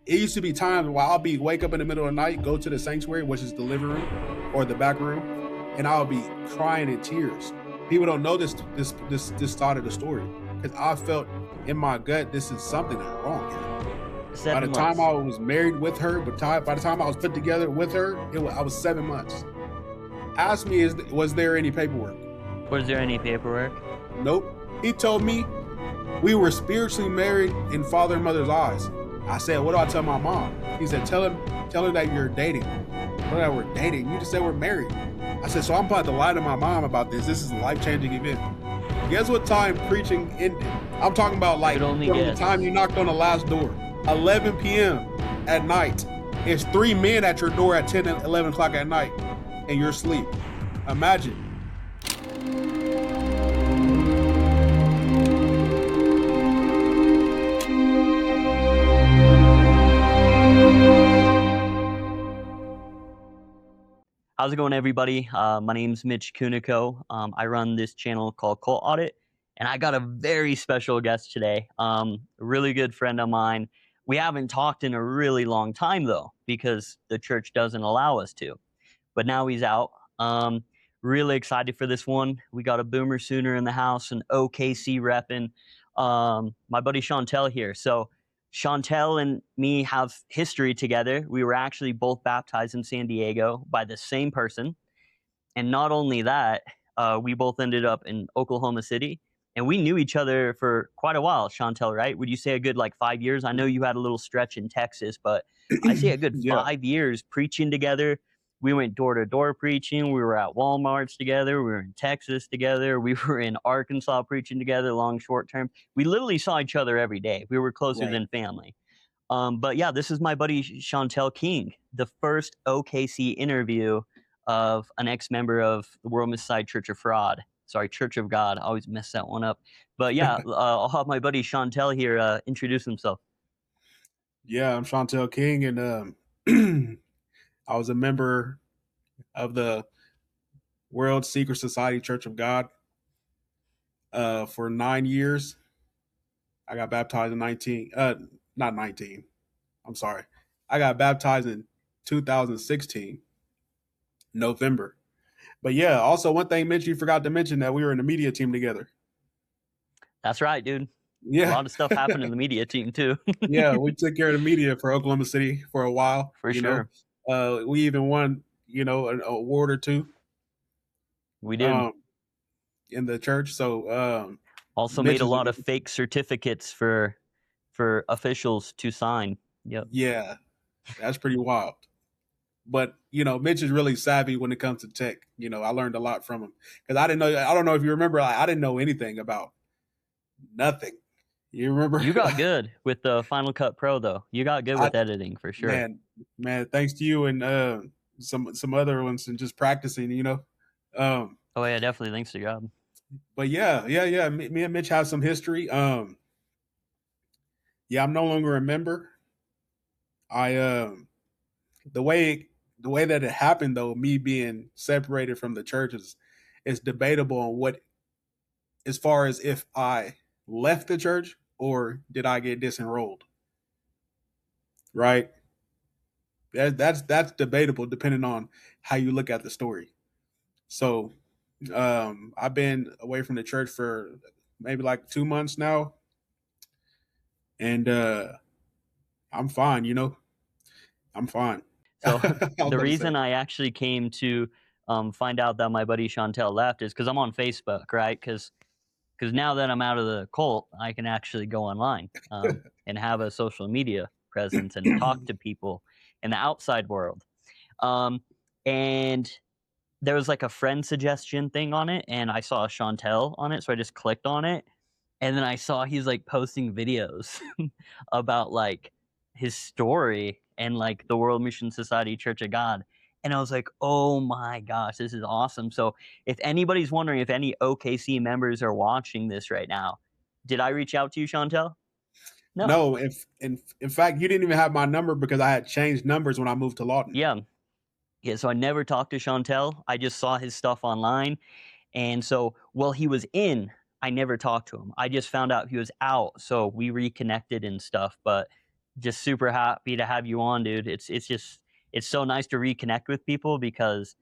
it used to be times where I'll be wake up in the middle of the night, go to the sanctuary, which is the living room or the back room, and I'll be crying in tears. People don't know this side of the story because I felt in my gut this is something that's wrong here. By the 7 time months. I was married with her, by the time I was put together with her, I was 7 months. Ask me, was there any paperwork? Was there any paperwork? Nope. He told me we were spiritually married in father and mother's eyes. I said, what do I tell my mom? He said, tell her that you're dating. Tell her that we're dating. You just said we're married. I said, so I'm about to lie to my mom about this. This is a life-changing event. Guess what time preaching ended? I'm talking about like from the time you knocked on the last door. 11 p.m. at night. It's 3 men at your door at 10 and 11 o'clock at night, and you're asleep. Imagine. How's it going, everybody? My name's Mitch Kunico. I run this channel called Cult Audit, and I got a very special guest today. A really good friend of mine. We haven't talked in a really long time, though, because the church doesn't allow us to. But now he's out. Really excited for this one. We got a Boomer Sooner in the house, an OKC repping. My buddy Shauntal here. So Shauntal and me have history together. We were actually both baptized in San Diego by the same person. And not only that, we both ended up in Oklahoma City. And we knew each other for quite a while, Shauntal, right? Would you say a good 5 years? I know you had a little stretch in Texas, but I say a good 5 years preaching together. We went door to door preaching. We were at Walmarts together. We were in Texas together. We were in Arkansas preaching together, long, short term. We literally saw each other every day. We were closer than family. But yeah, this is my buddy Shauntal King, the first OKC interview of an ex-member of the WMSCOG Church of Fraud. Sorry, Church of God. I always mess that one up. But yeah, I'll have my buddy Shauntal here introduce himself. Yeah, I'm Shauntal King, and I was a member of the World Secret Society Church of God for 9 years. I got baptized in not 19. I'm sorry. I got baptized in 2016, November. But yeah, also one thing, Mitch, you forgot to mention that we were in the media team together. That's right, dude. Yeah. A lot of stuff happened in the media team too. Yeah, we took care of the media for Oklahoma City for a while. For sure. We even won, an award or two. We did. In the church. So also made a lot of fake certificates for officials to sign. Yep. Yeah, that's pretty wild. But Mitch is really savvy when it comes to tech. I learned a lot from him because I don't know if you remember. I didn't know anything about nothing. You remember? You got good with the Final Cut Pro, though. You got good with editing for sure. Man, thanks to you and some other ones and just practicing. Oh yeah, definitely. Thanks to God. But yeah. Me and Mitch have some history. Yeah, I'm no longer a member. The way that it happened, though, me being separated from the church is debatable on what, as far as if I left the church or did I get disenrolled. Right? That's debatable depending on how you look at the story. So I've been away from the church for maybe 2 months now. And I'm fine, I'm fine. So the reason I actually came to find out that my buddy Shauntal left is because I'm on Facebook, right? Because now that I'm out of the cult, I can actually go online and have a social media presence and talk to people in the outside world. And there was a friend suggestion thing on it, and I saw Shauntal on it, so I just clicked on it, and then I saw he's posting videos about his story and the World Mission Society Church of God. And I was like, oh my gosh, this is awesome. So if anybody's wondering if any OKC members are watching this right now, did I reach out to you, Shauntal? No. In fact, you didn't even have my number because I had changed numbers when I moved to Lawton. Yeah. So I never talked to Shauntal. I just saw his stuff online. And so while he was in, I never talked to him. I just found out he was out. So we reconnected and stuff. But just super happy to have you on, dude. It's so nice to reconnect with people because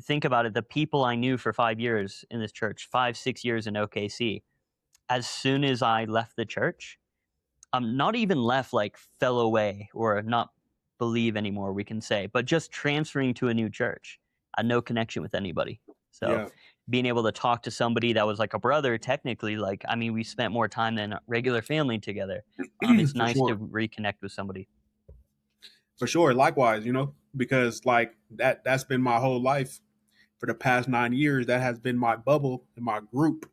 think about it. The people I knew for 5 years in this church, 5, 6 years in OKC. As soon as I left the church, not even left, like fell away or not believe anymore, we can say, but just transferring to a new church. I had no connection with anybody. So Yeah, being able to talk to somebody that was like a brother, technically, like, I mean, we spent more time than regular family together. It's for nice to sure. reconnect with somebody. For sure. Likewise, because like that's been my whole life for the past 9 years. That has been my bubble and my group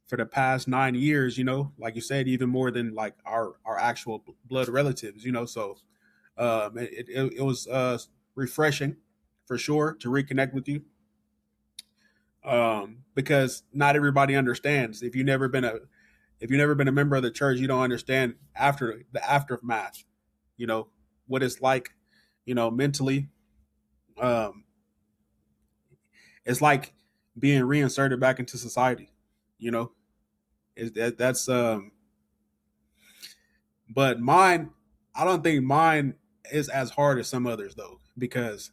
for the past 9 years, like you said, even more than like our actual blood relatives, so it was refreshing for sure to reconnect with you, because not everybody understands. If you've never been a member of the church, you don't understand after the aftermath, you know what it's like, mentally. um it's like being reinserted back into society, you know that's but mine, I don't think mine is as hard as some others though, because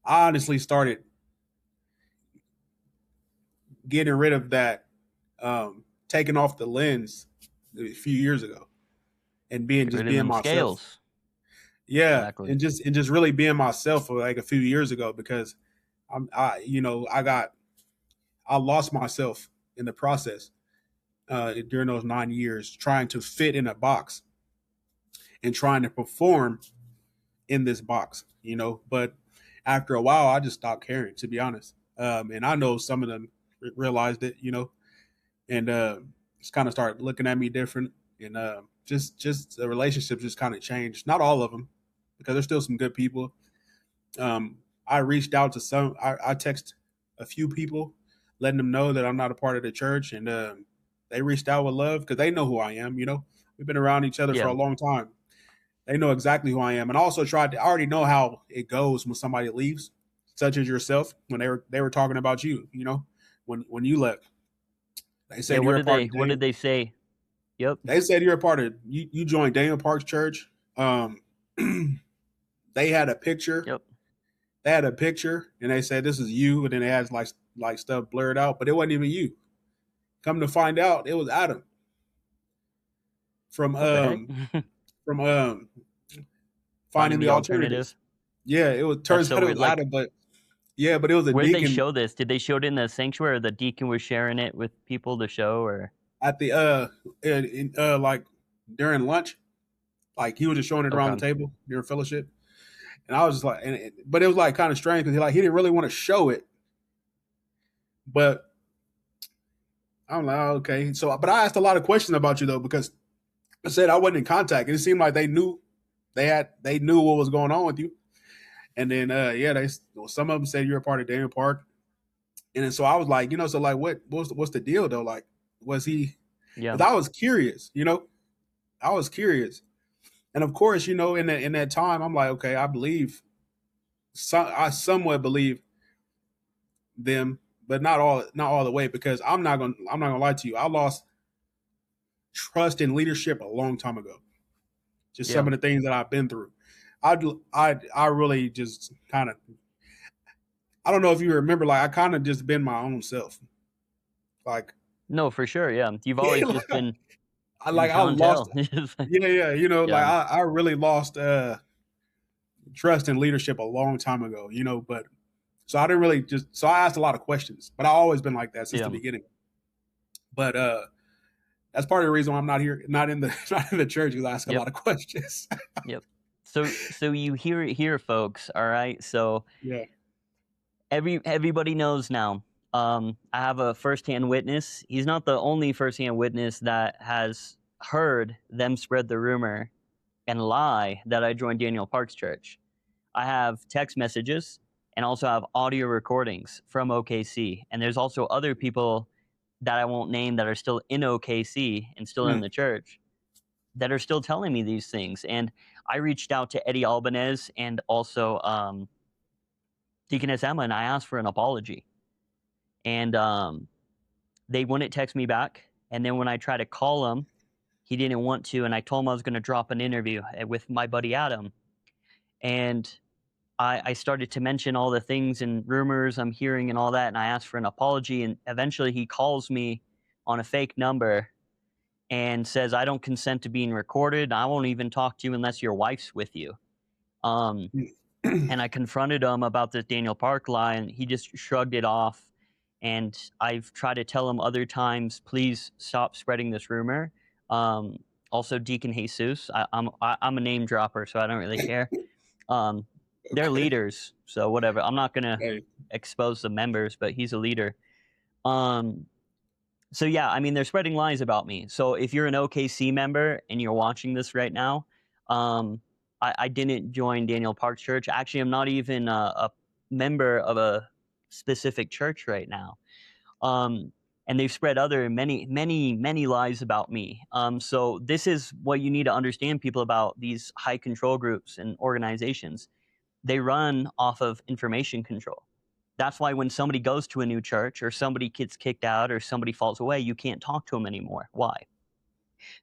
I honestly started getting rid of that, taking off the lens a few years ago, and being Get just rid of being them myself. scales. Yeah, Exactly. and just really being myself for like a few years ago, because I lost myself in the process, during those 9 years, trying to fit in a box and trying to perform in this box, But after a while, I just stopped caring, to be honest. And I know some of them realized it, and just kind of started looking at me different, and just the relationship just kind of changed. Not all of them, because there's still some good people. I reached out to some. I text a few people, letting them know that I'm not a part of the church, and they reached out with love because they know who I am. We've been around each other for Yeah. a long time. They know exactly who I am, and I also I already know how it goes when somebody leaves, such as yourself, when they were talking about you. When you left, they Yeah. said you're a part of What did Daniel. they say? Yep. They said you're a part of you joined Daniel Park's church. They had a picture. Yep. They had a picture, and they said this is you, and then they had like stuff blurred out, but it wasn't even you. Come to find out, it was Adam from What the heck? from Finding finding the the alternative. alternatives. Yeah, it was. That's Turns so out it weird. was Like, Adam, but yeah, but it was a where did they deacon show this? Did they show it in the sanctuary, or the deacon was sharing it with people to show? Or at the like during lunch, like he was just showing it around the okay, table during fellowship, and I was just like, but it was like kind of strange because he didn't really want to show it, but I'm like, oh, okay. So, but I asked a lot of questions about you though, because I said I wasn't in contact, and it seemed like they knew what was going on with you. And then yeah, some of them said you're a part of Daniel Park, and then so I was like, so like what's the deal though? Like, was he? yeah, Because I was curious, I was curious, and of course, in that time, I'm like, okay, I believe, I somewhat believe them, but not all the way, because I'm not gonna lie to you. I lost trust in leadership a long time ago. Just some yeah. of the things that I've been through. I really just kind of, I don't know if you remember, like I kind of just been my own self, like No, for sure. Yeah, you've always just like been I lost. Shauntal. It's like, Yeah, yeah, like yeah, I really lost trust in leadership a long time ago, but so I didn't really so I asked a lot of questions, but I always been like that since the yeah, beginning. But that's part of the reason why I'm not here, not in the not in the church, because I ask a yep, lot of questions. yep. So you hear it here, folks. All right. So Yeah. everybody knows now. I have a firsthand witness. He's not the only firsthand witness that has heard them spread the rumor and lie that I joined Daniel Park's church. I have text messages and also have audio recordings from OKC. And there's also other people that I won't name that are still in OKC and still in Mm. the church that are still telling me these things. And I reached out to Eddie Albanese and also Deaconess Emma, and I asked for an apology. And they wouldn't text me back. And then when I tried to call him, he didn't want to, and I told him I was going to drop an interview with my buddy Adam, and I started to mention all the things and rumors I'm hearing and all that, and I asked for an apology, and eventually he calls me on a fake number and says, "I don't consent to being recorded. I won't even talk to you unless your wife's with you." Um, and I confronted him about this Daniel Park lie, and he just shrugged it off. And I've tried to tell him other times, please stop spreading this rumor. Um, Also, Deacon Jesus, I'm a name dropper, so I don't really care. They're Okay. leaders, so whatever. I'm not gonna Hey. expose the members, but he's a leader. Um, so yeah, I mean, they're spreading lies about me. So if you're an OKC member and you're watching this right now, um, I didn't join Daniel Park's church. Actually, I'm not even a member of a specific church right now. Um, and they've spread other many lies about me. So this is what you need to understand, people, about these high control groups and organizations. They run off of information control. That's why when somebody goes to a new church or somebody gets kicked out or somebody falls away, you can't talk to them anymore. Why?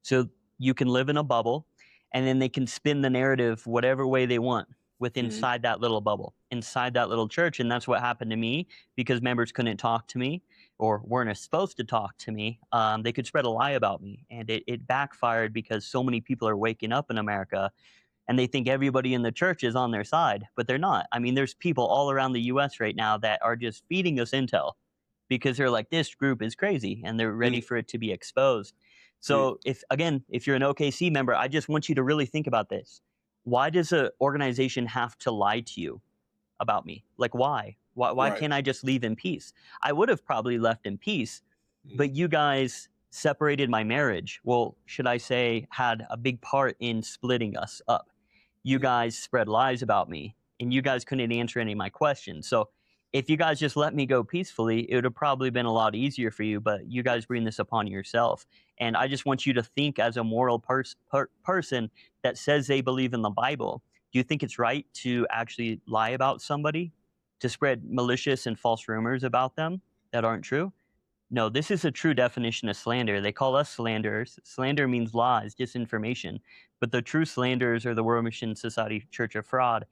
So you can live in a bubble, and then they can spin the narrative whatever way they want within Mhm. inside that little bubble, inside that little church. And that's what happened to me because members couldn't talk to me or weren't supposed to talk to me. They could spread a lie about me, and it backfired because so many people are waking up in America and they think everybody in the church is on their side, but they're not. I mean, there's people all around the US right now that are just feeding us intel because they're like, this group is crazy, and they're ready Mm, for it to be exposed. mm, So if you're an OKC member, I just want you to really think about this. Why does an organization have to lie to you about me? Like, why? Why right. can't I just leave in peace? I would have probably left in peace, Mm, but you guys separated my marriage. Well, should I say, had a big part in splitting us up. You mm, guys spread lies about me, and you guys couldn't answer any of my questions. So if you guys just let me go peacefully, it would have probably been a lot easier for you, but you guys bring this upon yourself. And I just want you to think as a moral person that says they believe in the Bible. Do you think it's right to actually lie about somebody, to spread malicious and false rumors about them that aren't true? No, this is a true definition of slander. They call us slanderers. Slander means lies, disinformation. But the true slanderers are the World Mission Society Church of Fraud.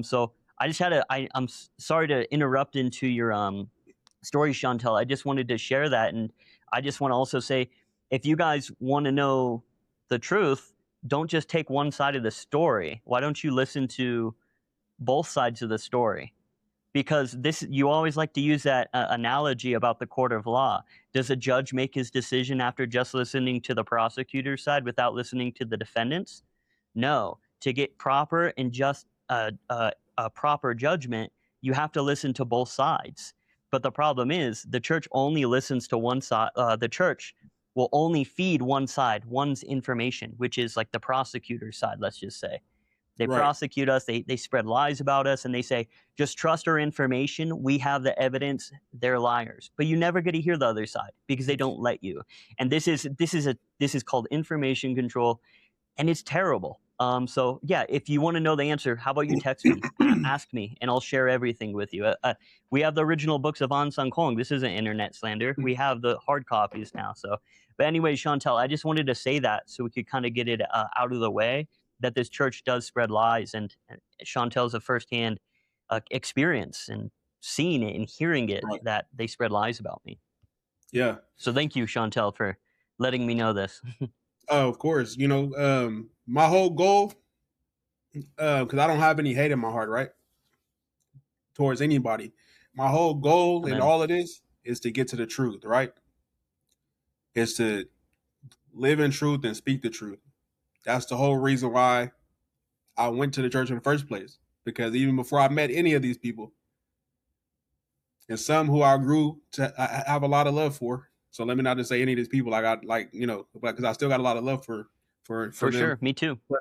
So I just had sorry to interrupt into your story, Chantel. I just wanted to share that. And I just want to also say, if you guys want to know the truth, don't just take one side of the story. Why don't you listen to both sides of the story? Because this, you always like to use that analogy about the court of law. Does a judge make his decision after just listening to the prosecutor's side without listening to the defendants? No. To get proper and just a proper judgment, you have to listen to both sides. But the problem is the church only listens to one side. The church will only feed one side, one's information, which is like the prosecutor's side, let's just say. They right. prosecute us, they spread lies about us, and they say, just trust our information. We have the evidence. They're liars. But you never get to hear the other side because they don't let you. And this is called information control, and it's terrible. So yeah, if you want to know the answer, how about you text me, ask me, and I'll share everything with you. We have the original books of Ahn Sahng-hong. This isn't internet slander. We have the hard copies now. So, but anyway, Chantel, I just wanted to say that so we could kind of get it out of the way that this church does spread lies, and Chantel's a firsthand experience and seeing it and hearing it Right. that they spread lies about me. Yeah. So thank you, Chantel, for letting me know this. Of course. My whole goal, because I don't have any hate in my heart, right, towards anybody. My whole goal in Amen. all of this is to get to the truth, right? Is to live in truth and speak the truth. That's the whole reason why I went to the church in the first place. Because even before I met any of these people, and some who I grew to have a lot of love for. So let me not just say any of these people I got, because I still got a lot of love for For them. sure. Me too. But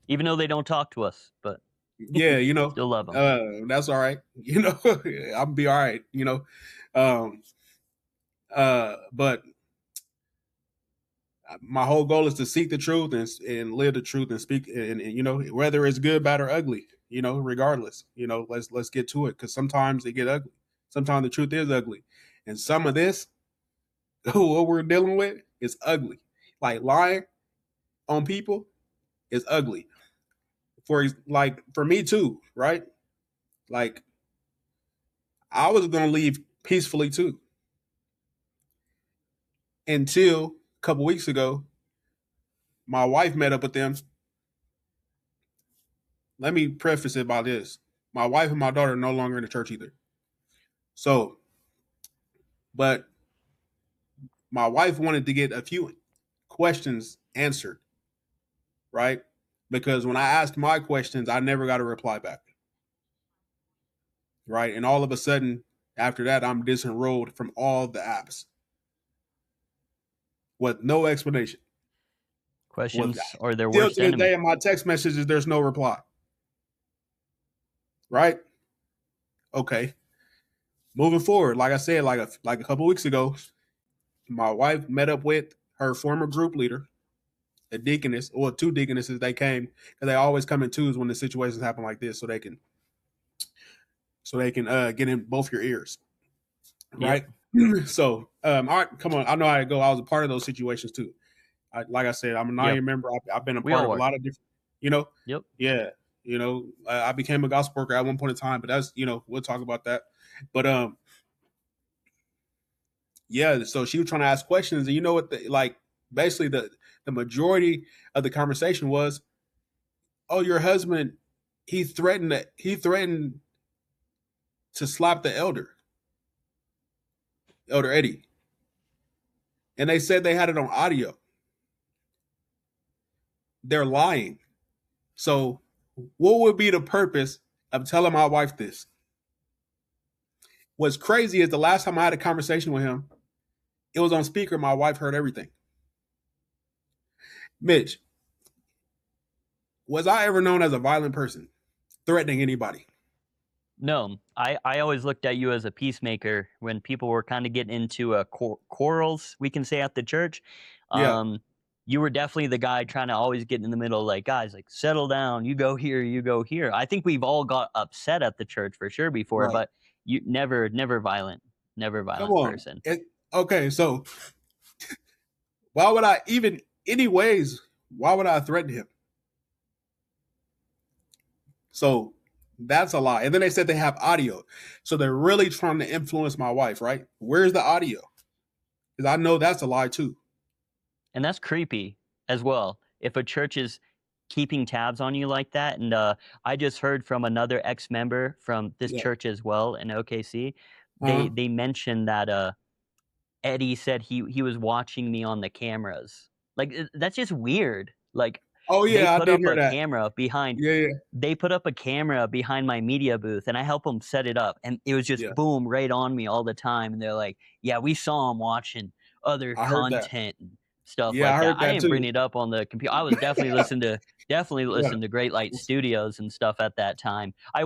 Even though they don't talk to us, but yeah, still love them. that's all right. I'll be all right. Um, but my whole goal is to seek the truth and live the truth and speak, and whether it's good, bad, or ugly, regardless, let's get to it, because sometimes they get ugly. Sometimes the truth is ugly, and some of this, what we're dealing with, is ugly. Like lying on people is ugly. For me too, right? Like I was gonna leave peacefully too until a couple weeks ago. My wife met up with them. Let me preface it by this: my wife and my daughter are no longer in the church either. So, but my wife wanted to get a few questions answered, right? Because when I asked my questions, I never got a reply back, right? And all of a sudden, after that, I'm disenrolled from all the apps with no explanation. Questions are their Still worst to this enemy. day, in my text messages, there's no reply, right? Okay. Moving forward, like I said, like a couple weeks ago, my wife met up with her former group leader, a deaconess, or two deaconesses. They came because they always come in twos when the situations happen like this, so they can get in both your ears, right? Yep. So, all right, come on. I know how to go. I was a part of those situations too. Like I said, I'm a nine member. I've been a part of a lot of different, Yep. Yeah. I became a gospel worker at one point in time, but that's, we'll talk about that. But, yeah, so she was trying to ask questions, and you know what? Basically, the majority of the conversation was, "Oh, your husband, he threatened to slap the elder Eddie," and they said they had it on audio. They're lying. So, what would be the purpose of telling my wife this? What's crazy is the last time I had a conversation with him, it was on speaker. My wife heard everything. Mitch, was I ever known as a violent person, threatening anybody? No, I always looked at you as a peacemaker when people were kind of getting into quarrels, we can say, at the church. Yeah. You were definitely the guy trying to always get in the middle, like, guys, like, settle down. You go here, you go here. I think we've all got upset at the church for sure before, Right. but you never violent, never Come violent on. person. Okay, so why would I even, anyways, why would I threaten him? So that's a lie. And then they said they have audio. So they're really trying to influence my wife, right? Where's the audio? Because I know that's a lie too. And that's creepy as well. If a church is keeping tabs on you like that, and I just heard from another ex-member from this Yeah. church as well in OKC, Uh-huh. they mentioned that Eddie said he was watching me on the cameras. Like, that's just weird. Like, Oh they yeah, I put did up hear a that. camera behind Yeah. they put up a camera behind my media booth, and I help them set it up, and it was just Yeah. boom right on me all the time, and they're like, "Yeah, we saw him watching other I heard that. content and stuff Yeah, like I that." heard I that didn't bring too. it up on the computer. I was definitely Yeah. listening to Great Light Studios and stuff at that time. I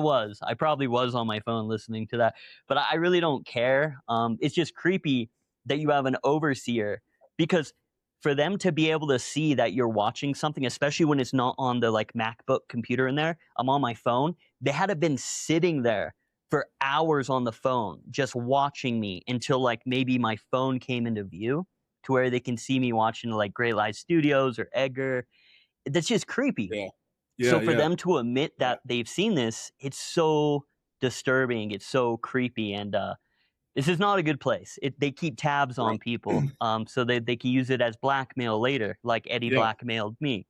probably was on my phone listening to that, but I really don't care. It's just creepy that you have an overseer, because for them to be able to see that you're watching something, especially when it's not on the like MacBook computer in there, I'm on my phone. They had to have been sitting there for hours on the phone just watching me until like maybe my phone came into view to where they can see me watching like Great Light Studios or Edgar. That's just creepy. Yeah. So Yeah, for yeah. them to admit Yeah. that they've seen this, it's so disturbing. It's so creepy, and this is not a good place. They keep tabs on Right. people, so they can use it as blackmail later, like Eddie Yeah. blackmailed me.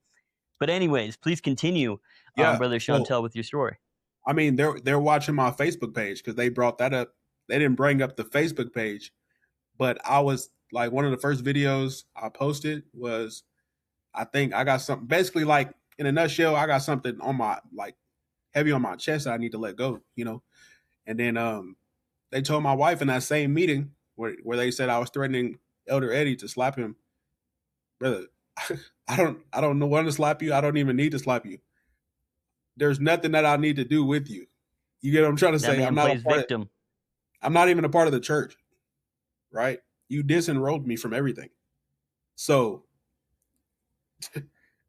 But anyways, please continue, Yeah. Brother So Shauntal, with your story. I mean, they're watching my Facebook page because they brought that up. They didn't bring up the Facebook page, but I was like, one of the first videos I posted was, I think I got something, basically, like, in a nutshell, I got something on my, like, heavy on my chest that I need to let go, And then they told my wife in that same meeting where they said I was threatening Elder Eddie to slap him. Brother, I don't know when to slap you. I don't even need to slap you. There's nothing that I need to do with you. You get what I'm trying to That say? man plays victim. I'm not even a part of the church, right? You disenrolled me from everything. So,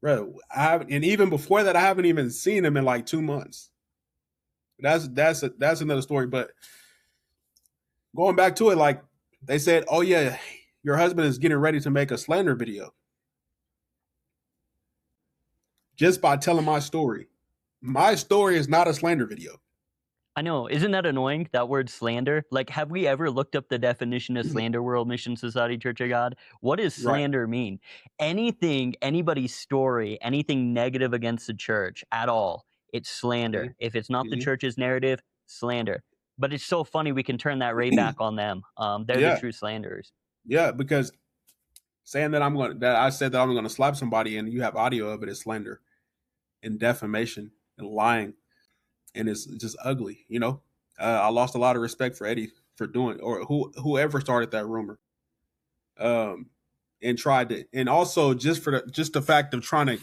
bro, and even before that, I haven't even seen him in like 2 months. That's another story. But going back to it, like, they said, oh yeah, your husband is getting ready to make a slander video. just by telling my story. My story is not a slander video. I know. Isn't that annoying? That word slander? Like, have we ever looked up the definition of slander, World Mission Society Church of God? What does Right. slander mean? Anything, anybody's story, anything negative against the church at all, it's slander. If it's not the Mhm. church's narrative, slander. But it's so funny we can turn that right back on them. They're the Yeah. true slanderers. Yeah, because saying that I said that I'm gonna slap somebody and you have audio of it is slander and defamation and lying, and it's just ugly. I lost a lot of respect for Eddie for doing, or whoever started that rumor, and tried to, and also just the fact of trying to.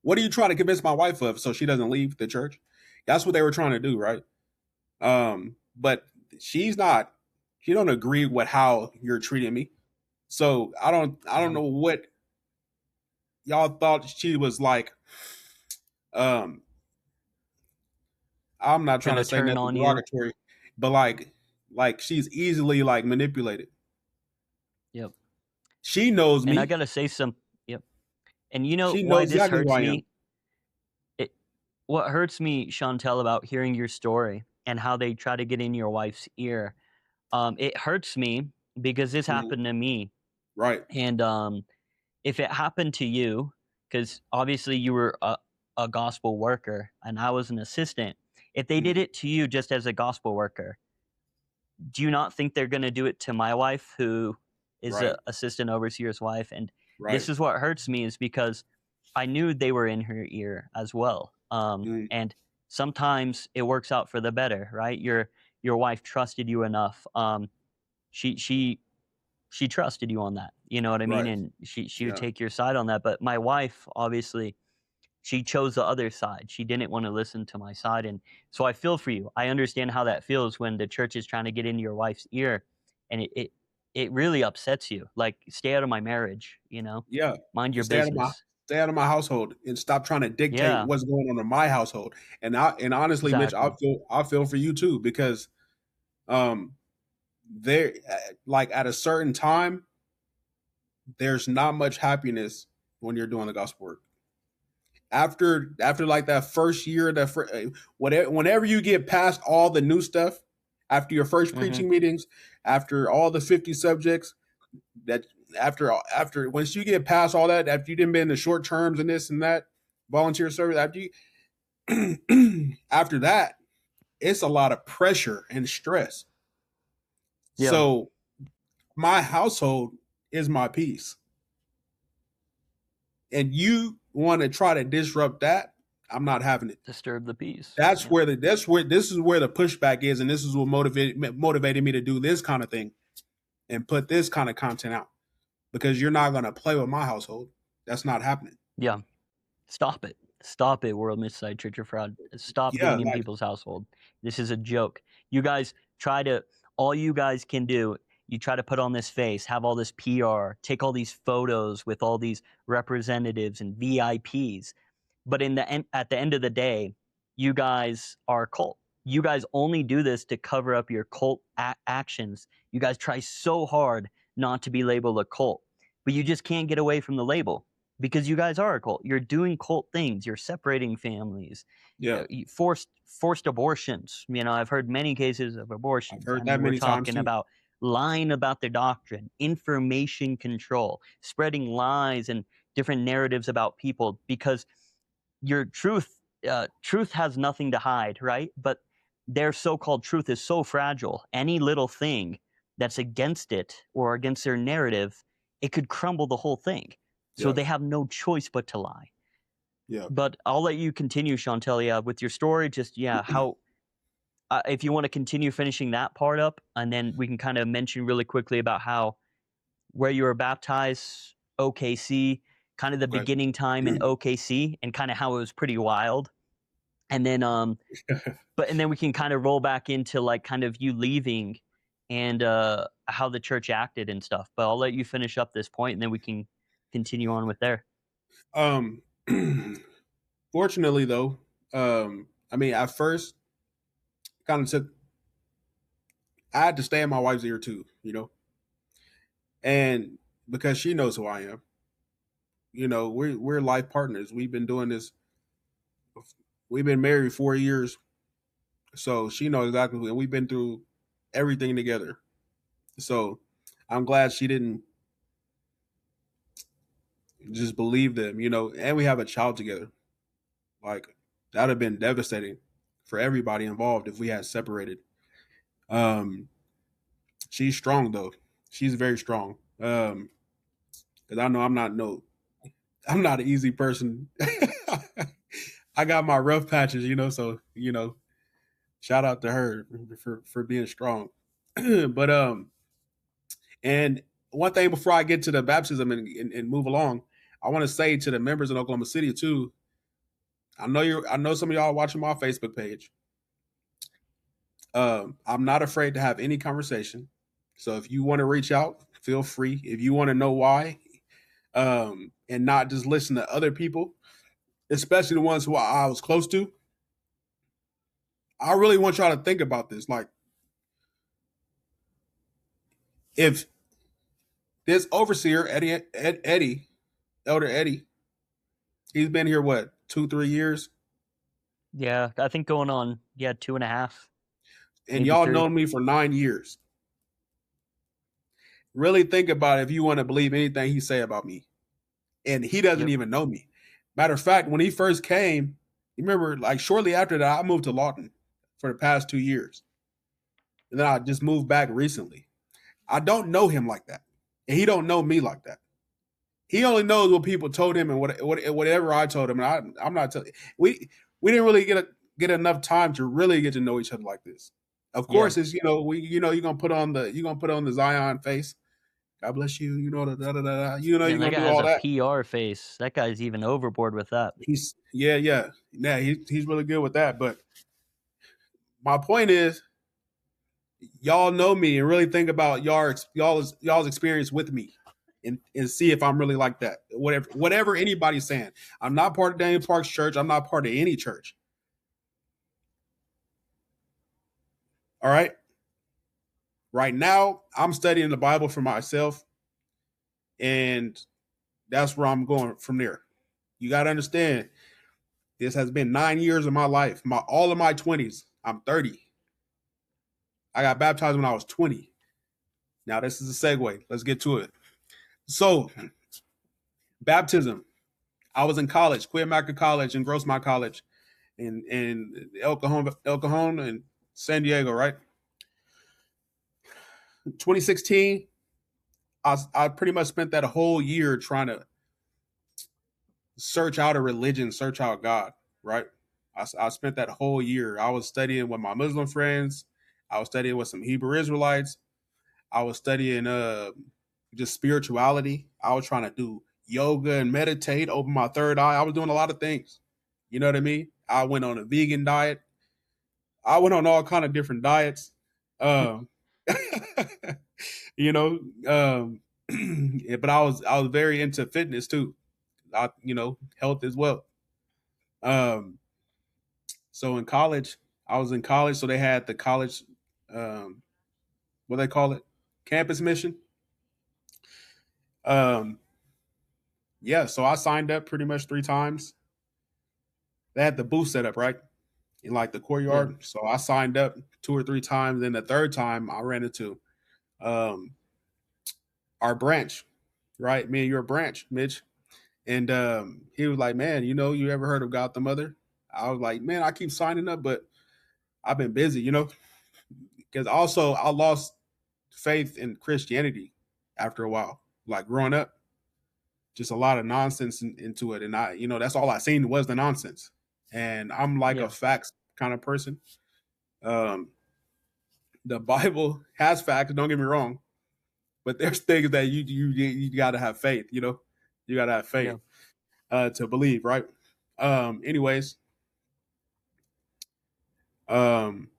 What are you trying to convince my wife of so she doesn't leave the church? That's what they were trying to do, right? But she's not. She don't agree with how you're treating me. So I don't know what y'all thought she was like. Um, I'm not trying Gonna to say turn nothing on you. derogatory, but like she's easily like manipulated. Yep. She knows And I me. gotta say yep. And you know She why knows this exactly who hurts I am. me? What hurts me, Chantel, about hearing your story and how they try to get in your wife's ear, it hurts me because this Mhm. happened to me. Right. And if it happened to you, because obviously you were a gospel worker and I was an assistant, if they did Mhm. it to you just as a gospel worker, do you not think they're going to do it to my wife, who is Right. a assistant overseer's wife? And this Right. is what hurts me, is because I knew they were in her ear as well. Mhm. And sometimes it works out for the better, right? Your wife trusted you enough. She she she trusted you on that. You know what I mean? Right. And she would Yeah. take your side on that. But my wife, obviously, she chose the other side. She didn't want to listen to my side. And so I feel for you. I understand how that feels when the church is trying to get into your wife's ear, and it really upsets you. Like, stay out of my marriage, Yeah. mind your Stay out of my business. stay out of my household and stop trying to dictate Yeah, what's going on in my household. And honestly, Mitch, exactly. I feel for you too, because um there like at a certain time there's not much happiness when you're doing the gospel work. After like that first year, whenever you get past all the new stuff, after your first Hmm. preaching meetings, after all the 50 subjects, that after once you get past all that, after you didn't been in the short terms and this and that, volunteer service, after you after that, it's a lot of pressure and stress. Yeah, So my household is my peace, and you want to try to disrupt that. I'm not having it. disturb the peace. That's Yeah, where this is where the pushback is, and this is what motivated me to do this kind of thing and put this kind of content out, because you're not gonna play with my household. That's not happening. yeah. Stop it. Stop it, World Mississippi Church of Fraud. Stop Yeah, getting in like people's household. This is a joke. You guys try to, all you guys can do, you try to put on this face, have all this PR, take all these photos with all these representatives and VIPs. But at the end of the day, you guys are a cult. You guys only do this to cover up your cult actions. You guys try so hard not to be labeled a cult, but you just can't get away from the label because you guys are a cult. You're doing cult things. You're separating families, yeah, forced abortions. I've heard many cases of I've abortions. I heard that mean, we're many times talking too. about lying about their doctrine, information control, spreading lies and different narratives about people, because your truth has nothing to hide, right? But their so-called truth is so fragile. Any little thing that's against it or against their narrative, it could crumble the whole thing. So Yeah, they have no choice but to lie. yeah. But I'll let you continue, Chantelia, with your story. Just, yeah, how, if you want to continue finishing that part up, and then we can kind of mention really quickly about how, where you were baptized, OKC, kind of the Okay. beginning time in OKC, and kind of how it was pretty wild. And then and then we can kind of roll back into like kind of you leaving and how the church acted and stuff. But I'll let you finish up this point, and then we can continue on with there. um, Fortunately though, I mean, at first, kind of took. I had to stay in my wife's ear too, and because she knows who I am, we're life partners. We've been doing this. We've been married 4 years, so she knows exactly, and we've been through everything together. So I'm glad she didn't just believe them, and we have a child together. Like, that would have been devastating for everybody involved if we had separated. Um, she's strong though. She's very strong. Because I know I'm not an easy person. I got my rough patches, so shout out to her for being strong. But and one thing before I get to the baptism and move along, I want to say to the members in Oklahoma City too. I know some of y'all are watching my Facebook page. I'm not afraid to have any conversation. So if you want to reach out, feel free. If you want to know why, and not just listen to other people, especially the ones who I was close to, I really want y'all to think about this. Like, if this overseer, Elder Eddie, he's been here, what, 2-3 years? Yeah, I think going on 2.5, And maybe y'all 3. known me for 9 years. Really think about it if you want to believe anything he say about me. And he doesn't Yep. even know me. Matter of fact, when he first came, you remember, like, shortly after that, I moved to Lawton for the past 2 years. And then I just moved back recently. I don't know him like that. And he don't know me like that. He only knows what people told him and whatever I told him. And I'm not telling. We didn't really get enough time to really get to know each other like this. Of Yeah. course, it's you're gonna put on the Zion face. God bless you. Man, you're that gonna guy do has all a that. PR face. That guy's even overboard with that. Yeah. He's really good with that. But my point is, y'all know me and really think about y'all's experience with me, and see if I'm really like that. Whatever anybody's saying, I'm not part of Daniel Park's church. I'm not part of any church. All right. Right now, I'm studying the Bible for myself, and that's where I'm going from there. You got to understand, this has been 9 years of my life, all of my 20s. I'm 30. I got baptized when I was 20. Now, this is a segue. Let's get to it. So, baptism. I was in college, Cuyamaca College and Grossmont College in El Cajon and San Diego, right? 2016, I pretty much spent that whole year trying to search out a religion, search out God, right? I spent that whole year. I was studying with my Muslim friends. I was studying with some Hebrew Israelites. I was studying just spirituality. I was trying to do yoga and meditate, open my third eye. I was doing a lot of things. You know what I mean? I went on a vegan diet. I went on all kind of different diets. Um, you know, yeah, but I was very into fitness too. Health as well. Um, so in college, I was in college, so they had the college, um, what they call it, campus mission. Um, yeah, so I signed up pretty much 3 times. They had the booth set up right in like the Yeah. courtyard, so I signed up 2 or 3 times. Then the third time, I ran into um, our branch, right? Me and your branch, Mitch. And he was like, "Man, you ever heard of God the Mother?" I was like, "Man, I keep signing up, but I've been busy, because also I lost faith in Christianity after a while. Like growing up, just a lot of nonsense into it, and that's all I seen was the nonsense. And I'm like a Yeah. facts kind of person. Um, the Bible has facts. Don't get me wrong, but there's things that you got to have faith. You got to have Yeah. faith to believe, right? Anyways, um,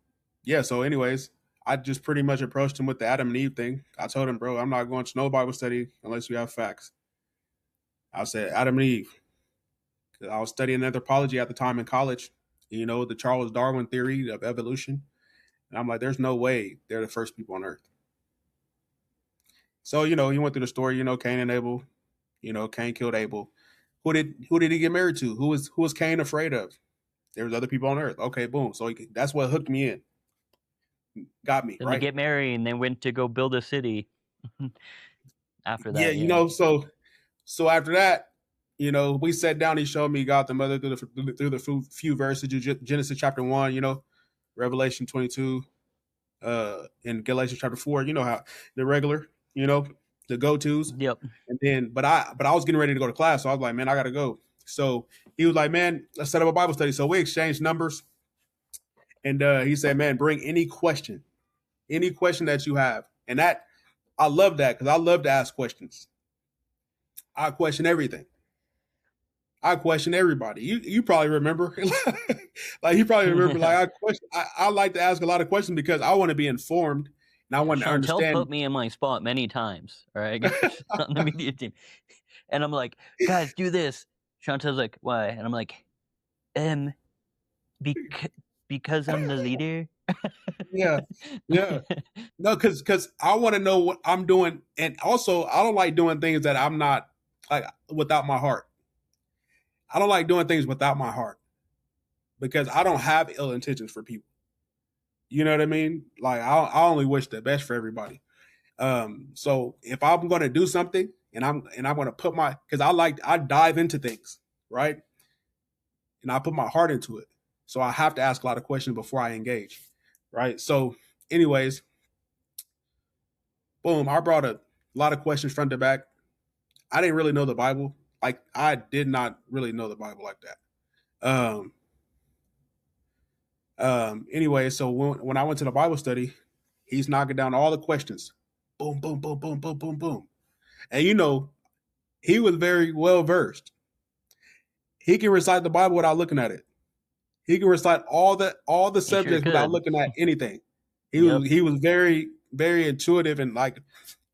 yeah. So, anyways, I just pretty much approached him with the Adam and Eve thing. I told him, bro, I'm not going to no Bible study unless you have facts. I said Adam and Eve. I was studying anthropology at the time in college. The Charles Darwin theory of evolution, and I'm like, there's no way they're the first people on Earth. So he went through the story. Cain and Abel. Cain killed Abel. Who did he get married to? Who was Cain afraid of? There was other people on earth. Okay, boom. So that's what hooked me in, got me Then they right. get married and they went to go build a city. After Yeah, that, yeah. So after that, we sat down. He showed me God the Mother through the few verses of Genesis chapter 1. Revelation 22, in Galatians chapter 4. You know how the regular, the go tos. Yep. And then, but I was getting ready to go to class, so I was like, man, I gotta go. So he was like, man, let's set up a Bible study. So we exchanged numbers, and he said, man, bring any question that you have, and that I love that because I love to ask questions. I question everything. I question everybody. You probably remember, like you probably remember. Like I like to ask a lot of questions because I want to be informed and I want to Shauntal understand. put me in my spot many times. All right, guys, on the media team, and I'm like, guys, do this. Shauntal's like, why? And I'm like, because I'm the leader. Yeah, yeah. No, because I want to know what I'm doing, and also I don't like doing things that I'm not like without my heart. I don't like doing things without my heart because I don't have ill intentions for people. You know what I mean? Like I only wish the best for everybody. So if I'm going to do something and I'm going to put because I dive into things, right? And I put my heart into it. So I have to ask a lot of questions before I engage, right? So, anyways, boom, I brought a lot of questions front to back. I didn't really know the Bible. Like I did not really know the Bible like that. Anyway, so when I went to the Bible study, he's knocking down all the questions. Boom, boom, boom, boom, boom, boom, boom. And he was very well versed. He can recite the Bible without looking at it. He can recite all the He sure subjects without could. looking at anything. Yep. He was very, very intuitive, and like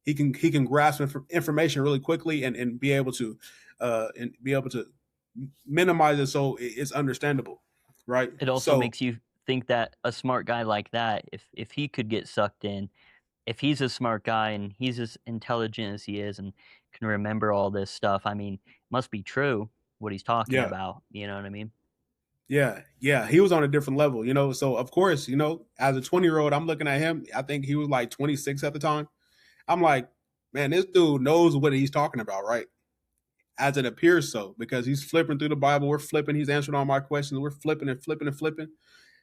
he can grasp information really quickly and be able to minimize it so it's understandable, right? It also So makes you think that a smart guy like that, if he could get sucked in, if he's a smart guy and he's as intelligent as he is and can remember all this stuff, I mean, must be true what he's talking yeah, about. You know what I mean? yeah, he was on a different level, So of course, as a 20-year-old, I'm looking at him. I think he was like 26 at the time. I'm like, man, this dude knows what he's talking about, right? As it appears so, because he's flipping through the Bible. We're flipping. He's answering all my questions. We're flipping and flipping and flipping.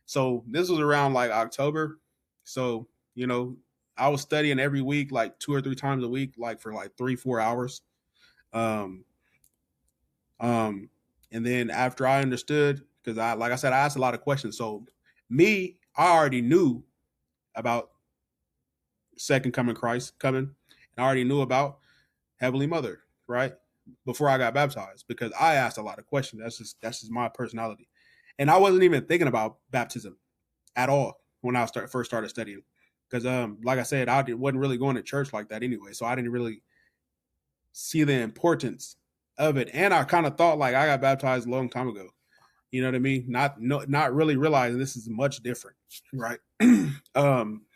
So this was around like October. So, I was studying every week, like 2 or 3 times a week, like for like 3-4 hours. Um, and then after I understood, because like I said, I asked a lot of questions. So I already knew about second coming Christ coming. And I already knew about Heavenly Mother, right? Before I got baptized, because I asked a lot of questions. That's just my personality. And I wasn't even thinking about baptism at all when I first started studying. Because like I said, wasn't really going to church like that anyway. So I didn't really see the importance of it. And I kind of thought like I got baptized a long time ago. You know what I mean? Not really realizing this is much different, right? um,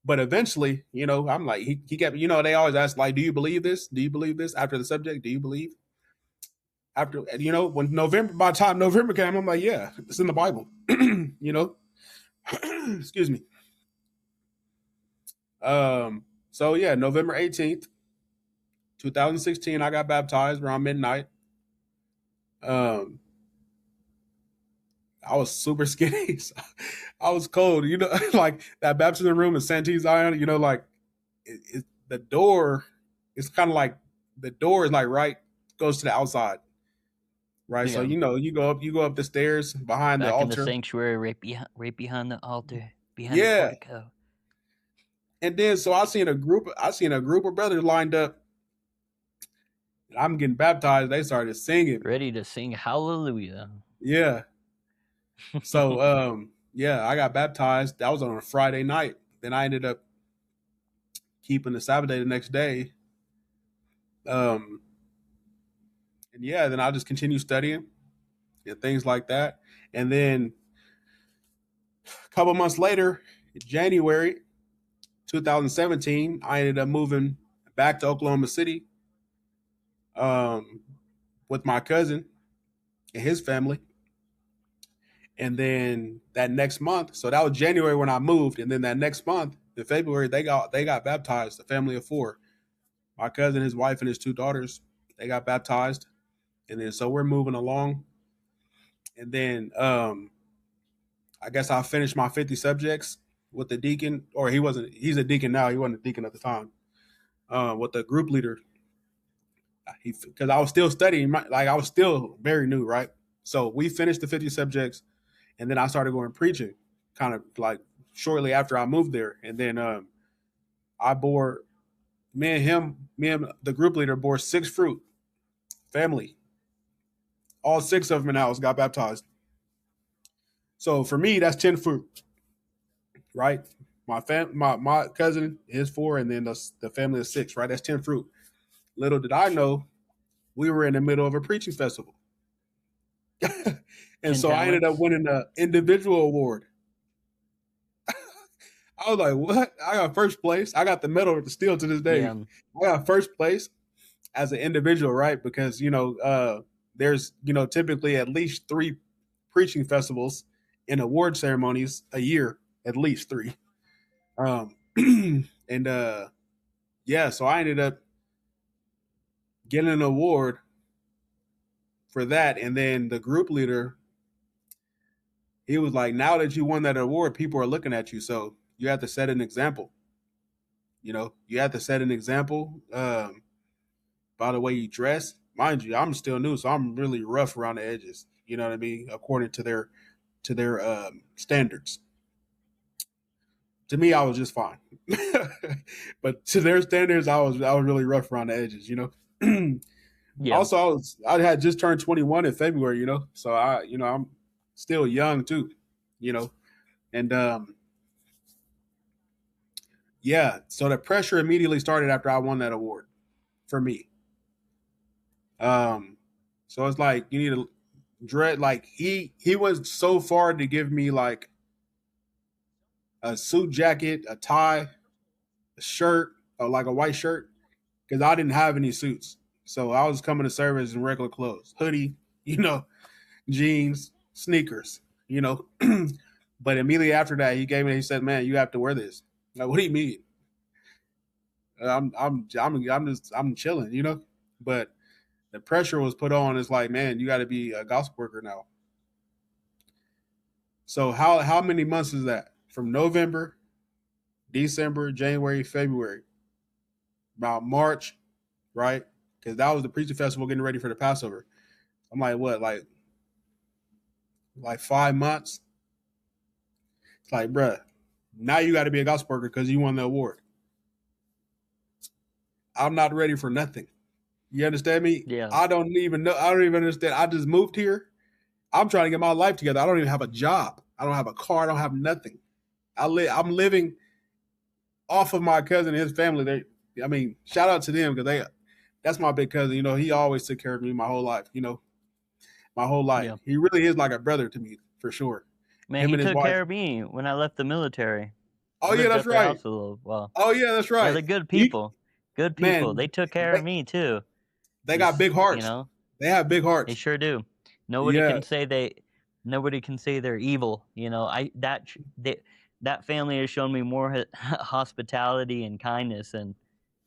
but eventually, I'm like, he kept, they always ask, like, do you believe this? Do you believe this? After the subject, do you believe? After, when by the time November came, I'm like, yeah, it's in the Bible, excuse me. So yeah, November 18th, 2016, I got baptized around midnight. I was super skinny. So I was cold, like that baptism room in Santee, Zion, like the door, it's kind of like the door is like goes to the outside. Right. So, Yeah. you go up the stairs behind the Back in the altar. sanctuary, right behind the altar, behind the Yeah. portico. And then so I seen a group of brothers lined up. And I'm getting baptized. They started singing. Ready to sing hallelujah. Yeah. So yeah, I got baptized. That was on a Friday night. Then I ended up keeping the Sabbath day the next day. And yeah, then I just continue studying and things like that. And then a couple months later, January 2017, I ended up moving back to Oklahoma City. with my cousin and his family. And then that next month, so that was January when I moved, and then that next month in February they got baptized. A family of 4, my cousin, his wife, and his 2 daughters, they got baptized, and then so we're moving along, and then I guess I finished my 50 subjects with the deacon, or he's a deacon now. He wasn't a deacon at the time. With the group leader, because I was still studying, like I was still very new, right? So we finished the 50 subjects, and then I started going preaching, kind of like shortly after I moved there, and then I bore me and the group leader bore 6 fruit family. All 6 of them in the house got baptized. So for me, that's 10 fruit, right? My cousin is 4, and then the family is 6, right? That's 10 fruit. Little did I know, we were in the middle of a preaching festival. And so I ended up winning the individual award. I was like, what? I got first place. I got the medal still to this day. Yeah. I got first place as an individual, right? Because, there's, typically at least 3 preaching festivals and award ceremonies a year, at least 3. And so I ended up getting an award for that. And then the group leader, he was like, now that you won that award, people are looking at you. So you have to set an example. You have to set an example by the way you dress. Mind you, I'm still new, so I'm really rough around the edges. You know what I mean? According to their standards. To me, I was just fine. But to their standards, I was really rough around the edges, Yeah. Also, I had just turned 21 in February, so I'm still young too, and so the pressure immediately started after I won that award for me. So it's like you need to dread. Like he went so far to give me like a suit jacket, a tie, a shirt, or like a white shirt, because I didn't have any suits. So I was coming to service in regular clothes, hoodie, jeans, sneakers, But immediately after that, he said, "Man, you have to wear this." Like, what do you mean? I'm chilling, But the pressure was put on. It's like, man, you got to be a gospel worker now. So how many months is that? From November, December, January, February, about March, right? Because that was the preaching festival getting ready for the Passover. I'm like, what, like 5 months? It's like, bruh, now you got to be a gospel worker because you won the award. I'm not ready for nothing. You understand me? Yeah. I don't even understand. I just moved here. I'm trying to get my life together. I don't even have a job. I don't have a car. I don't have nothing. I'm living off of my cousin and his family. Shout out to them because that's my big cousin. He always took care of me my whole life. My whole life. Yeah. He really is like a brother to me for sure. Man, he took care of me when I left the military. Oh yeah, that's right. Oh yeah, that's right. They're good people. Good people. Man, they took care of me too. They got big hearts. They have big hearts. They sure do. Nobody can say they're evil. That family has shown me more hospitality and kindness, and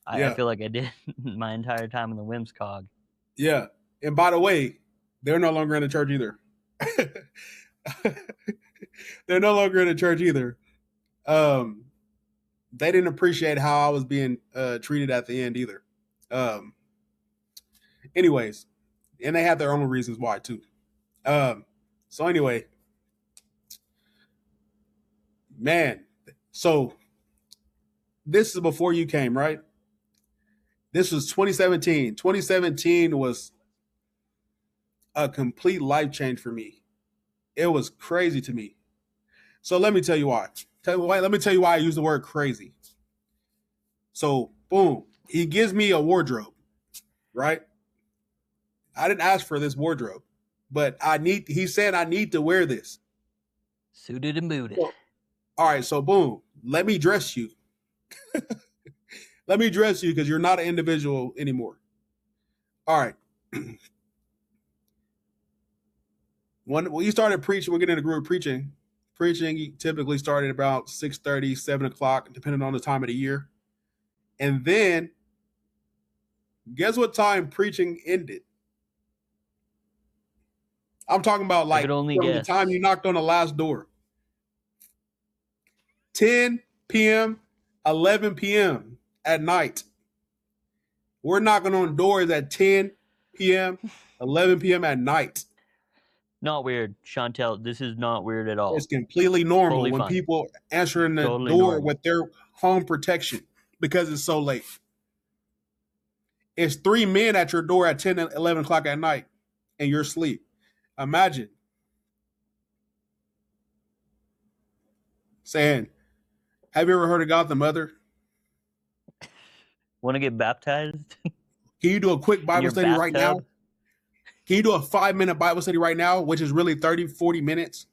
I feel like I did my entire time in the WMSCOG. Yeah, and by the way, they're no longer in the church either. They're no longer in the church either. They didn't appreciate how I was being treated at the end either. Anyways, and they had their own reasons why too. So anyway, man, so this is before you came, right? This was 2017. 2017 was a complete life change for me. It was crazy to me. So let me tell you why. Let me tell you why I use the word crazy. So, boom, he gives me a wardrobe, right? I didn't ask for this wardrobe, but he said I need to wear this. Suited and booted. So, all right, so boom, let me dress you. Let me dress you because you're not an individual anymore. All right. when you started preaching, we're getting in a group preaching. Preaching typically started about 6:30, 7 o'clock, depending on the time of the year. And then, guess what time preaching ended? I'm talking about I could like only from the time you guess. knocked on the last door. 10 p.m., 11 p.m. at night. We're knocking on doors at 10 p.m., 11 p.m. at night. Not weird, Chantel. This is not weird at It's all. completely normal Totally when fine. people answering the Totally door normal. with their home protection because it's so late. It's 3 men at your door at 10 and 11 o'clock at night and you're asleep. Imagine saying, have you ever heard of God the Mother? Want to get baptized Can you do a quick in Bible your study right now? bathtub? Can you do a 5 minute Bible study right now, which is really 30, 40 minutes?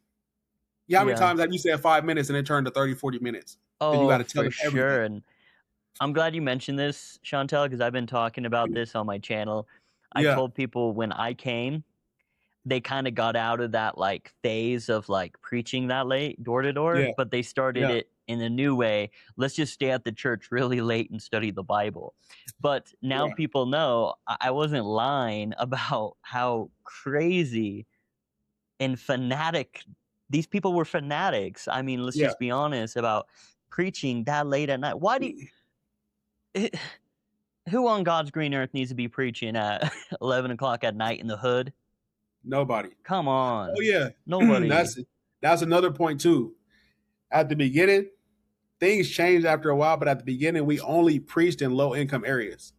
Yeah, how many Yeah. times have you said 5 minutes and it turned to 30, 40 minutes? Because you got Oh, to tell for them everything. sure. And I'm glad you mentioned this, Chantel, because I've been talking about this on my channel. I Yeah, told people when I came, they kind of got out of that like phase of like preaching that late door to door, yeah, but they started yeah, it in a new way. Let's just stay at the church really late and study the Bible. But now yeah, people know I wasn't lying about how crazy and fanatic these people were. Fanatics. I mean, let's yeah. just be honest about preaching that late at night. Why do you, who on God's green earth needs to be preaching at 11 o'clock at night in the hood? Nobody. Come Oh on. yeah, Nobody. that's another point too. At the beginning, things changed after a while, but at the beginning, we only preached in low income areas.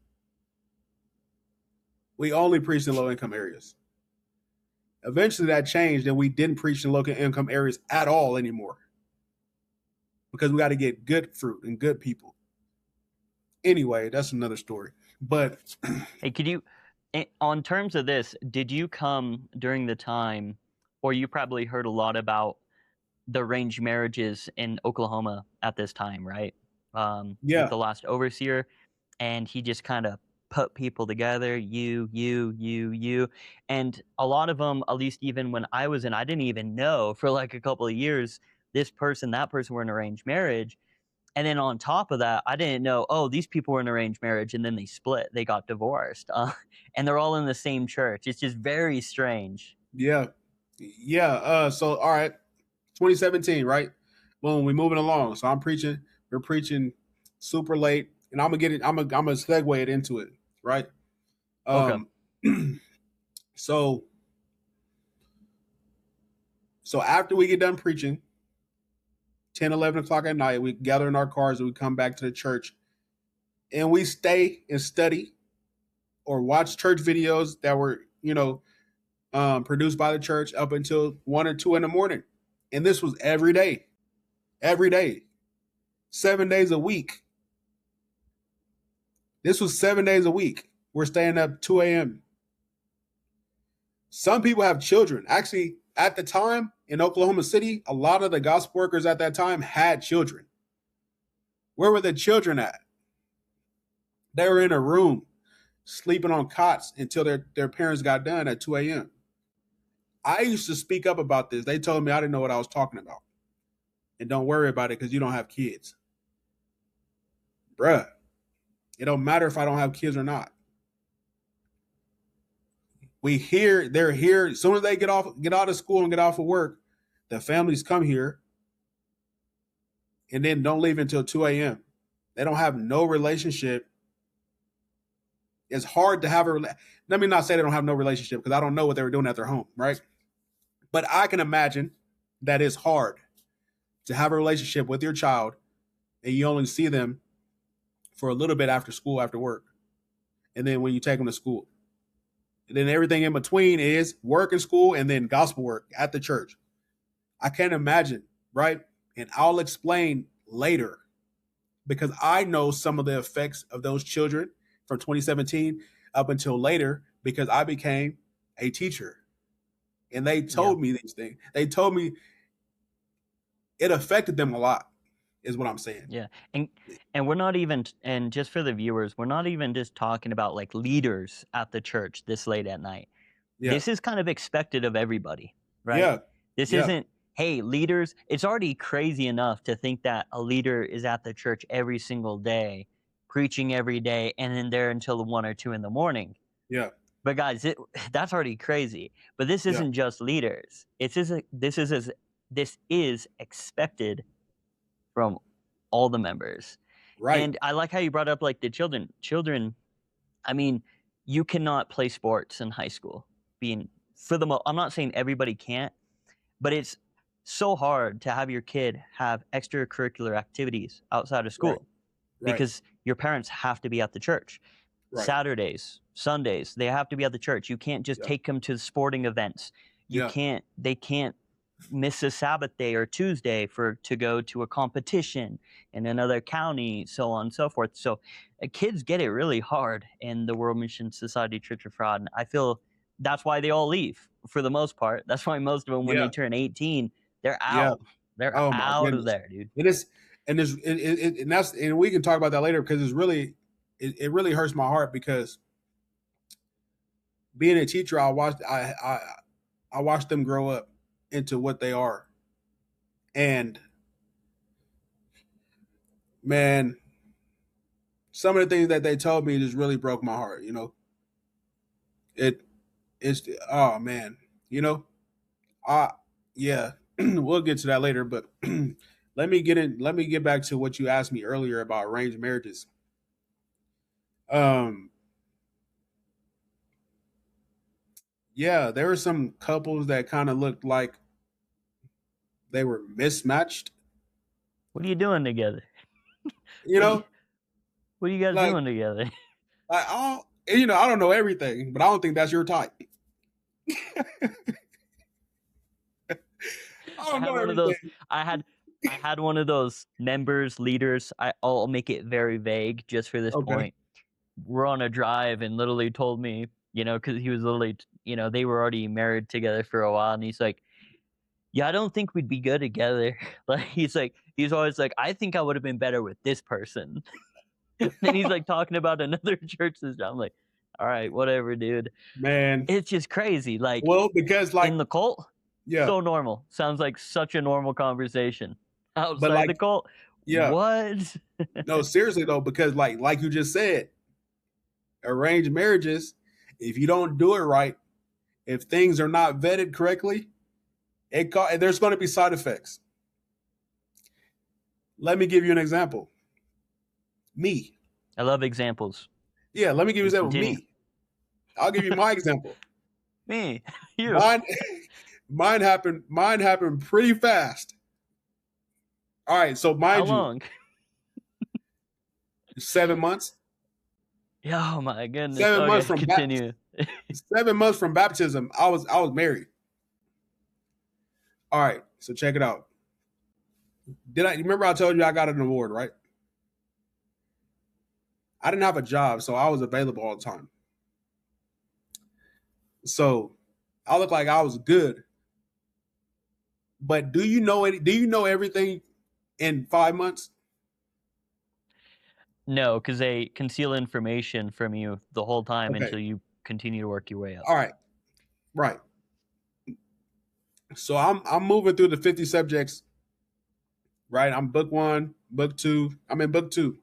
We only preached in low income areas. Eventually, that changed, and we didn't preach in low income areas at all anymore because we got to get good fruit and good people. Anyway, that's another story. But Hey, could you, on terms of this, did you come during the time, or you probably heard a lot about the arranged marriages in Oklahoma at this time, right? With yeah, the last overseer, and he just kind of put people together, you, and a lot of them, at least even when I was in, I didn't even know for like a couple of years this person, that person were in arranged marriage. And then on top of that, I didn't know, oh, these people were in arranged marriage and then they split, they got divorced, and they're all in the same church. It's just very strange. yeah, yeah. So all right, 2017, right? Boom, we moving along. So I'm preaching. We're preaching super late, and I'm gonna get it. I'm gonna segue it into it, right? Okay. Um, so so after we get done preaching, 10, 11 o'clock at night, we gather in our cars and we come back to the church, and we stay and study or watch church videos that were produced by the church up until 1 or 2 in the morning, and this was every day, 7 days a week. This was 7 days a week. We're staying up 2 a.m. Some people have children. Actually, at the time in Oklahoma City, a lot of the gospel workers at that time had children. Where were the children at? They were in a room sleeping on cots until their parents got done at 2 a.m. I used to speak up about this. They told me I didn't know what I was talking about. And don't worry about it because you don't have kids. Bruh, it don't matter if I don't have kids or not. They're here. As soon as they get out of school and get off of work, the families come here and then don't leave until 2 a.m. They don't have no relationship. It's hard to have let me not say they don't have no relationship because I don't know what they were doing at their home, right? But I can imagine that it's hard to have a relationship with your child and you only see them for a little bit after school, after work. And then when you take them to school. And then everything in between is work and school and then gospel work at the church. I can't imagine, right? And I'll explain later because I know some of the effects of those children from 2017 up until later because I became a teacher. And they Yeah. told me these things. They told me it affected them a lot, is what I'm saying. Yeah. And we're not even, and just for the viewers, we're not even just talking about like leaders at the church this late at night. Yeah. This is kind of expected of everybody. right? Yeah. This Yeah. isn't, hey, leaders, it's already crazy enough to think that a leader is at the church every single day, preaching every day, and then there until 1 or 2 in the morning. Yeah. But guys, that's already crazy. But this Yeah. isn't just leaders. This is expected from all the members. Right. And I like how you brought up like the children. Children, I mean, you cannot play sports in high school. I'm not saying everybody can't, but it's so hard to have your kid have extracurricular activities outside of Right. school Right. because your parents have to be at the church. Right. Saturdays, Sundays, they have to be at the church. You can't just Yeah. take them to sporting events. Yeah. They can't miss a Sabbath day or Tuesday to go to a competition in another county, so on and so forth. So kids get it really hard in the World Mission Society Church of Fraud. And I feel that's why they all leave for the most part. That's why most of them, when Yeah. they turn 18, they're Yeah. out. They're Oh my out of goodness. there, dude. It is, and we can talk about that later because it really hurts my heart because being a teacher, I watched them grow up into what they are, and man, some of the things that they told me just really broke my heart. It's oh man, yeah, we'll get to that later, but let me get back to what you asked me earlier about arranged marriages. Um, yeah, there were some couples that kind of looked like they were mismatched. What are you doing together? You know, What are you guys like doing together? I don't know everything, but I don't think that's your type. I I don't had know one of everything. those. I had one of those members, leaders. I'll make it very vague just for this Okay. point. We're on a drive and literally told me, because he was literally, they were already married together for a while, and he's like, "Yeah, I don't think we'd be good together." Like he's always like, "I think I would have been better with this person." Then he's like talking about another church sister. I'm like, "All right, whatever, dude." Man. It's just crazy. Like Well, because in the cult, yeah, so normal. Sounds like such a normal conversation. but Outside the cult, yeah, what? no, seriously though, because like you just said, arranged marriages, if you don't do it right, if things are not vetted correctly, there's going to be side effects. Let me give you an example. Me. I love examples. Yeah, let me give you an example. Continue. Me. I'll give you my example. Me, you. Mine happened pretty fast. All right, so How mind you, long? 7 months. Oh my goodness. 7 months Okay, from continue. 7 months from baptism, I was married. All right, so check it out. Remember I told you I got an award, right? I didn't have a job, so I was available all the time. So I looked like I was good. But do you know everything in 5 months? No, because they conceal information from you the whole time Okay. until you continue to work your way up. All right. Right. So I'm moving through the 50 subjects. Right. I'm book 1, book 2. I'm in book 2.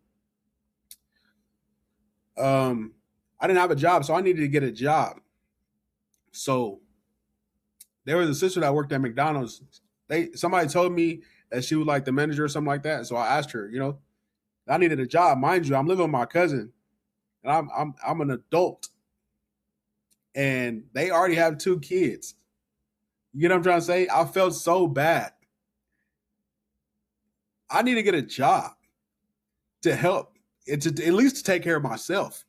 I didn't have a job, so I needed to get a job. So there was a sister that worked at McDonald's. Somebody told me that she was like the manager or something like that. So I asked her, I needed a job. Mind you, I'm living with my cousin, and I'm an adult, and they already have 2 kids. You know what I'm trying to say? I felt so bad. I need to get a job to help, and to at least to take care of myself.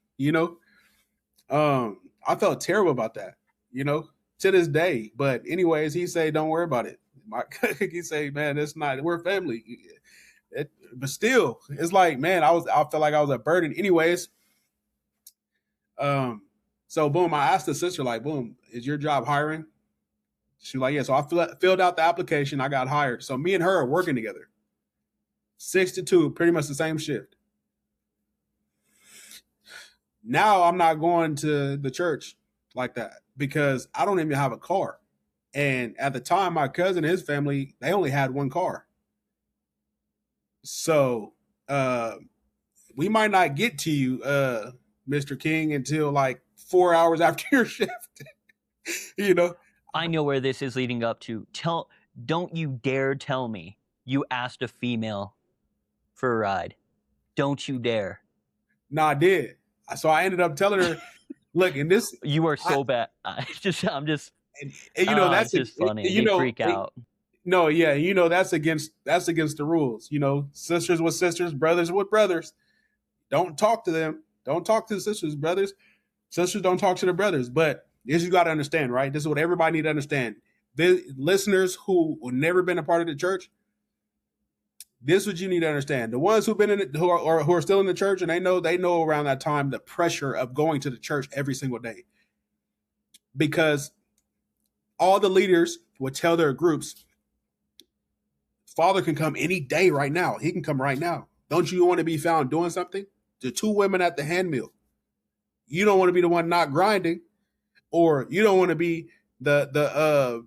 I felt terrible about that. To this day. But anyways, he say, don't worry about it. He say, man, it's not. We're family. But still, it's like, man, I felt like I was a burden. Anyways, so boom, I asked the sister, like, boom, is your job hiring? She was like, yeah. So I filled out the application. I got hired. So me and her are working together. 6 to 2, pretty much the same shift. Now I'm not going to the church like that because I don't even have a car. And at the time, my cousin and his family, they only had one car. So we might not get to you, Mr. King, until like 4 hours after your shift. You know, I know where this is leading up to. Don't you dare tell me you asked a female for a ride. Don't you dare. no, I did. So I ended up telling her, look, in this, You are so bad. I'm just, and you know, that's it's just funny. you They know, freak out. no, yeah, you know, that's against the rules. You know, sisters with sisters, brothers with brothers. Don't talk to them. Don't talk to the sisters, brothers. Sisters don't talk to their brothers. But this you got to understand, right? This is what everybody need to understand. The listeners who have never been a part of the church, this is what you need to understand. The ones who've been in it, who are still in the church, and they know around that time the pressure of going to the church every single day, because all the leaders would tell their groups, Father can come any day right now. He can come right now. Don't you want to be found doing something? The two women at the hand mill. You don't want to be the one not grinding, or you don't want to be the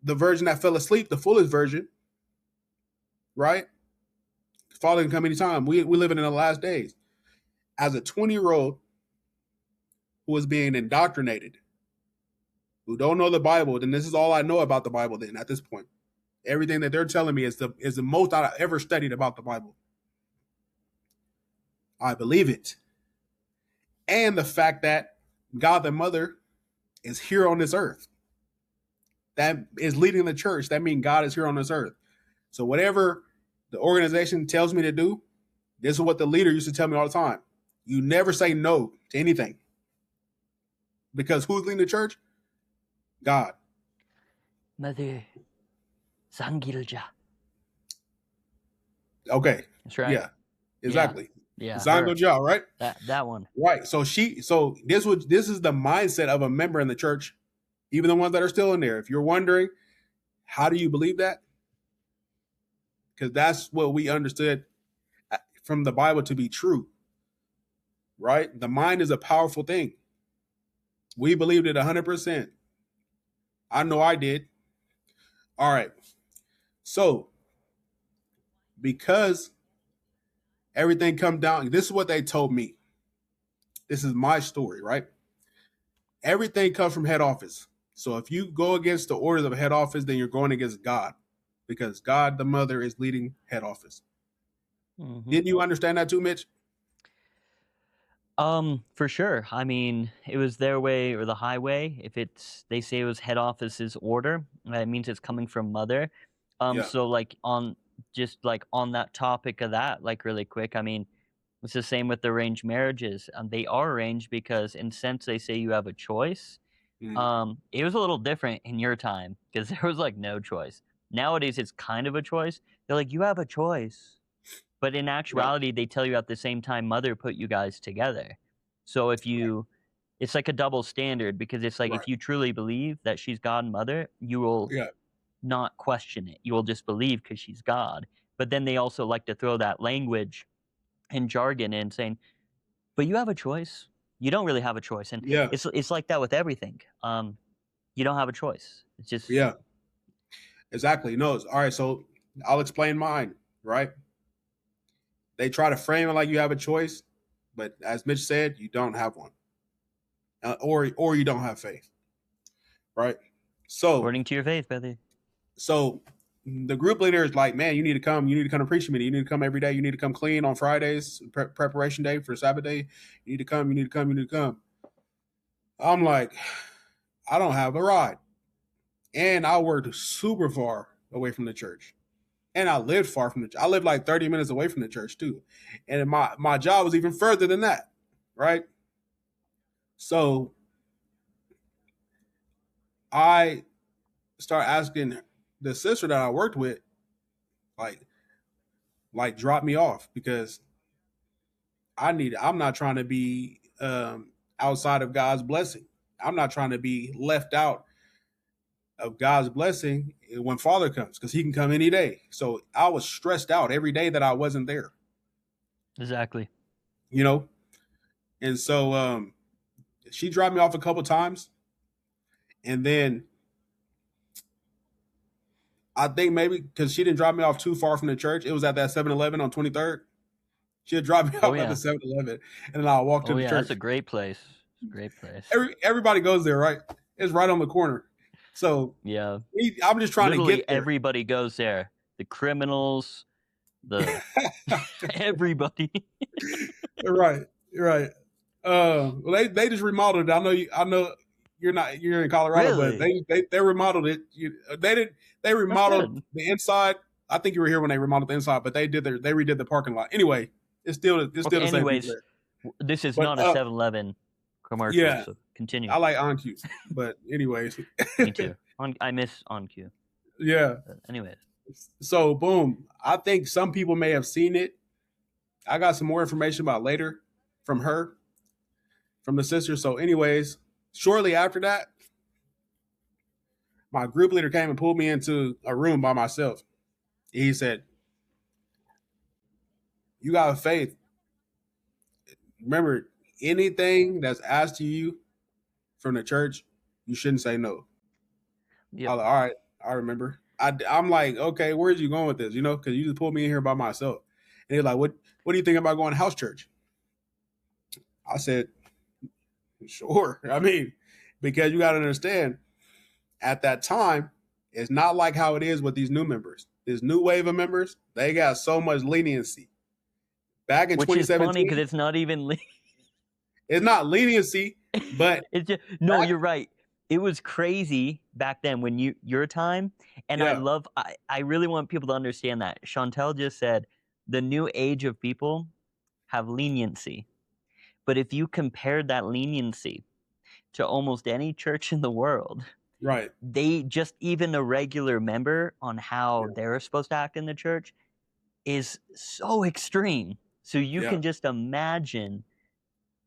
virgin that fell asleep, the foolish virgin, right? Father can come anytime. We living in the last days. As a 20-year-old who is being indoctrinated, who don't know the Bible, then this is all I know about the Bible. Then at this point, everything that they're telling me is the most I've ever studied about the Bible. I believe it. And the fact that God the Mother is here on this earth. That is leading the church. That means God is here on this earth. So whatever the organization tells me to do, this is what the leader used to tell me all the time. You never say no to anything. Because who's leading the church? God. Mother Jang Gil-jah. Okay. That's right. Yeah. Exactly. Yeah. Jang Gil-jah, right? That one. Right. So this is the mindset of a member in the church, even the ones that are still in there. If you're wondering, how do you believe that? Because that's what we understood from the Bible to be true. Right? The mind is a powerful thing. We believed it 100%. I know I did. All right. So, because everything come down, this is what they told me. This is my story, right? Everything comes from head office. So if you go against the orders of head office, then you're going against God, because God the Mother is leading head office. Mm-hmm. Didn't you understand that too, Mitch? For sure. I mean, it was their way or the highway. If they say it was head office's order, that means it's coming from Mother. Yeah. So like on that topic of that, like really quick, I mean, it's the same with arranged marriages. They are arranged because in sense they say you have a choice. It was a little different in your time because there was like no choice. Nowadays it's kind of a choice. They're like, you have a choice. But in actuality, they tell you at the same time, Mother put you guys together. So if you, it's like a double standard, because it's like if you truly believe that she's God and Mother, you will not question it. You will just believe because she's God. But then they also like to throw that language and jargon in saying, but you have a choice. You don't really have a choice. And it's like that with everything. You don't have a choice. It's just. Yeah. Exactly. No. All right. So I'll explain mine, right? They try to frame it like you have a choice, but as Mitch said, you don't have one, or you don't have faith, right? So according to your faith, brother. So the group leader is like, man, you need to come. You need to come to preaching meeting. You need to come every day. You need to come clean on Fridays, preparation day for Sabbath day. You need to come. You need to come. You need to come. I'm like, I don't have a ride, and I worked super far away from the church. And I lived far from I lived like 30 minutes away from the church too. And my job was even further than that. Right. So I start asking the sister that I worked with, like drop me off, because I'm not trying to be outside of God's blessing. I'm not trying to be left out of God's blessing when Father comes, because he can come any day. So I was stressed out every day that I wasn't there. Exactly. You know? And so she dropped me off a couple times. And then I think maybe because she didn't drop me off too far from the church. It was at that 7-Eleven on 23rd. She had dropped me Oh off at the yeah. 7-Eleven, and then I walked to Oh the yeah. That's church. a great place. Great place. Everybody goes there, right? It's right on the corner. So Yeah. I'm just trying to Literally get there. everybody goes there. The criminals, the everybody. Right, right. Well, they just remodeled it. I know you're in Colorado, but Really? they remodeled it. They That's remodeled good. the inside. I think you were here when they remodeled the inside, but they redid the parking lot. Anyway, it's still Okay, the same people anyways, there. this is But not a 7-Eleven commercial, yeah, so continue. I like OnQ. But anyways, Me too. I miss On Cue. yeah. Anyways. So boom, I think some people may have seen it. I got some more information about later from her, from the sister. So, anyways, shortly after that, my group leader came and pulled me into a room by myself. He said, "You got faith. Remember, anything that's asked to you from the church, you shouldn't say no." Yep. I was like, all right, I remember. I'm like, okay, where's you going with this? Because you just pulled me in here by myself. And he's like, what do you think about going to house church? I said, sure. I mean, because you got to understand, at that time, it's not like how it is with these new members. This new wave of members, they got so much leniency. Back in Which is 2017, funny because it's not even it's not leniency, but it's just no. You're right. It was crazy back then when your time, and yeah, I really want people to understand that Shauntal just said the new age of people have leniency, but if you compared that leniency to almost any church in the world, right, they just even a regular member on how yeah, they're supposed to act in the church is so extreme. So you yeah, can just imagine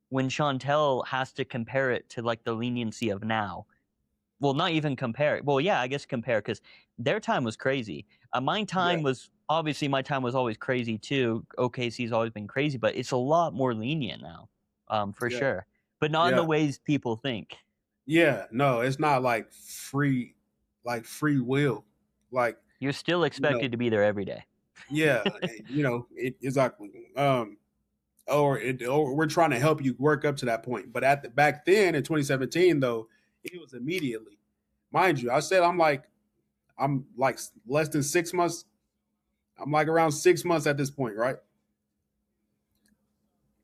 when Shauntal has to compare it to like the leniency of now. Well, not even compare it. Well, yeah, I guess compare because their time was crazy. My yeah, time was obviously my time was always crazy too. OKC's always been crazy, but it's a lot more lenient now, for yeah, sure. But not in the yeah. ways people think. Yeah, no, it's not like free will. Like, You're still you know, expected to be there every day. yeah, exactly. Or we're trying to help you work up to that point. But back then in 2017 though, it was immediately. Mind you, I said I'm like less than 6 months. I'm like around 6 months at this point, right?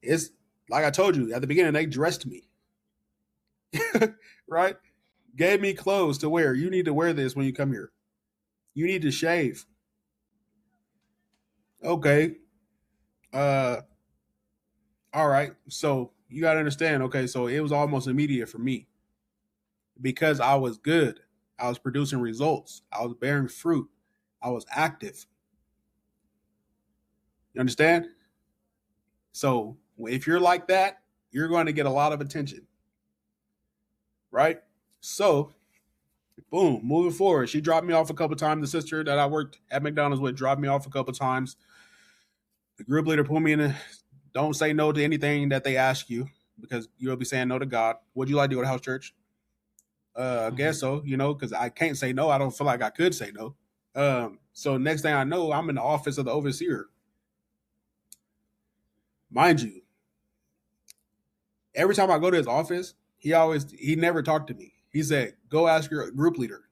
It's like I told you at the beginning, they dressed me. Right? Gave me clothes to wear. You need to wear this when you come here. You need to shave. Okay. Uh all right. So you gotta understand, okay, so it was almost immediate for me because I was good. I was producing results. I was bearing fruit. I was active. You understand? So if you're like that, you're going to get a lot of attention. Right? So boom, moving forward. She dropped me off a couple times. The sister that I worked at McDonald's with dropped me off a couple times. The group leader pulled me in. Don't say no to anything that they ask you because you'll be saying no to God. Would you like to go to house church? I guess so, because I can't say no. I don't feel like I could say no. So next thing I know, I'm in the office of the overseer. Mind you, every time I go to his office, he never talked to me. He said, go ask your group leader.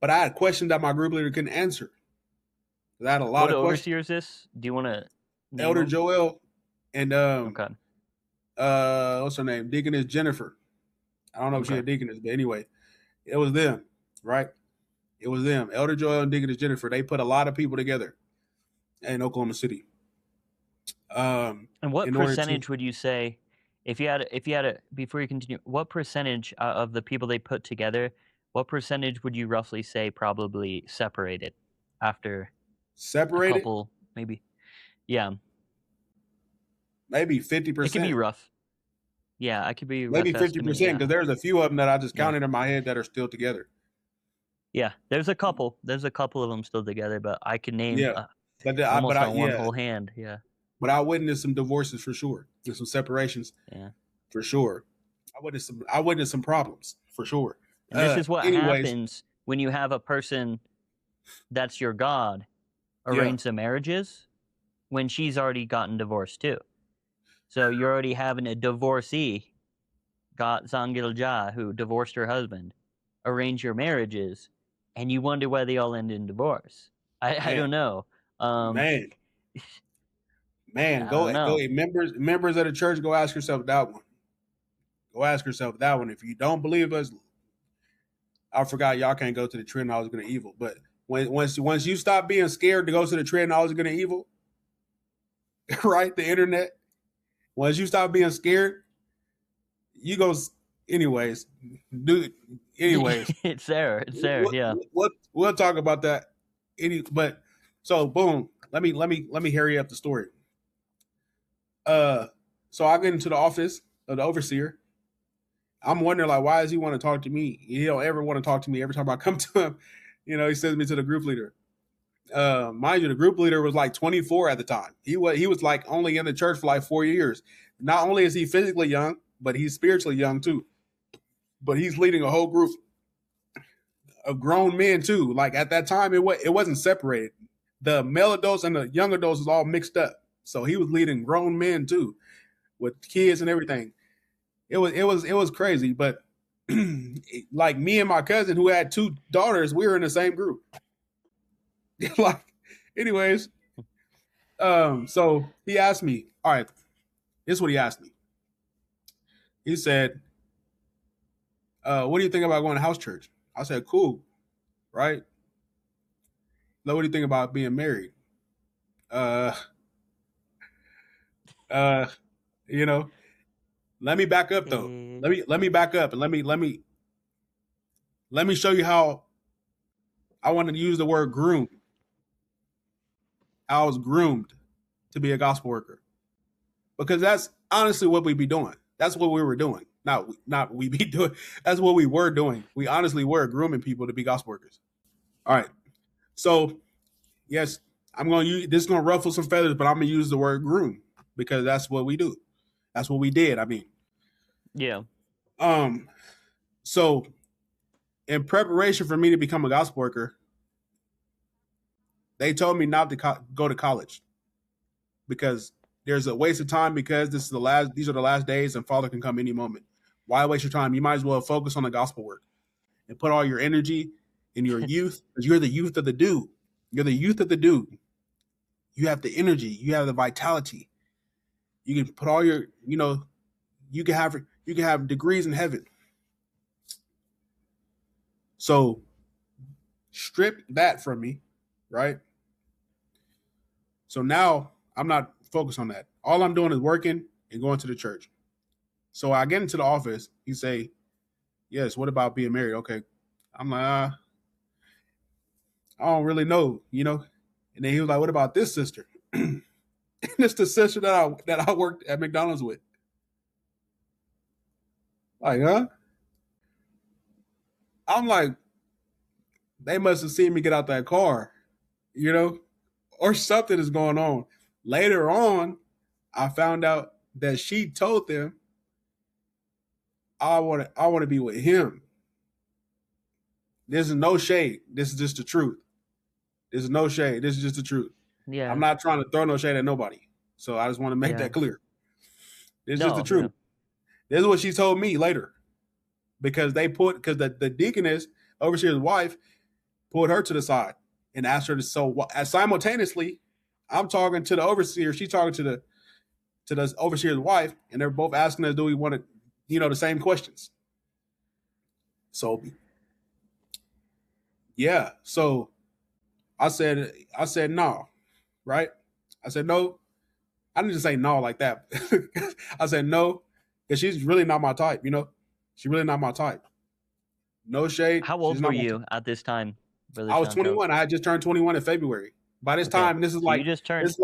But I had questions that my group leader couldn't answer. I had a lot What of questions. overseer is this? Do you want to name Elder him? Joel and Okay. what's her name? Deaconess Jennifer. I don't know if she's a Okay. deaconess, but anyway, it was them, right? It was them. Elder Joel and Deaconess Jennifer. They put a lot of people together in Oklahoma City. And what In order to percentage would you say, if you had a before you continue, what percentage of the people they put together, what percentage would you roughly say probably separated after a separate it, couple, maybe? Yeah, maybe it could be 50%. rough. Yeah, I could be Maybe rough 50% estimate. because Yeah, there's a few of them that I just yeah, counted in my head that are still together. yeah. There's a couple. There's a couple of them still together, but I could name Yeah, but almost on one yeah, whole hand. Yeah, but I witnessed some divorces for sure. There's some separations yeah. for sure. I witnessed some problems for sure. And this is what Anyways, happens when you have a person that's your God Yeah. arrange the marriages when she's already gotten divorced too. So you're already having a divorcee, got Jang Gil-jah, who divorced her husband, arrange your marriages, and you wonder why they all end in divorce. I Man, don't know. man, I go don't know. members of the church, go ask yourself that one. Go ask yourself that one. If you don't believe us, I forgot y'all can't go to the tree of knowledge of good and evil. But once you stop being scared to go to the tree of knowledge of good and evil, right? The internet. Once you stop being scared, you go anyways. Dude, anyways. It's there. Yeah. We'll talk about that. But so boom. Let me hurry up the story. So I get into the office of the overseer. I'm wondering, like, why does he want to talk to me? He don't ever want to talk to me. Every time I come to him, he sends me to the group leader. Mind you, the group leader was like 24 at the time. He was like only in the church for like 4 years. Not only is he physically young, but he's spiritually young too. But he's leading a whole group of grown men too. Like at that time, it wasn't separated. The male adults and the young adults was all mixed up. So he was leading grown men too, with kids and everything. It was crazy. But like me and my cousin who had 2 daughters, we were in the same group. Like, anyways, so he asked me, all right, this is what he asked me. He said, what do you think about going to house church? I said, cool, right? Now, what do you think about being married? Let me back up though. Let me back up and let me show you how I want to use the word groom. I was groomed to be a gospel worker because that's honestly what we be doing. That's what we were doing. Not we be doing. That's what we were doing. We honestly were grooming people to be gospel workers. All right. So yes, I'm going to use this. Is going to ruffle some feathers, but I'm going to use the word groom because that's what we do. That's what we did. I mean, yeah. So in preparation for me to become a gospel worker, they told me not to go to college because there's a waste of time because these are the last days and Father can come any moment. Why waste your time? You might as well focus on the gospel work and put all your energy in your youth because you're the youth of the dude. You're the youth of the dude. You have the energy. You have the vitality. You can put all your, you can have degrees in heaven. So strip that from me, right? So now I'm not focused on that. All I'm doing is working and going to the church. So I get into the office. He say, yes, what about being married? Okay. I'm like, I don't really know, And then he was like, what about this sister? And it's the sister that I worked at McDonald's with. Like, huh? I'm like, they must have seen me get out that car, or something is going on. Later on, I found out that she told them, I want to be with him. This is no shade. This is just the truth. This is no shade. This is just the truth. Yeah. I'm not trying to throw no shade at nobody. So I just want to make that clear. This is just the truth. This is what she told me later. Because the deaconess, overseer's wife, pulled her to the side and asked her to. So simultaneously, I'm talking to the overseer. She's talking to the overseer's wife, and they're both asking us, do we want to, the same questions. So, yeah. So I said no, right? I said no. I didn't just say no like that. I said no, because she's really not my type, She's really not my type. No shade. How old were you at this time? I was 21. I had just turned 21 in February. By this time, this is like you just turned. It's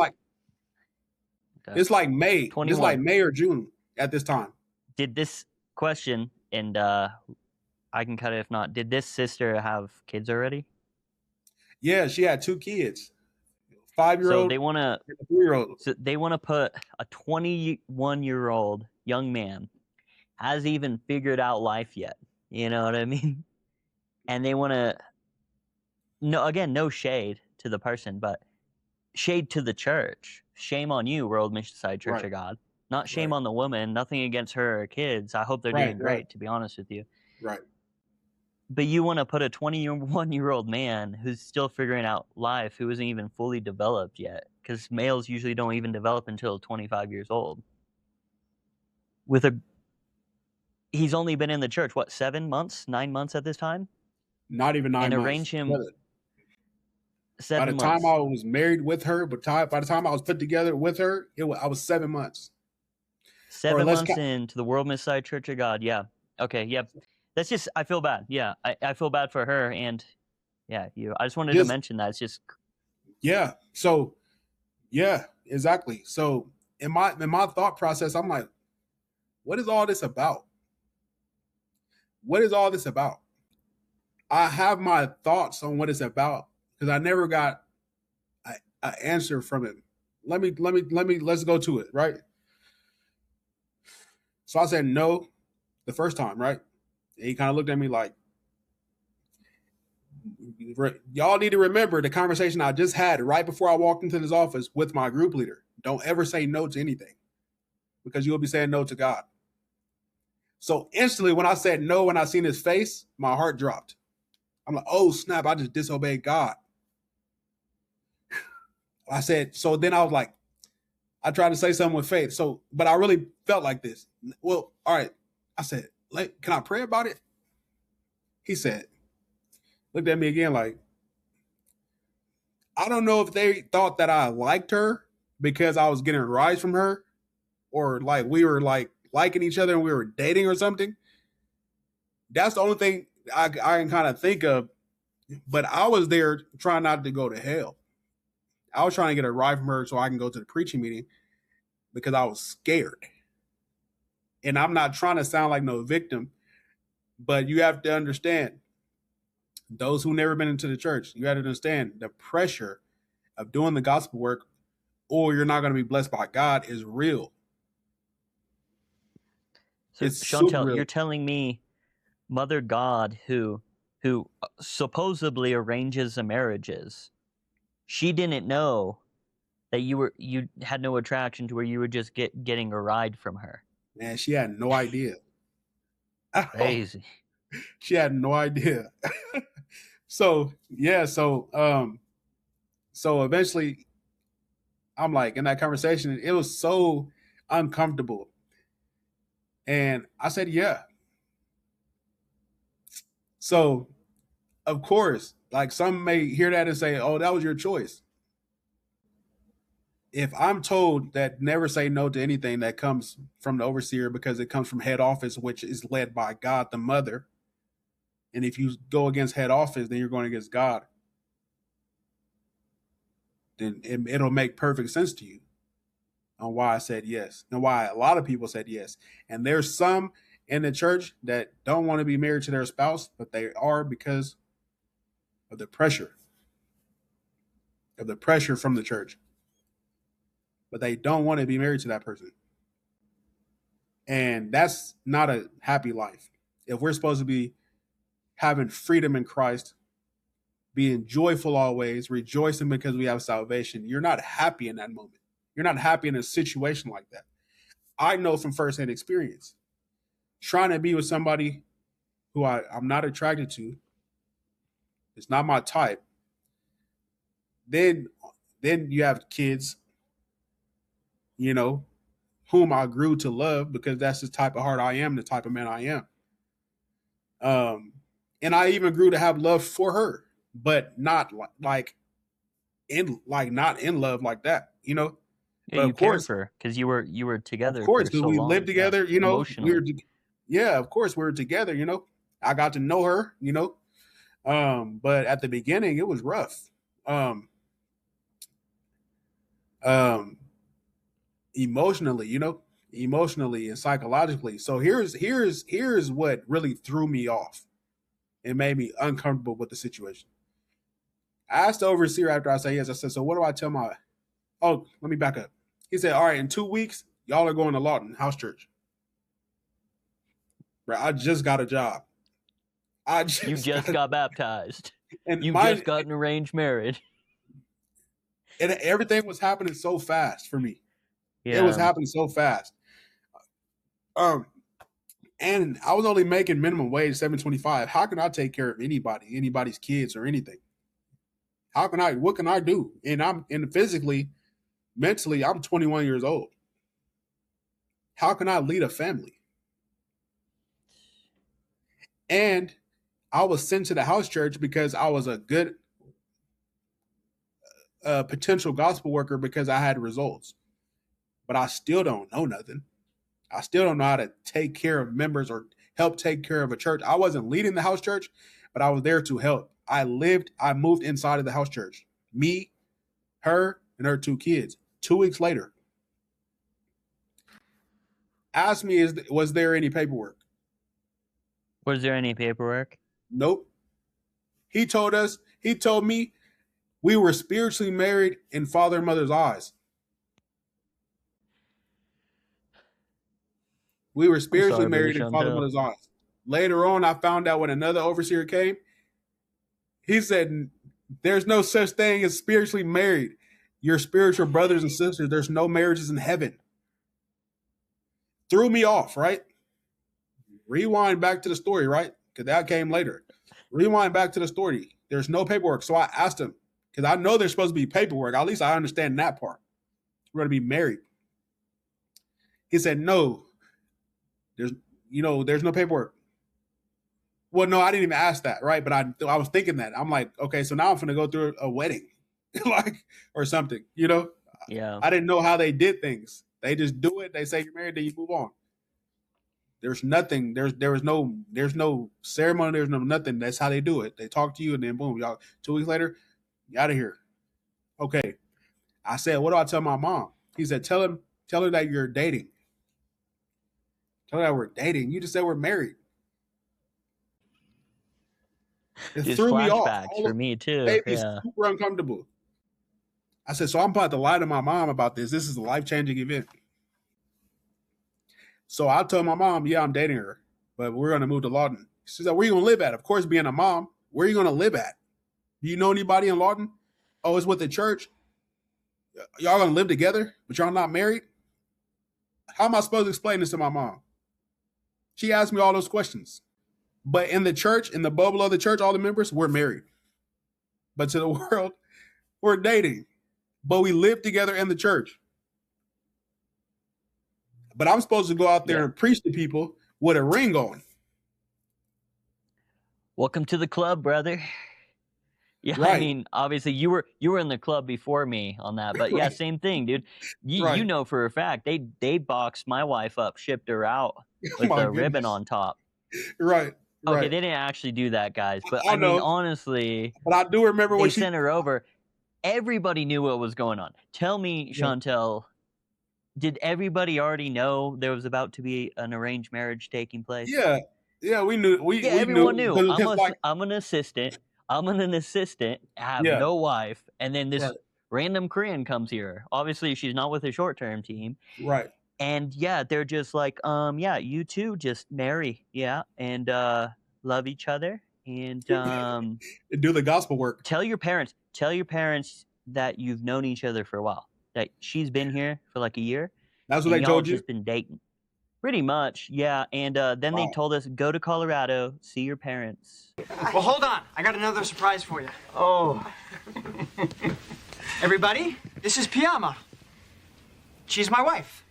like May. 21. This is like May or June at this time. Did this question, and I can cut it if not, did this sister have kids already? Yeah, she had 2 kids. 5-year-old. So they want to 3-year-old. So they want to put a 21-year-old young man hasn't even figured out life yet. You know what I mean? And they want to no shade to the person, but shade to the church. Shame on you, World Mission Church Right, of God. Not shame right, on the woman. Nothing against her or kids. I hope they're right, doing right, great, to be honest with you. right. But you want to put a 21-year-old man who's still figuring out life, who isn't even fully developed yet, because males usually don't even develop until 25 years old. With a, he's only been in the church what, 7 months, 9 months at this time, Not even and 9 months. arrange him Brother, by 7 the time I months, was married with her, but by the time I was put together with her, I was 7 months. Or 7 let's months count. into the World Messiah Church of God. Yeah. Okay. Yep. That's just, I feel bad. Yeah. I feel bad for her. And yeah, you, I just wanted to Just mention that. It's just, yeah. So yeah, exactly. So in my thought process, I'm like, what is all this about? What is all this about? I have my thoughts on what it's about because I never got an answer from him. Let's go to it, right? So I said no the first time, right? And he kind of looked at me like, y'all need to remember the conversation I just had right before I walked into this office with my group leader. Don't ever say no to anything because you'll be saying no to God. So instantly, when I said no, when I seen his face, my heart dropped. I'm like, oh snap! I just disobeyed God. I said, so then I was like, I tried to say something with faith. So, but I really felt like this. Well, all right. I said, can I pray about it? He said, looked at me again like, I don't know if they thought that I liked her because I was getting rides from her, or like we were like liking each other and we were dating or something. That's the only thing I can kind of think of. But I was there trying not to go to hell. I was trying to get a ride from her so I can go to the preaching meeting because I was scared. And I'm not trying to sound like no victim, but you have to understand, those who never been into the church, you got to understand the pressure of doing the gospel work or you're not going to be blessed by God is real. so It's super Shauntal, you're real. telling me Mother God, who supposedly arranges the marriages, she didn't know that you had no attraction to where you were just getting a ride from her. Man, she had no idea. Crazy. She had no idea. So yeah, so eventually I'm like in that conversation, it was so uncomfortable. And I said, yeah. So of course, like some may hear that and say, oh, that was your choice. If I'm told that never say no to anything that comes from the overseer because it comes from head office, which is led by God the mother, and if you go against head office, then you're going against God, then it'll make perfect sense to you on why I said yes and why a lot of people said yes. And there's some in the church that don't want to be married to their spouse, but they are because of the pressure from the church. But they don't want to be married to that person. And that's not a happy life. If we're supposed to be having freedom in Christ, being joyful always, rejoicing because we have salvation, you're not happy in that moment. You're not happy in a situation like that. I know from firsthand experience. Trying to be with somebody who I'm not attracted to, it's not my type. Then you have kids, you know, whom I grew to love because that's the type of heart I am, the type of man I am. And I even grew to have love for her, but not not in love like that, you know. Yeah, But you cared for her because you were of together course, for because so we lived long. Yeah, together, you know, emotionally. yeah, of course we were together, you know. I got to know her, you know. But at the beginning, it was rough. Um, um, emotionally, you know, emotionally and psychologically. So here's what really threw me off and made me uncomfortable with the situation. I asked the overseer after I said yes. I said, so what do I tell my? Oh, let me back up. He said, all right, in 2 weeks, y'all are going to Lawton House Church. Bro, I just got a job. I You just got baptized. and You my just got an arranged marriage. and everything was happening so fast for me. It was Yeah. happening so fast. And I was only making minimum wage $7.25. How can I take care of anybody's kids or anything? How can I? What can I do? And physically, mentally, I'm 21 years old. How can I lead a family? And I was sent to the house church because I was a good potential gospel worker because I had results. But I still don't know nothing. I still don't know how to take care of members or help take care of a church. I wasn't leading the house church, but I was there to help. I moved inside of the house church. Me, her, and her 2 kids. 2 weeks later. Asked me, was there any paperwork? Was there any paperwork? Nope. He told me we were spiritually married in father and mother's eyes. We were spiritually married in father and mother's eyes. Later on, I found out when another overseer came, he said, there's no such thing as spiritually married. You're spiritual brothers and sisters. There's no marriages in heaven. Threw me off, right? Rewind back to the story, right? Because that came later. Rewind back to the story. There's no paperwork. So I asked him, because I know there's supposed to be paperwork. At least I understand that part. We're going to be married. He said, no, there's no paperwork. Well, no, I didn't even ask that, right? But I was thinking that. I'm like, okay, so now I'm going to go through a wedding, or something, Yeah. I didn't know how they did things. They just do it. They say you're married, then you move on. There's nothing. There's no ceremony. There's no nothing. That's how they do it. They talk to you, and then boom, y'all. 2 weeks later, you out of here. Okay. I said, what do I tell my mom? He said, tell her that you're dating. Tell her that we're dating. You just said we're married. It Just threw me off. flashbacks for me too. Made me Yeah. super uncomfortable. I said, so I'm about to lie to my mom about this. This is a life-changing event. So I told my mom, yeah, I'm dating her, but we're going to move to Lawton. She said, where are you going to live at? Of course, being a mom, where are you going to live at? Do you know anybody in Lawton? Oh, it's with the church. Y'all going to live together, but y'all not married? How am I supposed to explain this to my mom? She asked me all those questions. But in the church, in the bubble of the church, all the members, we're married. But to the world, we're dating. But we live together in the church. But I'm supposed to go out there and preach to people with a ring on. Welcome to the club, brother. Yeah, Right. I mean, obviously you were in the club before me on that, but yeah, Right. same thing, dude. You Right. know for a fact they boxed my wife up, shipped her out with My the ribbon goodness. on top. Right. Okay, Right. they didn't actually do that, guys, but I I mean, know. honestly, But I do remember they when she sent her over. Everybody knew what was going on. Tell me, Yeah. Shauntal, did everybody already know there was about to be an arranged marriage taking place? Yeah, we knew. We Everyone knew. knew. Because, I'm an assistant. I'm an assistant. I have Yeah. no wife, and then this Right. random Korean comes here. Obviously, she's not with a short-term team, Right. and yeah, they're just like, yeah, you two just marry, yeah, and love each other, and Do the gospel work. tell your parents that you've known each other for a while, that she's been here for like a year, That's what and they y'all told you. just been dating. Pretty much, yeah. And then they Wow. told us, go to Colorado, see your parents. Well, hold on. I got another surprise for you. Oh. Everybody, this is Piyama. She's my wife.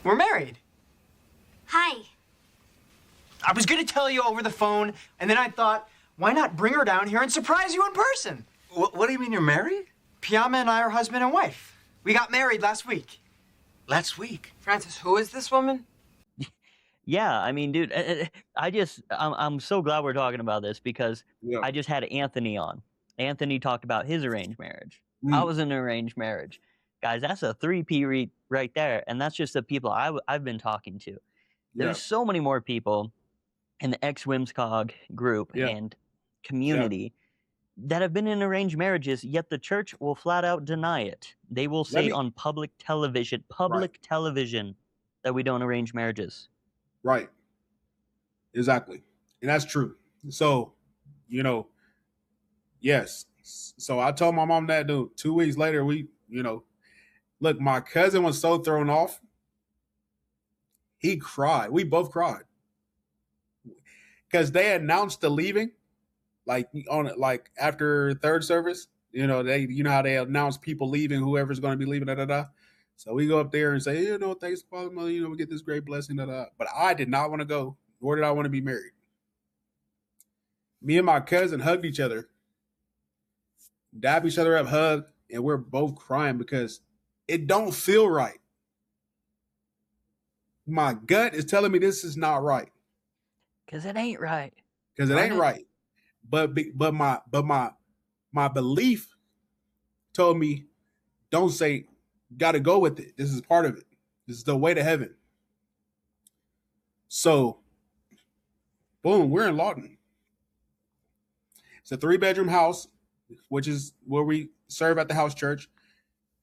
We're married. Hi. I was gonna tell you over the phone, and then I thought, why not bring her down here and surprise you in person? What do you mean you're married? Piyama and I are husband and wife. We got married last week. Last week. Francis, who is this woman? Yeah, I mean, dude, I'm so glad we're talking about this because Yeah. I just had Anthony on. Anthony talked about his arranged marriage. I was in an arranged marriage. Guys, that's a 3P right there, and that's just the people I've been talking to. There's so many more people in the WMSCOG group and community that have been in arranged marriages, yet the church will flat out deny it. They will say on public television, television, that we don't arrange marriages. Right. Exactly. And that's true. So, yes. So I told my mom that, dude. 2 weeks later, look, my cousin was so thrown off. He cried. We both cried. Because they announced the leaving, after third service. How they announce people leaving, whoever's going to be leaving, da da da. So we go up there and say, thanks, Father, Mother, we get this great blessing, da da. But I did not want to go, nor did I want to be married. Me and my cousin hugged each other, dab each other up, hug, and we're both crying because it don't feel right. My gut is telling me this is not right. Because it ain't right. Because it ain't right. But my belief told me, don't say, got to go with it. This is part of it. This is the way to heaven. So, boom, we're in Lawton. It's a 3-bedroom house, which is where we serve at the house church.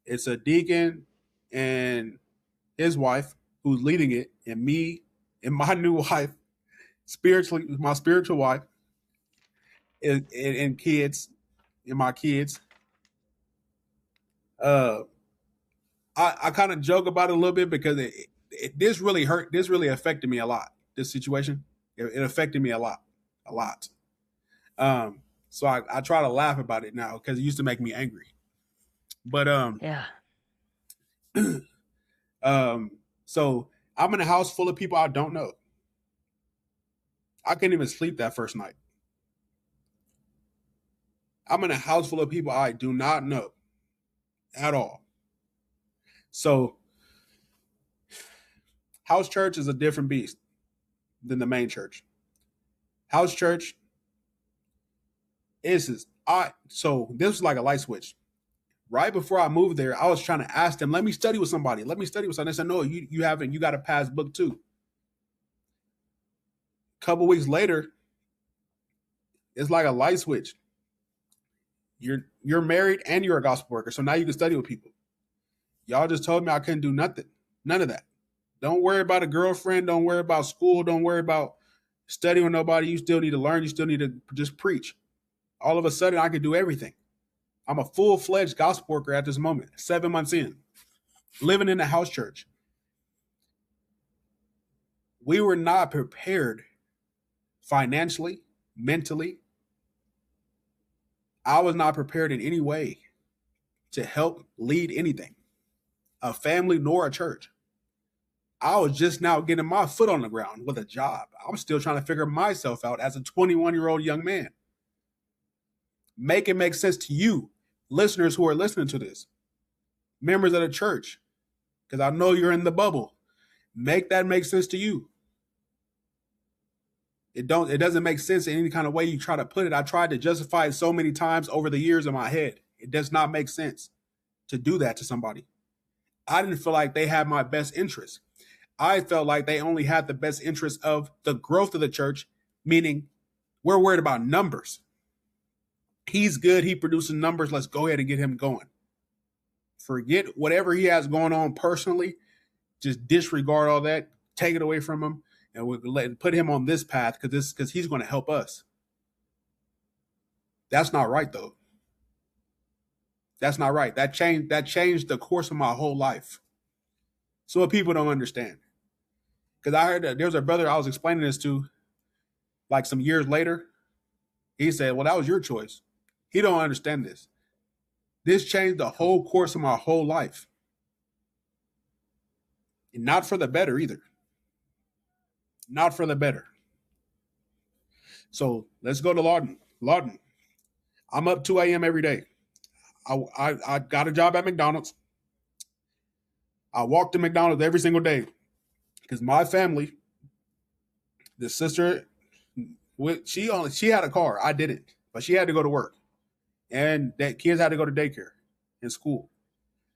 It's a deacon and his wife who's leading it, and me and my new wife, my spiritual wife, and kids, and my kids. I kind of joke about it a little bit because this really hurt. This really affected me a lot. This situation, it affected me a lot. So I try to laugh about it now because it used to make me angry. But yeah. So I'm in a house full of people I don't know. I couldn't even sleep that first night. I'm in a house full of people I do not know at all. So house church is a different beast than the main church. House church so this was like a light switch. Right before I moved there, I was trying to ask them, let me study with somebody. They said, no, you haven't. You got to pass book 2. A couple weeks later, it's like a light switch. You're married and you're a gospel worker, so now you can study with people. Y'all just told me I couldn't do nothing. None of that. Don't worry about a girlfriend. Don't worry about school. Don't worry about studying with nobody. You still need to learn. You still need to just preach. All of a sudden, I can do everything. I'm a full-fledged gospel worker at this moment, 7 months in, living in a house church. We were not prepared financially, mentally. I was not prepared in any way to help lead anything, a family nor a church. I was just now getting my foot on the ground with a job. I'm still trying to figure myself out as a 21-year-old young man. Make it make sense to you, listeners who are listening to this, members of the church, because I know you're in the bubble. Make that make sense to you. It doesn't make sense in any kind of way you try to put it. I tried to justify it so many times over the years in my head. It does not make sense to do that to somebody. I didn't feel like they had my best interest. I felt like they only had the best interest of the growth of the church, meaning we're worried about numbers. He's good. He produces numbers. Let's go ahead and get him going. Forget whatever he has going on personally. Just disregard all that. Take it away from him, and we'll put him on this path because he's going to help us. That's not right, though. That's not right. That changed the course of my whole life. So what people don't understand. Because I heard that there was a brother I was explaining this to, like some years later. He said, well, that was your choice. He don't understand this. This changed the whole course of my whole life. And not for the better either. Not for the better. So let's go to Lawton. Lawton. I'm up 2 a.m. every day. I got a job at McDonald's. I walk to McDonald's every single day because my family, the sister, she had a car. I didn't, but she had to go to work, and that kids had to go to daycare and school.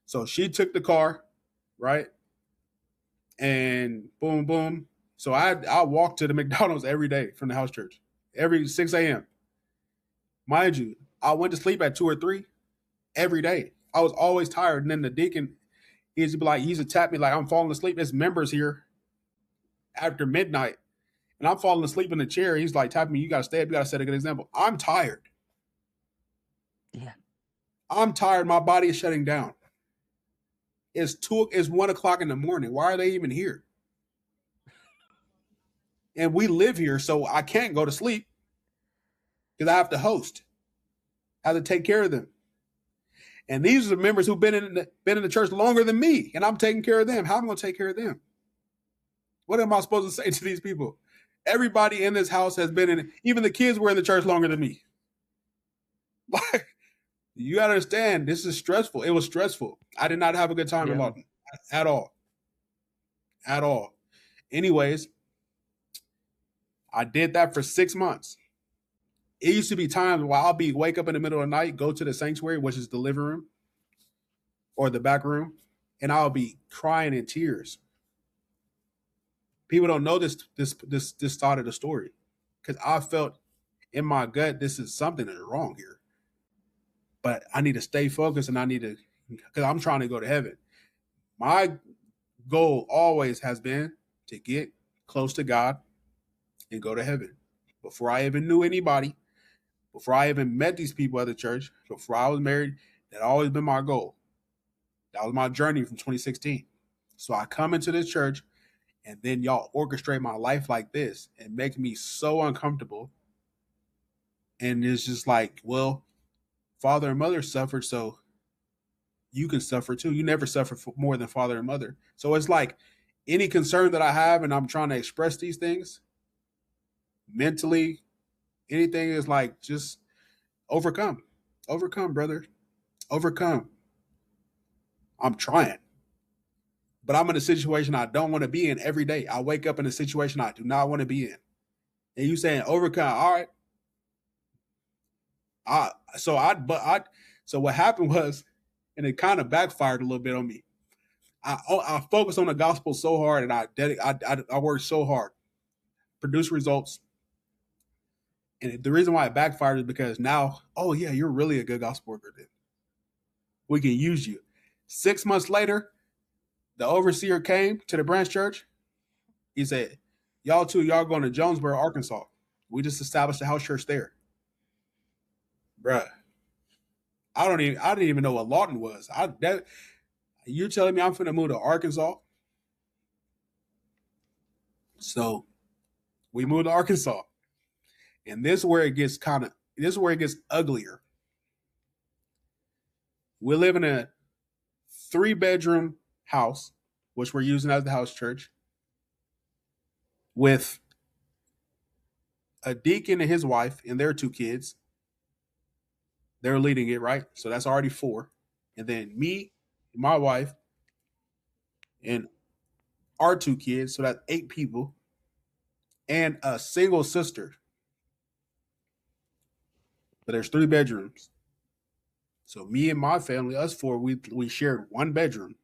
So she took the car, right? And boom, boom. So I walk to the McDonald's every day from the house church, every 6 a.m. Mind you, I went to sleep at 2 or 3 every day. I was always tired. And then the deacon, He used to be like, he used to tap me like I'm falling asleep. There's members here after midnight, and I'm falling asleep in the chair. He's like tapping me, you gotta stay up, you gotta set a good example. I'm tired. Yeah. I'm tired. My body is shutting down. It's 1 o'clock in the morning. Why are they even here? And we live here, so I can't go to sleep because I have to host. I have to take care of them. And these are the members who've been in the church longer than me, and I'm taking care of them. How am I going to take care of them? What am I supposed to say to these people? Everybody in this house has been in, even the kids were in the church longer than me. Like, you got to understand, this is stressful. It was stressful. I did not have a good time in Lawton at all. At all. Anyways, I did that for 6 months. It used to be times where I'll wake up in the middle of the night, go to the sanctuary, which is the living room or the back room, and I'll be crying in tears. People don't know this side of the story, because I felt in my gut something is wrong here. But I need to stay focused, and because I'm trying to go to heaven. My goal always has been to get close to God and go to heaven. Before I even knew anybody, before I even met these people at the church, before I was married, that always been my goal. That was my journey from 2016. So I come into this church, and then y'all orchestrate my life like this and make me so uncomfortable. And it's just like, well, father and mother suffered, so you can suffer too. You never suffer for more than father and mother. So it's like any concern that I have and I'm trying to express these things mentally, anything is like, just overcome, brother, overcome. I'm trying, but I'm in a situation I don't want to be in every day. I wake up in a situation I do not want to be in. And you saying overcome. All right. So what happened was, and it kind of backfired a little bit on me. I focused on the gospel so hard, and I worked so hard, produce results. And the reason why it backfired is because now, oh yeah, you're really a good gospel worker then. We can use you. 6 months later, the overseer came to the branch church. He said, y'all going to Jonesboro, Arkansas. We just established a house church there. Bruh. I didn't even know what Lawton was. You're telling me I'm finna move to Arkansas? So we moved to Arkansas. And this is where it gets uglier. We live in a 3-bedroom house, which we're using as the house church, with a deacon and his wife and their 2 kids. They're leading it, right? So that's already 4. And then me, my wife, and our 2 kids. So that's 8 people. And a single sister. But there's 3 bedrooms. So me and my family, us 4, we shared 1 bedroom.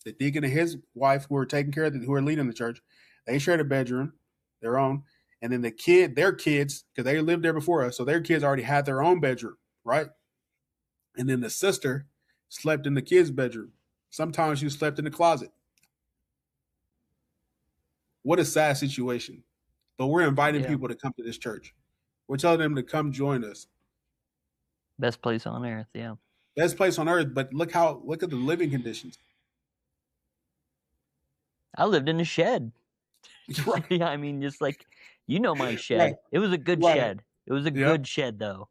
The deacon and his wife, who are taking care of who are leading the church, they shared a bedroom, their own. And then their kids, because they lived there before us, so their kids already had their own bedroom, right? And then the sister slept in the kids' bedroom. Sometimes she slept in the closet. What a sad situation. But we're inviting people to come to this church. We're telling them to come join us. Best place on earth, yeah. Best place on earth, but look at the living conditions. I lived in a shed. Right. I mean, just like, my shed. Right. It was a good shed. It was a good shed, though.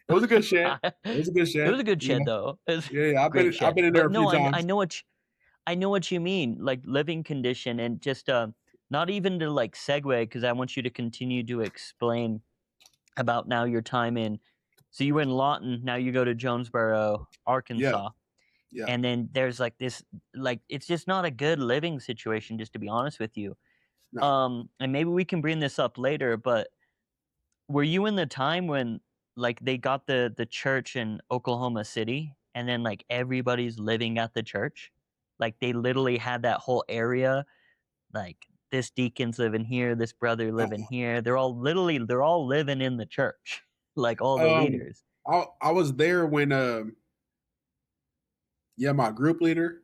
It was a good shed. It was a good shed. It was a good shed, though. Yeah, I've been in there a few times. I know what you mean, like living condition, and just not even to like segue, because I want you to continue to explain about now your time in. So you were in Lawton, now you go to Jonesboro, Arkansas. Yeah. And then there's like this, like, it's just not a good living situation, just to be honest with you. No. And maybe we can bring this up later, but were you in the time when like they got the church in Oklahoma City, and then like everybody's living at the church? Like they literally had that whole area, like this deacon's living here, this brother living here. They're all living in the church, like all the leaders. I was there when my group leader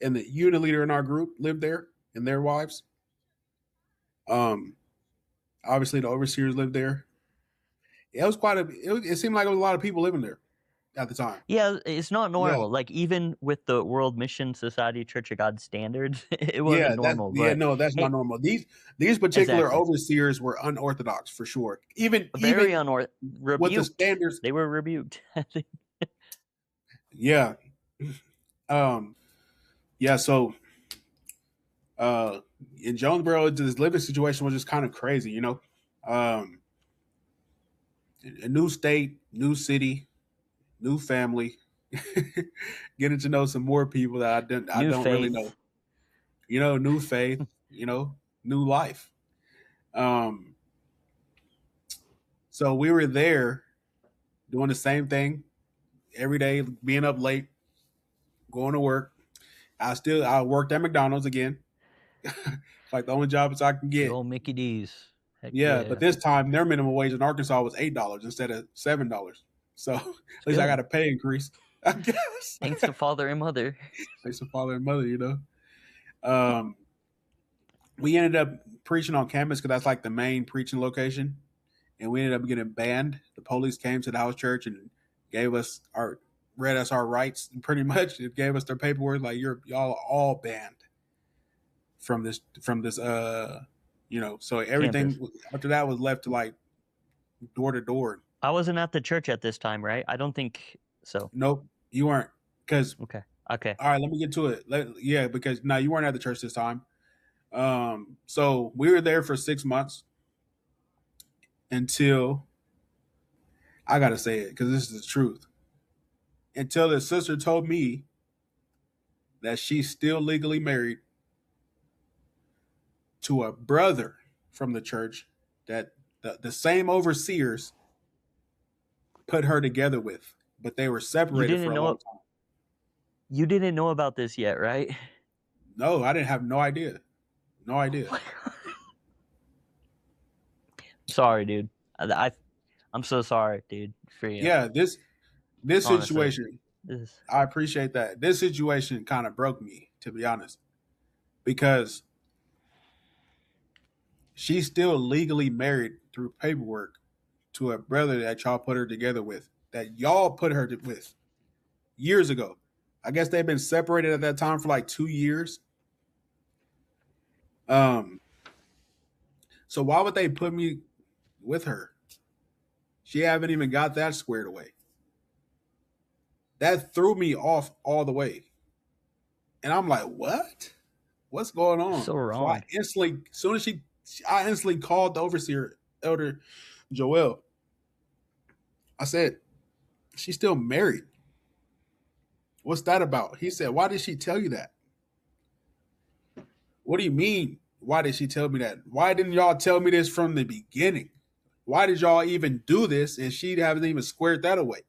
and the unit leader in our group lived there, and their wives. Obviously the overseers lived there. It was it seemed like there was a lot of people living there at the time. Yeah, it's not Yeah. normal. Like even with the World Mission Society Church of God standards, it wasn't normal. No, that's hey, not normal. These particular exactly. overseers were unorthodox for sure. Even Very with the rebuked. standards. They were rebuked. Yeah. Yeah, so in Jonesboro, this living situation was just kind of crazy, you know. A new state, new city, new family, getting to know some more people that I don't really know. You know, new faith, you know, new life. So we were there doing the same thing every day, being up late, going to work. I worked at McDonald's again. Like the only job I can get. The old Mickey D's. Heck Yeah, but this time their minimum wage in Arkansas was $8 instead of $7. So at least I got a pay increase, I guess. Thanks to father and mother. Thanks to father and mother, you know. We ended up preaching on campus because that's like the main preaching location, and we ended up getting banned. The police came to the house church and read us our rights, and pretty much it gave us their paperwork like y'all all banned from this you know, so everything campus. After that was left to like door to door. I wasn't at the church at this time, right? I don't think so. Nope, you weren't. Because okay. All right, let me get to it. Because you weren't at the church this time. So we were there for 6 months until I gotta say it because this is the truth. Until the sister told me that she's still legally married to a brother from the church that the same overseers put her together with, but they were separated for a long time. You didn't know about this yet, right? No, I didn't have no idea. No idea. Sorry, dude. I'm so sorry, dude, for you. Yeah, this situation, I appreciate that. This situation kind of broke me, to be honest, because she's still legally married through paperwork to a brother that y'all put her together with, that y'all put her with years ago. I guess they've been separated at that time for like 2 years. So why would they put me with her? She haven't even got that squared away. That threw me off all the way. And I'm like, what? What's going on? So wrong. So I instantly called the overseer, Elder Joel. I said, she's still married. What's that about? He said, why did she tell you that? What do you mean? Why did she tell me that? Why didn't y'all tell me this from the beginning? Why did y'all even do this? And she haven't even squared that away.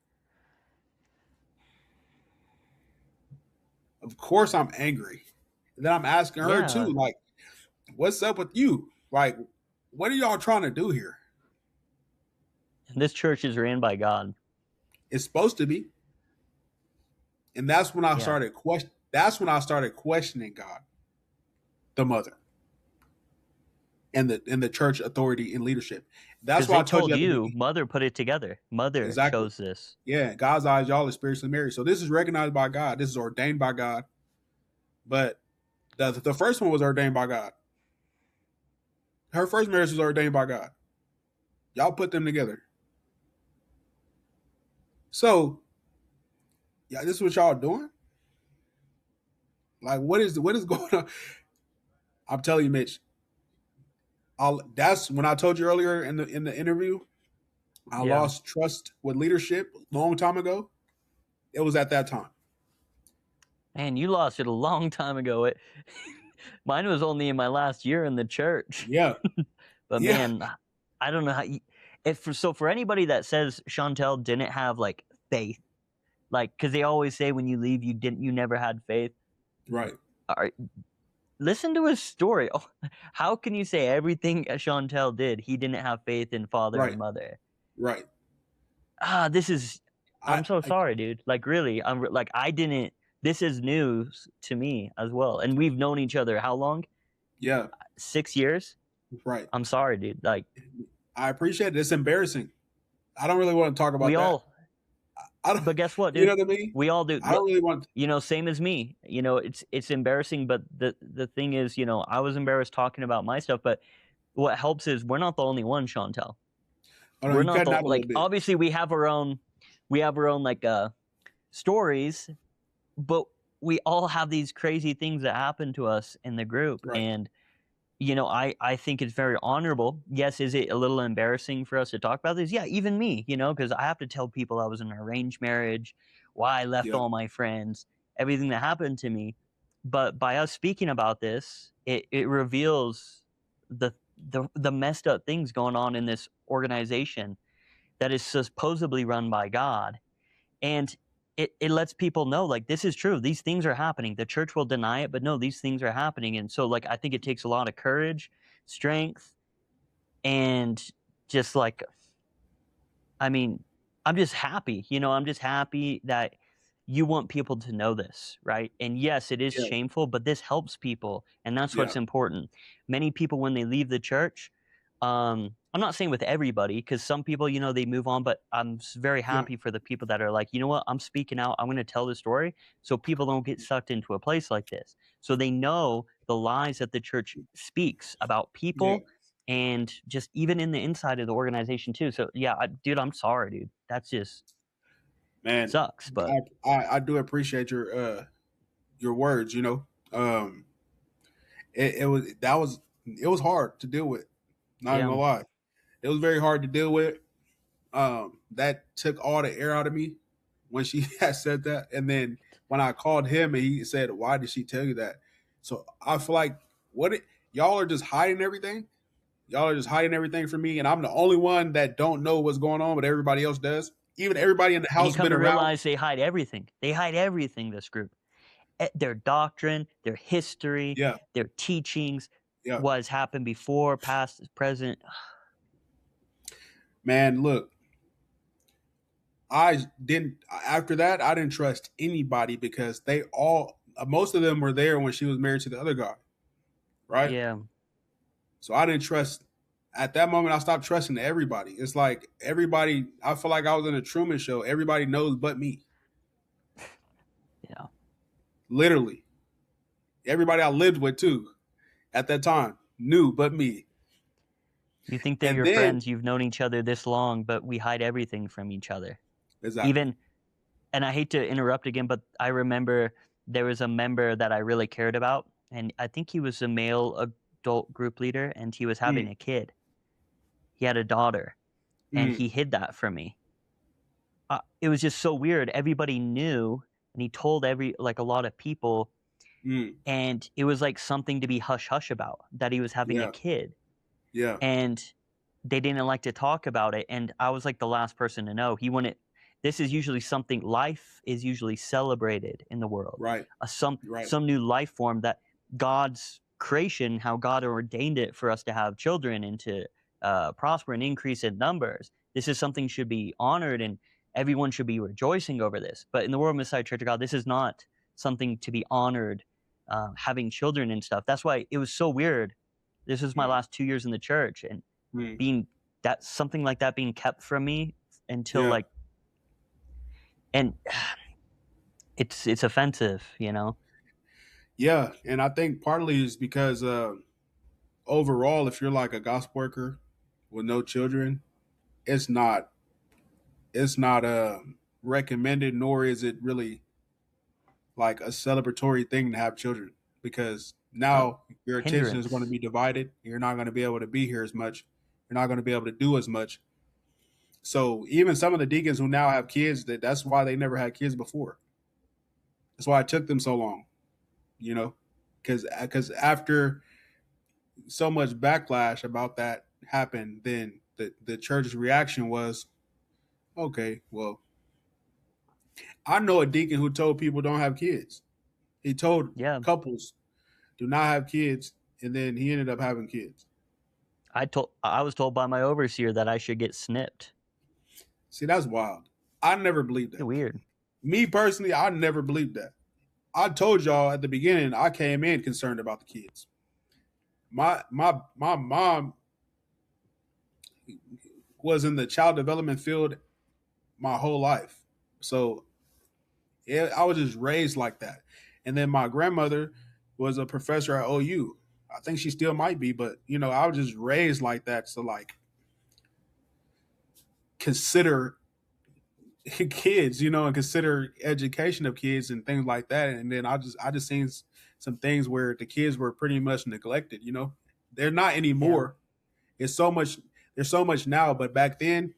Of course I'm angry. And then I'm asking her too, like, what's up with you? Like, what are y'all trying to do here? And this church is ran by God. It's supposed to be. And that's when I started questioning God, the mother, and the church authority and leadership. That's why I told you. Mother put it together. Mother chose this. Yeah, in God's eyes, y'all are spiritually married. So this is recognized by God. This is ordained by God. But the first one was ordained by God. Her first marriage was ordained by God. Y'all put them together. So, yeah, this is what y'all doing? Like, what is going on? I'm telling you, Mitch. That's when I told you earlier in the interview, I lost trust with leadership a long time ago. It was at that time. Man, you lost it a long time ago. Mine was only in my last year in the church. Yeah. But man, I don't know how. For anybody that says Shauntal didn't have like faith, like because they always say when you leave you never had faith. Right. Listen to his story. Oh, how can you say everything Shauntal did, he didn't have faith in father and mother? Right. I'm so sorry, dude. Like really, I didn't this is news to me as well. And we've known each other how long? Yeah, 6 years? right. I'm sorry, dude. Like, I appreciate it. It's embarrassing. I don't really want to talk about we that. all, I don't, but guess what, you dude? know what I mean? We all do. I don't really want. You know, same as me. You know, it's embarrassing, but the thing is, you know, I was embarrassed talking about my stuff, but what helps is we're not the only one, Shauntal. Oh, no, We're you not cutting the out a little like bit. obviously we have our own like stories, but we all have these crazy things that happen to us in the group. Right. And you know, I think it's very honorable. Yes, is it a little embarrassing for us to talk about this? Yeah, even me, you know, because I have to tell people I was in an arranged marriage, why I left Yeah. all my friends, everything that happened to me. But by us speaking about this, it reveals the messed up things going on in this organization that is supposedly run by God. And it lets people know, like, this is true. These things are happening. The church will deny it, but no, these things are happening. And so, like, I think it takes a lot of courage, strength, and just like, I mean, I'm just happy. You know, I'm just happy that you want people to know this, right? And yes, it is Yeah. shameful, but this helps people, and that's what's Yeah. important. Many people, when they leave the church, I'm not saying with everybody, because some people, you know, they move on, but I'm very Yeah. happy for the people that are like, you know what, I'm speaking out. I'm going to tell the story so people don't get sucked into a place like this. So they know the lies that the church speaks about Yeah. people and just even in the inside of the organization too. So yeah, dude, I'm sorry, dude. That's just Man, sucks, but I do appreciate your words. You know, it was hard to deal with. Not even yeah. gonna lie, it was very hard to deal with. That took all the air out of me when she had said that, and then when I called him and he said, "Why did she tell you that?" So I feel like y'all are just hiding everything. Y'all are just hiding everything from me, and I'm the only one that don't know what's going on, but everybody else does. Even everybody in the And you house come been to around. realize they hide everything. They hide everything, this group. Their doctrine, their history, Yeah, their teachings, yeah. what has happened before, past, present. Man, look, I didn't. After that, I didn't trust anybody because most of them were there when she was married to the other guy, right? Yeah. So I didn't trust. At that moment, I stopped trusting everybody. It's like everybody. I feel like I was in a Truman Show. Everybody knows but me. Yeah. Literally, everybody I lived with too at that time knew but me. You think they're And your then friends, you've known each other this long, but we hide everything from each other. exactly. Even, and I hate to interrupt again, but I remember there was a member that I really cared about, and I think he was a male adult group leader, and he was having a kid. He had a daughter, and he hid that from me. It was just so weird. Everybody knew, and he told a lot of people, and it was like something to be hush hush about, that he was having a kid. Yeah. And they didn't like to talk about it, and I was like the last person to know. He wanted. This is usually something. Life is usually celebrated in the world. Right. Some Right. new life form, that God's creation, how God ordained it for us to have children and to prosper and increase in numbers. This is something should be honored, and everyone should be rejoicing over this. But in the World Messiah Church of God, this is not something to be honored. Having children and stuff. That's why it was so weird. This was my last 2 years in the church, and being that something like that being kept from me until like, and it's offensive, you know. Yeah, and I think partly is because overall, if you're like a gospel worker with no children, it's not recommended, nor is it really like a celebratory thing to have children, because now your attention is going to be divided. You're not going to be able to be here as much. You're not going to be able to do as much. So even some of the deacons who now have kids, that's why they never had kids before. That's why it took them so long, you know, because after so much backlash about that happened, then the church's reaction was, okay, well, I know a deacon who told people don't have kids. He told couples do not have kids, and then he ended up having kids. I was told by my overseer that I should get snipped. See, that's wild. I never believed that. It's weird. Me personally, I never believed that. I told y'all at the beginning, I came in concerned about the kids. My mom was in the child development field my whole life. So yeah, I was just raised like that. And then my grandmother was a professor at OU. I think she still might be, but I was just raised like that. So like consider kids, and consider education of kids and things like that. And then I just seen some things where the kids were pretty much neglected. They're not Yeah. anymore. It's so much there's so much now, but back then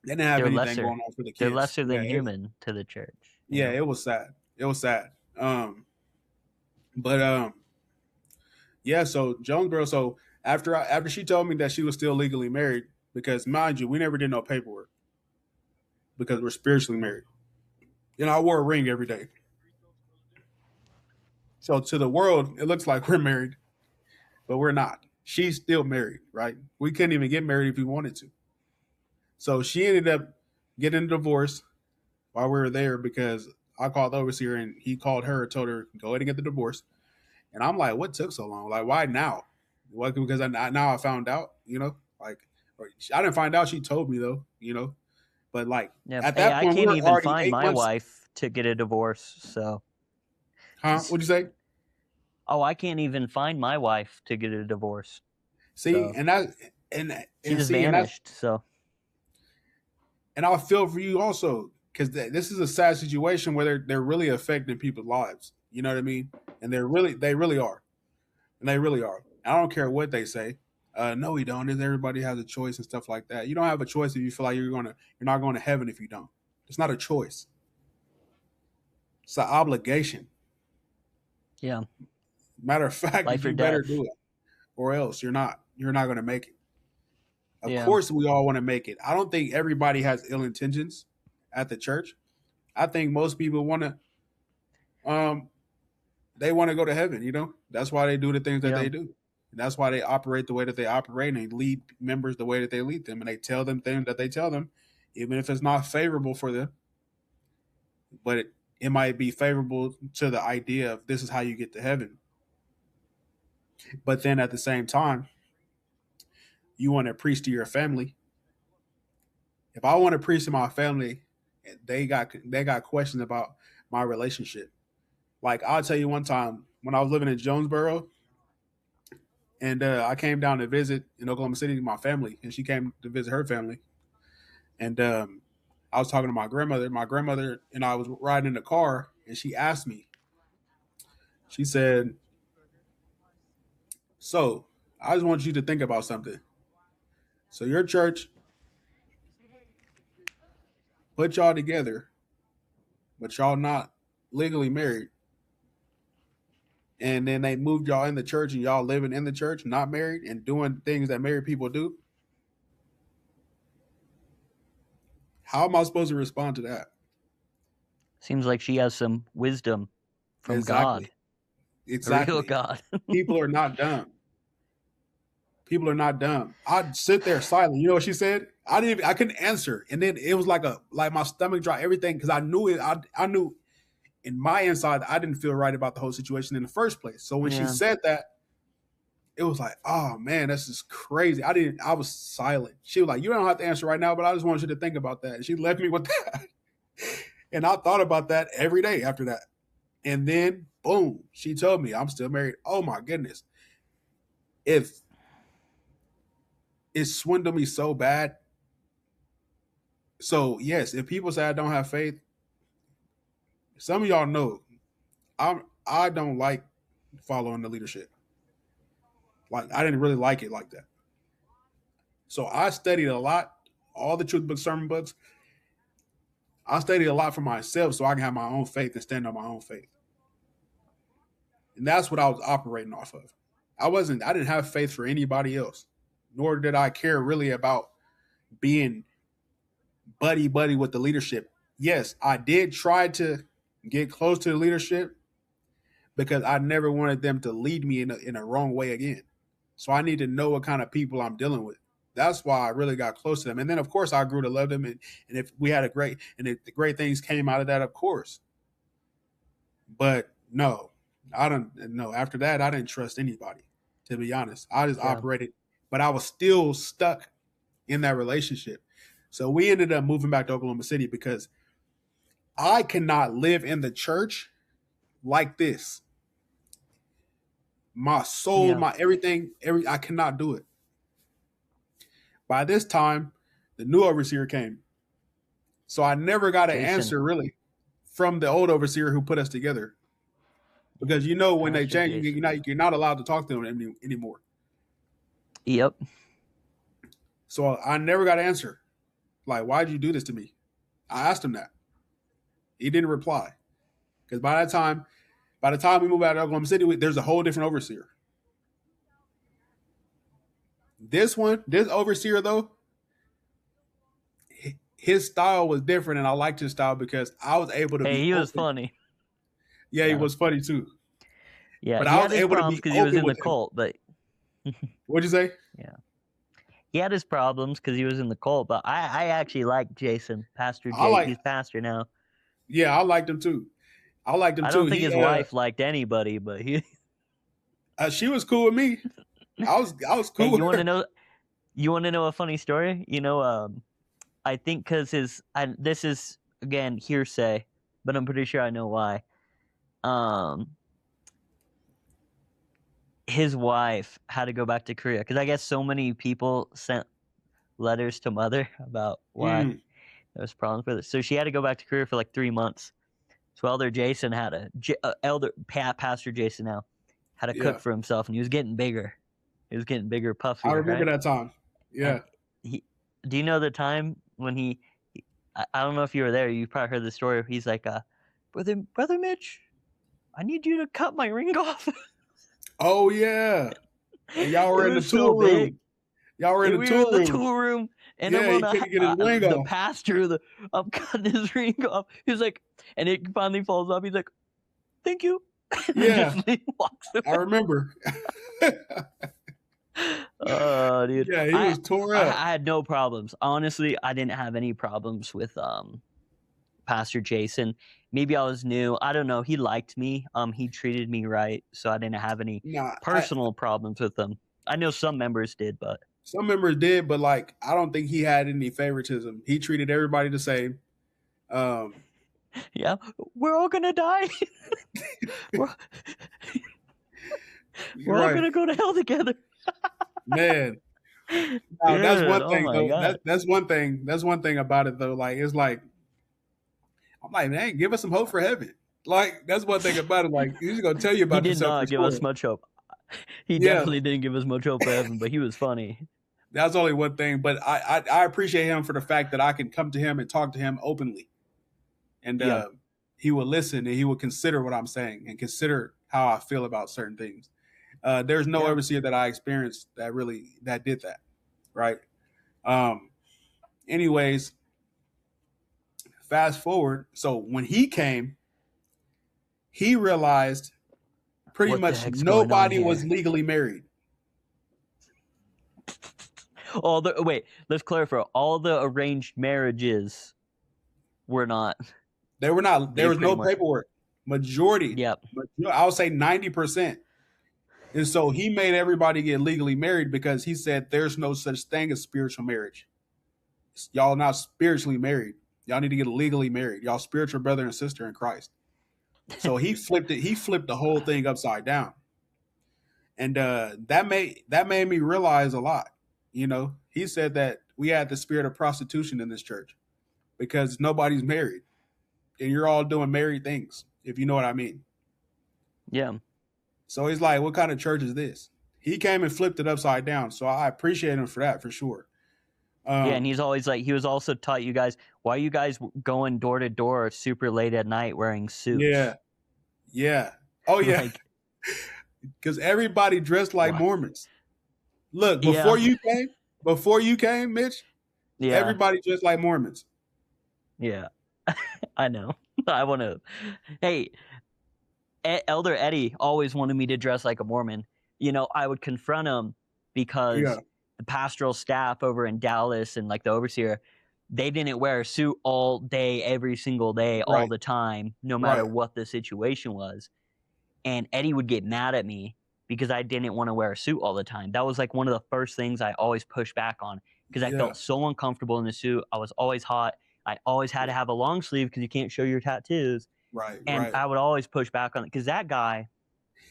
they didn't have They're anything lesser. going on for the They're kids. lesser than Yeah, human to the church. yeah, it was sad. It was sad. But yeah, so Jonesboro, so after she told me that she was still legally married, because mind you, we never did no paperwork because we're spiritually married. I wore a ring every day. So to the world, it looks like we're married, but we're not. She's still married, right? We couldn't even get married if we wanted to. So she ended up getting a divorce while we were there because I called the overseer and he called her and told her, go ahead and get the divorce. And I'm like, what took so long? Like, why now? What, because now I found out, like, I didn't find out. She told me though. But like Yeah. at Hey, that I point, we can't were even already find 8 my months. wife to get a divorce. So, Huh? What'd you say? oh, I can't even find my wife to get a divorce. See, So and that and she and just see, and that's vanished. So and I feel for you also because this is a sad situation where they're really affecting people's lives. You know what I mean? And they really are, and they really are. I don't care what they say. No, we don't. Everybody has a choice and stuff like that. You don't have a choice if you feel like you're not going to heaven if you don't. It's not a choice. It's an obligation. yeah, Matter of fact, life or you better death. do it, or else you're not. You're not going to make it. Of Yeah. course, we all want to make it. I don't think everybody has ill intentions at the church. I think most people want to. They want to go to heaven. That's why they do the things that Yeah. they do. And that's why they operate the way that they operate, and they lead members the way that they lead them, and they tell them things that they tell them, even if it's not favorable for them. But it might be favorable to the idea of this is how you get to heaven. But then at the same time, you want to preach to your family. If I want to preach to my family, they got questions about my relationship. Like I'll tell you one time when I was living in Jonesboro, and I came down to visit in Oklahoma City my family, and she came to visit her family, and I was talking to my grandmother. My grandmother and I was riding in the car, and she asked me. She said, "So I just want you to think about something. So your church put y'all together, but y'all not legally married. And then they moved y'all in the church and y'all living in the church, not married and doing things that married people do. How am I supposed to respond to that?" Seems like she has some wisdom from God, Exactly. a real Exactly. God. People are not dumb. People are not dumb. I'd sit there silent. You know what she said? I couldn't answer. And then it was like my stomach dropped, everything, because I knew it. I knew in my inside I didn't feel right about the whole situation in the first place. So when she Yeah. said that, it was like, oh man, that's just crazy. I was silent. She was like, you don't have to answer right now, but I just want you to think about that. And she left me with that. And I thought about that every day after that. And then boom, she told me I'm still married. Oh my goodness. If it swindled me so bad. So yes, if people say I don't have faith, some of y'all know I don't like following the leadership. Like I didn't really like it like that. So I studied a lot, all the truth book sermon books. I studied a lot for myself so I can have my own faith and stand on my own faith. And that's what I was operating off of. I didn't have faith for anybody else, nor did I care really about being buddy buddy with the leadership. Yes, I did try to get close to the leadership because I never wanted them to lead me in a wrong way again. So I need to know what kind of people I'm dealing with. That's why I really got close to them. And then, of course, I grew to love them. And if we had if the great things came out of that, of course. But no, I don't know. After that, I didn't trust anybody, to be honest. I just operated, but I was still stuck in that relationship. So we ended up moving back to Oklahoma City because I cannot live in the church like this. My soul, my everything, I cannot do it. By this time, the new overseer came. So I never got an answer really from the old overseer who put us together. Because when they change, you're not allowed to talk to them anymore. Yep. So I never got an answer. Like, why'd you do this to me? I asked him that. He didn't reply. Because by the time we moved out of Oklahoma City, there's a whole different overseer. This overseer though, his style was different, and I liked his style because I was able to. He was funny. Yeah, he was funny too. Yeah, but I was able to be because he was in the cult. But what'd you say? Yeah, he had his problems because he was in the cult. But I actually like Jason, Pastor Jay. He's pastor now. Yeah, I liked him too. I don't think his wife liked anybody, but he. She was cool with me. I was cool. Hey, you want to know a funny story? I think because this is again hearsay, but I'm pretty sure I know why. His wife had to go back to Korea because I guess so many people sent letters to mother about why there was problems with it. So she had to go back to Korea for like 3 months. So Pastor Jason now had to cook for himself, and he was getting bigger. He was getting bigger, puffier. I remember that time. Yeah. Do you know the time when he I don't know if you were there. You probably heard the story. He's like, brother Mitch, I need you to cut my ring off. Oh yeah. And y'all were in the tool room. Y'all were in the tool room. And I'm on the pastor. I'm cutting his ring off. He's like, and it finally falls off. He's like, thank you. Yeah. Walks away. I remember. Oh, dude. Yeah, he was tore up. I had no problems. Honestly, I didn't have any problems with Pastor Jason. Maybe I was new. I don't know. He liked me. He treated me right, so I didn't have any personal problems with him. I know some members did, but like I don't think he had any favoritism. He treated everybody the same. Yeah, we're all gonna die. we're all gonna go to hell together. Man, that's one thing though. That's one thing. That's one thing about it though. Like it's like I'm like, man, give us some hope for heaven. Like that's one thing about it. Like he's gonna tell you about. He did not give us much hope. He definitely didn't give us much hope for heaven, but he was funny. That's only one thing, but I appreciate him for the fact that I can come to him and talk to him openly, and he will listen and he will consider what I'm saying and consider how I feel about certain things. There's no overseer that I experienced that did that, right? Anyways, fast forward. So when he came, he realized pretty much nobody was legally married. Let's clarify. All the arranged marriages were not. They were not. There was no paperwork. Majority. Yep. I would say 90%. And so he made everybody get legally married because he said there's no such thing as spiritual marriage. Y'all not spiritually married. Y'all need to get legally married. Y'all spiritual brother and sister in Christ. So he flipped it. He flipped the whole thing upside down. And that made me realize a lot. You know, he said that we had the spirit of prostitution in this church because nobody's married and you're all doing married things, if you know what I mean. Yeah. So he's like, what kind of church is this? He came and flipped it upside down. So I appreciate him for that, for sure. And he's always like, he was also taught you guys, why are you guys going door to door super late at night wearing suits? Yeah. Yeah. Oh, yeah. Because everybody dressed like Mormons. Look, before you came, Mitch, everybody dressed like Mormons. Yeah. I know. I want to. Hey, Elder Eddie always wanted me to dress like a Mormon. You know, I would confront him because the pastoral staff over in Dallas and like the overseer, they didn't wear a suit all day, every single day, all Right. the time, no matter Right. what the situation was. And Eddie would get mad at me because I didn't want to wear a suit all the time. That was like one of the first things I always pushed back on because I Yeah. felt so uncomfortable in the suit. I was always hot. I always had to have a long sleeve because you can't show your tattoos. Right. And Right. I would always push back on it because that guy,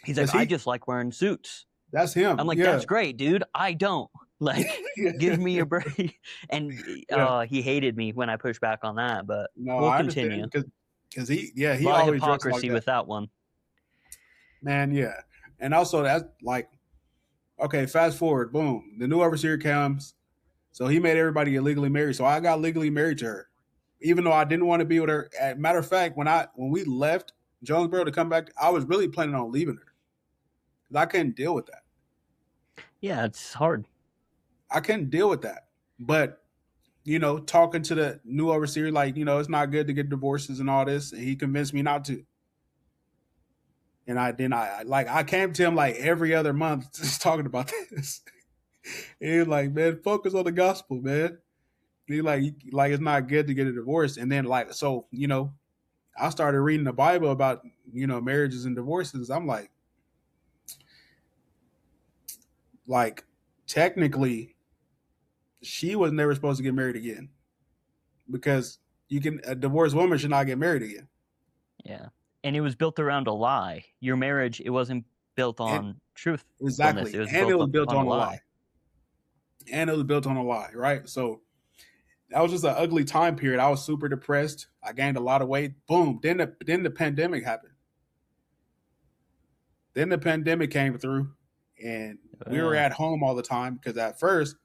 he's like, 'Cause I just like wearing suits. That's him. I'm like, Yeah. that's great, dude. I don't. Like, give me a break. And Yeah. he hated me when I pushed back on that, but No, we'll I continue. understand because he A lot of always dressed like hypocrisy that. with that one. Man, yeah. And also that's like, okay, fast forward, boom. The new overseer comes. So he made everybody illegally married. So I got legally married to her. Even though I didn't want to be with her. Matter of fact, when we left Jonesboro to come back, I was really planning on leaving her. Because I couldn't deal with that. Yeah, it's hard. I couldn't deal with that. But, talking to the new overseer, like, it's not good to get divorces and all this. And he convinced me not to. And I came to him like every other month just talking about this. And he was like, man, focus on the gospel, man. And he like it's not good to get a divorce. And then I started reading the Bible about, marriages and divorces. I'm like technically she was never supposed to get married again because a divorced woman should not get married again. Yeah. And it was built around a lie. Your marriage, it wasn't built on truth. Exactly. And it was built on a lie. And it was built on a lie, right? So that was just an ugly time period. I was super depressed. I gained a lot of weight. Boom. Then the pandemic happened. Then the pandemic came through, and we were at home all the time because at first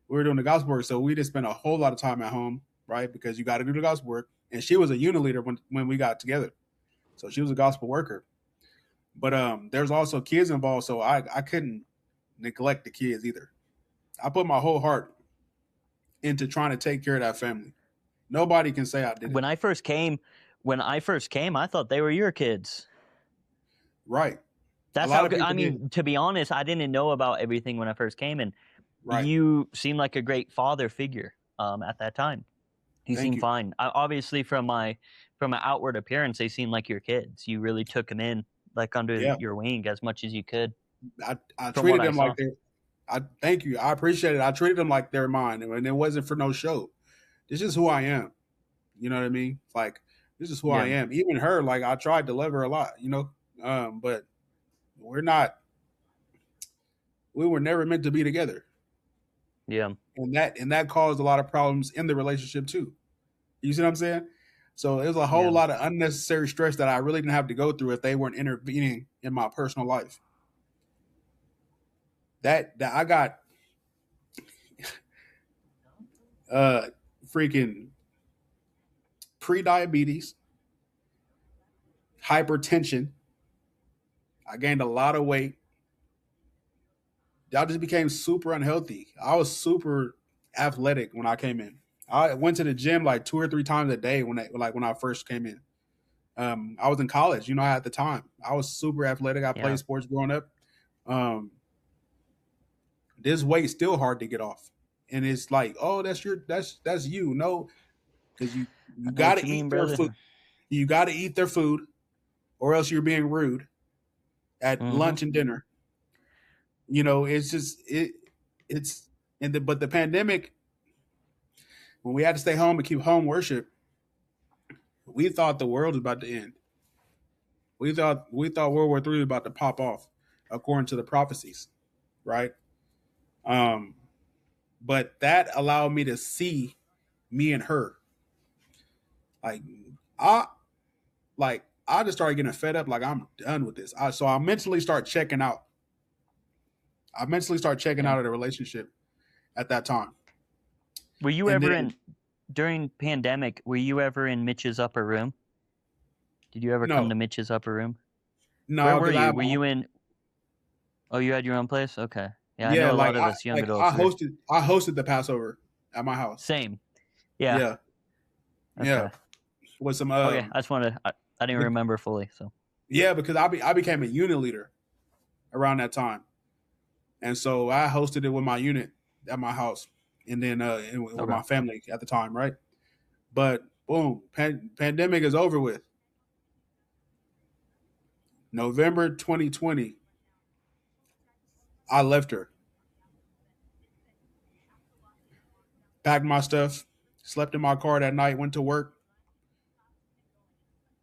we were doing the gospel work. So we just spent a whole lot of time at home, right? Because you got to do the gospel work. And she was a unit leader when we got together. So she was a gospel worker. But there's also kids involved, so I couldn't neglect the kids either. I put my whole heart into trying to take care of that family. Nobody can say I didn't. When I first came, I thought they were your kids. Right. That's how good. I mean, to be honest, I didn't know about everything when I first came, and you seemed like a great father figure at that time. You seemed fine. Obviously, from my outward appearance, they seemed like your kids. You really took them in like under your wing as much as you could. I treated them like they're. Thank you. I appreciate it. I treated them like they're mine, and it wasn't for no show. This is who I am. You know what I mean? Like, this is who I am. Even her, like, I tried to love her a lot, but we were never meant to be together. Yeah. And that caused a lot of problems in the relationship too. You see what I'm saying? So it was a whole lot of unnecessary stress that I really didn't have to go through if they weren't intervening in my personal life. That I got freaking pre-diabetes, hypertension. I gained a lot of weight. I just became super unhealthy. I was super athletic when I came in. I went to the gym like 2 or 3 times a day when I first came in. I was in college, at the time. I was super athletic. I played sports growing up. This weight's still hard to get off. And it's like, oh, that's you. No, because you gotta eat their food. You gotta eat their food, or else you're being rude at lunch and dinner. It's just but the pandemic, when we had to stay home and keep home worship, we thought the world was about to end. We thought World War III was about to pop off, according to the prophecies, right? But that allowed me to see me and her. I just started getting fed up. Like, I'm done with this. So I mentally start checking out. Out of the relationship at that time. Were you during pandemic, were you ever in Mitch's upper room? Did you ever come to Mitch's upper room? No. Where were you? Were you in? Oh, you had your own place? Okay. Yeah, I know a lot of us young adults. I hosted the Passover at my house. Same. Yeah. Yeah. Okay. Yeah. With some okay, I just wanted I didn't remember fully, so. Yeah, because I became a unit leader around that time. And so I hosted it with my unit at my house, and then with my family at the time, right? But boom, pandemic is over with. November 2020, I left her. Packed my stuff, slept in my car that night, went to work,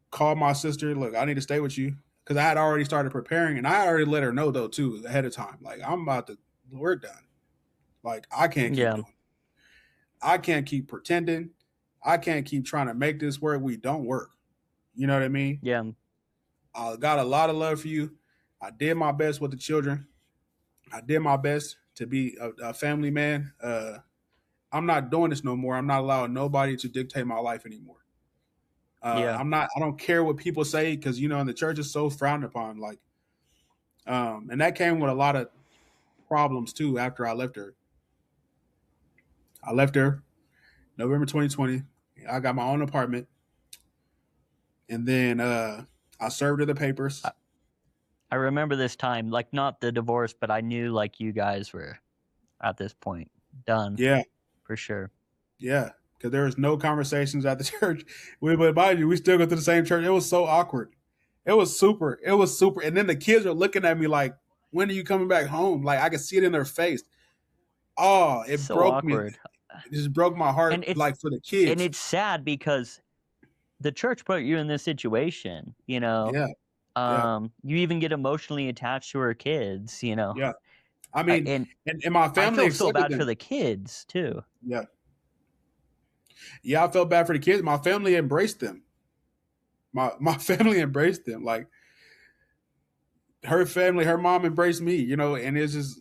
called my sister. Look, I need to stay with you because I had already started preparing, and I had already let her know though too ahead of time. Like I'm about to work done. Like I can't keep Yeah. doing it. I can't keep pretending. I can't keep trying to make this work. We don't work. You know what I mean? Yeah. I got a lot of love for you. I did my best with the children. I did my best to be a family man. I'm not doing this no more. I'm not allowing nobody to dictate my life anymore. Yeah. I don't care what people say because, you know, in the church is so frowned upon. Like, and that came with a lot of problems too after I left her. I left her November 2020. I got my own apartment. And then I served her the papers. I remember this time, like not the divorce, but I knew like you guys were at this point done. Yeah. For sure. Yeah. Because there was no conversations at the church. But mind you, we still go to the same church. It was so awkward. It was super. And then the kids are looking at me like, when are you coming back home? Like I could see it in their face. Oh, it So broke awkward. me. It just broke my heart, like for the kids. And it's sad because the church put you in this situation, you know. Yeah. You even get emotionally attached to her kids, you know. Yeah. I mean, and my I family feel so accepted bad them. for the kids too. Yeah. Yeah, I felt bad for the kids. My family embraced them. My family embraced them. Like her family, her mom embraced me, you know, and it was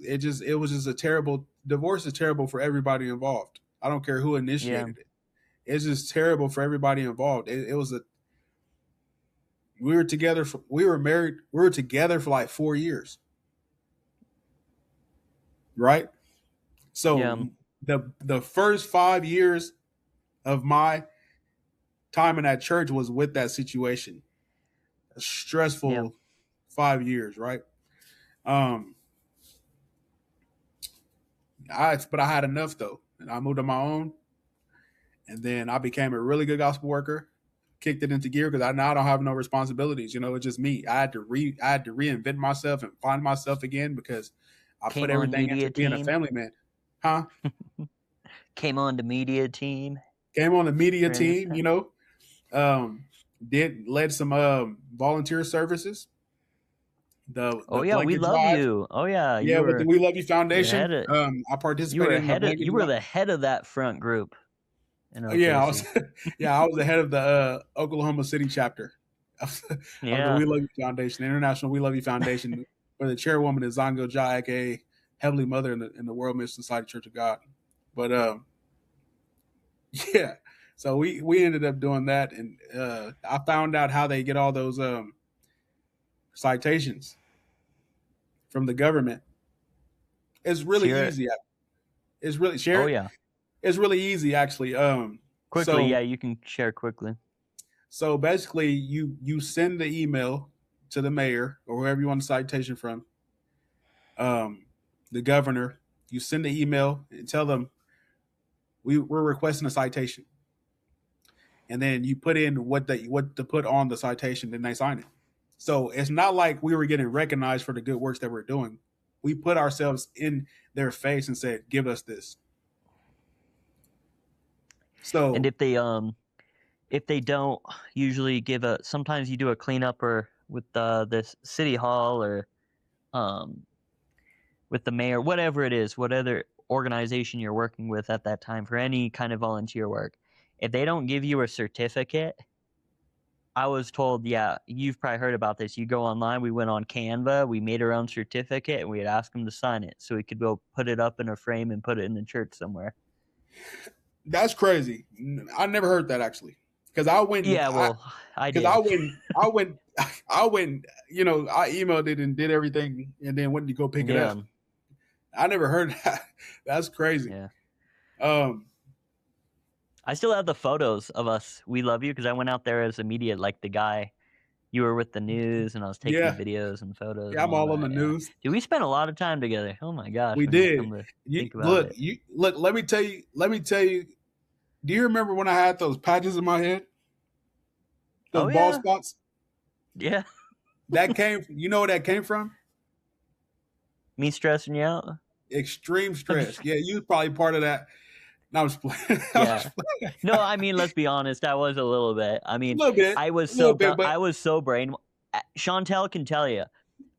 just a terrible divorce is terrible for everybody involved. I don't care who initiated it. It's just terrible for everybody involved. We were married. We were together for like 4 years. Right? So the first 5 years of my time in that church was with that situation. A stressful 5 years, right? But I had enough though. And I moved on my own. And then I became a really good gospel worker, kicked it into gear because I now don't have no responsibilities. You know, it's just me. I had to reinvent myself and find myself again because I put everything into being a family man. Huh? Came on the media team. Came on the media team, you know. Led some volunteer services. We love drive. you. Oh yeah, with the We Love You Foundation. I participated. You were the head of that front group. I was the head of the Oklahoma City chapter of the We Love You Foundation, International We Love You Foundation, where the chairwoman is Jang Gil-jah, aka Heavenly Mother in the World Mission Society Church of God. But so we ended up doing that, and I found out how they get all those citations from the government. It's really easy. It's really Oh yeah. It's really easy, actually. Quickly, you can share quickly. So basically, you send the email to the mayor or whoever you want the citation from, the governor. You send the email and tell them we're requesting a citation, and then you put in what to put on the citation, and they sign it. So it's not like we were getting recognized for the good works that we're doing. We put ourselves in their face and said, "Give us this." So, and if they don't usually sometimes you do a cleanup or with this city hall or with the mayor, whatever it is, whatever organization you're working with at that time for any kind of volunteer work. If they don't give you a certificate, I was told, you've probably heard about this. You go online. We went on Canva. We made our own certificate, and we'd ask them to sign it so we could go put it up in a frame and put it in the church somewhere. That's crazy. I never heard that actually. Because I went. Yeah, well, I did. I went. You know, I emailed it and did everything, and then went to go pick it up. I never heard that. That's crazy. Yeah. I still have the photos of us. We love you because I went out there as a media, like the guy. You were with the news, and I was taking videos and photos. Yeah, I'm all on the news. Dude, we spent a lot of time together. Oh my gosh, we did. Let me tell you. Do you remember when I had those patches in my head? Oh, Those bald yeah. spots? Yeah. That came, you know where that came from? Me stressing you out? Extreme I'm just stress. Yeah, you was probably part of that. No, I was playing. I was Yeah. playing. No, I mean, let's be honest. I was a little bit. I A mean, little bit. I was A little so bit, but I was so brain. Chantel can tell you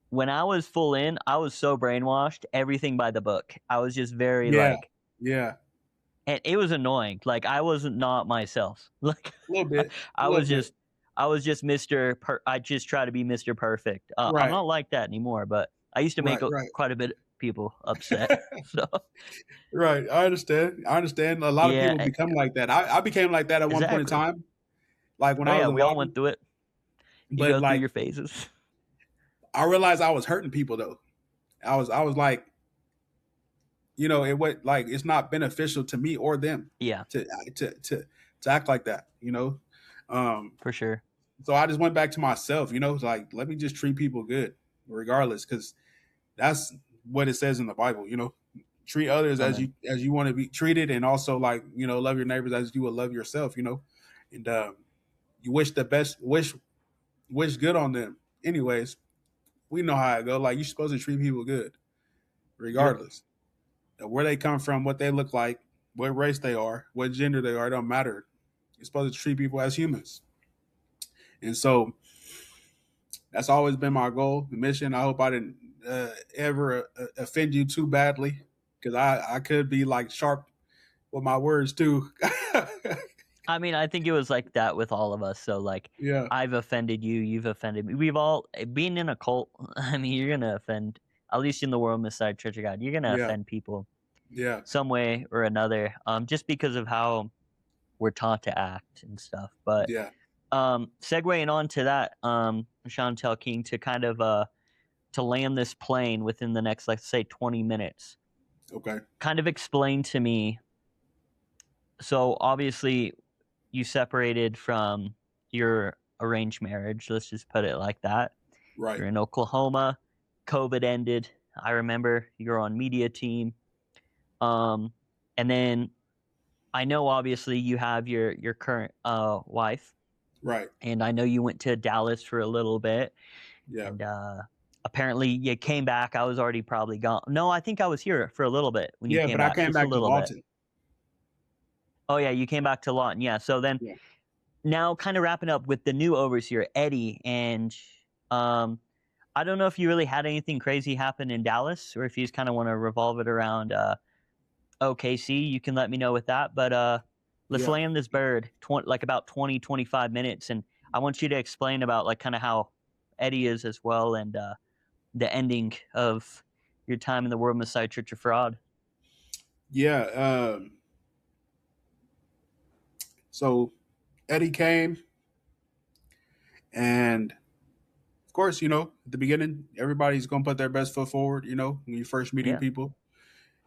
when I was full in, I was so brainwashed. Everything by the book. I was just very yeah. like, Yeah. and it was annoying. Like I wasn't not myself. Like A little bit. A I little was bit. just. I was just Mr. I just try to be Mr. Perfect. I'm Right. not like that anymore, but I used to make Right. Right. quite a bit of people upset. So Right. I understand. I understand. A lot of yeah, people become like that. I became like that at one point in exactly. time, like when Oh I was yeah, in we all Lawton. went through it. You But go through like your phases. I realized I was hurting people though. I was like, it was like it's not beneficial to me or them Yeah, to to to act like that. Um, for sure. so I just went back to myself. It's like let me just treat people good, regardless, because that's what it says in the Bible. Treat others Amen. as you want to be treated, and also like love your neighbors as you would love yourself. And you wish the best, wish good on them. Anyways, we know how it go. Like you're supposed to treat people good, Yep. regardless of where they come from, what they look like, what race they are, what gender they are. It don't matter. You're supposed to treat people as humans. And so that's always been my goal, the mission. I hope I didn't ever offend you too badly, because I could be like sharp with my words too. I mean, I think it was like that with all of us. So like, Yeah, I've offended you, you've offended me. We've all being in a cult. I mean, you're gonna offend. At least in the World Messiah Church of God, you're gonna yeah, offend people yeah, some way or another. Just because of how we're taught to act and stuff. But yeah. segueing on to that, Chantel King, to kind of to land this plane within the next, let's say, 20 minutes. Okay, Kind of explain to me. So obviously, you separated from your arranged marriage. Let's just put it like that. right, You're in Oklahoma. COVID ended. I remember you're on media team. And then I know obviously you have your current wife, right. and I know you went to Dallas for a little bit, Yeah, and apparently you came back. I was already probably gone. No, I think I was here for a little bit when you yeah. came But I back, came just a back to little bit. Lawton. Oh yeah, you came back to Lawton. Yeah. So then Yeah. now kind of wrapping up with the new overseer, Eddie, and I don't know if you really had anything crazy happen in Dallas, or if you just kind of want to revolve it around OKC. You can let me know with that. But let's Yeah. land this bird like about 20, 25 minutes, and I want you to explain about like kind of how Eddie is as well, and the ending of your time in the World Messiah Church of Fraud. Yeah. So Eddie came, and of course, at the beginning, everybody's gonna put their best foot forward. When you're first meeting Yeah. people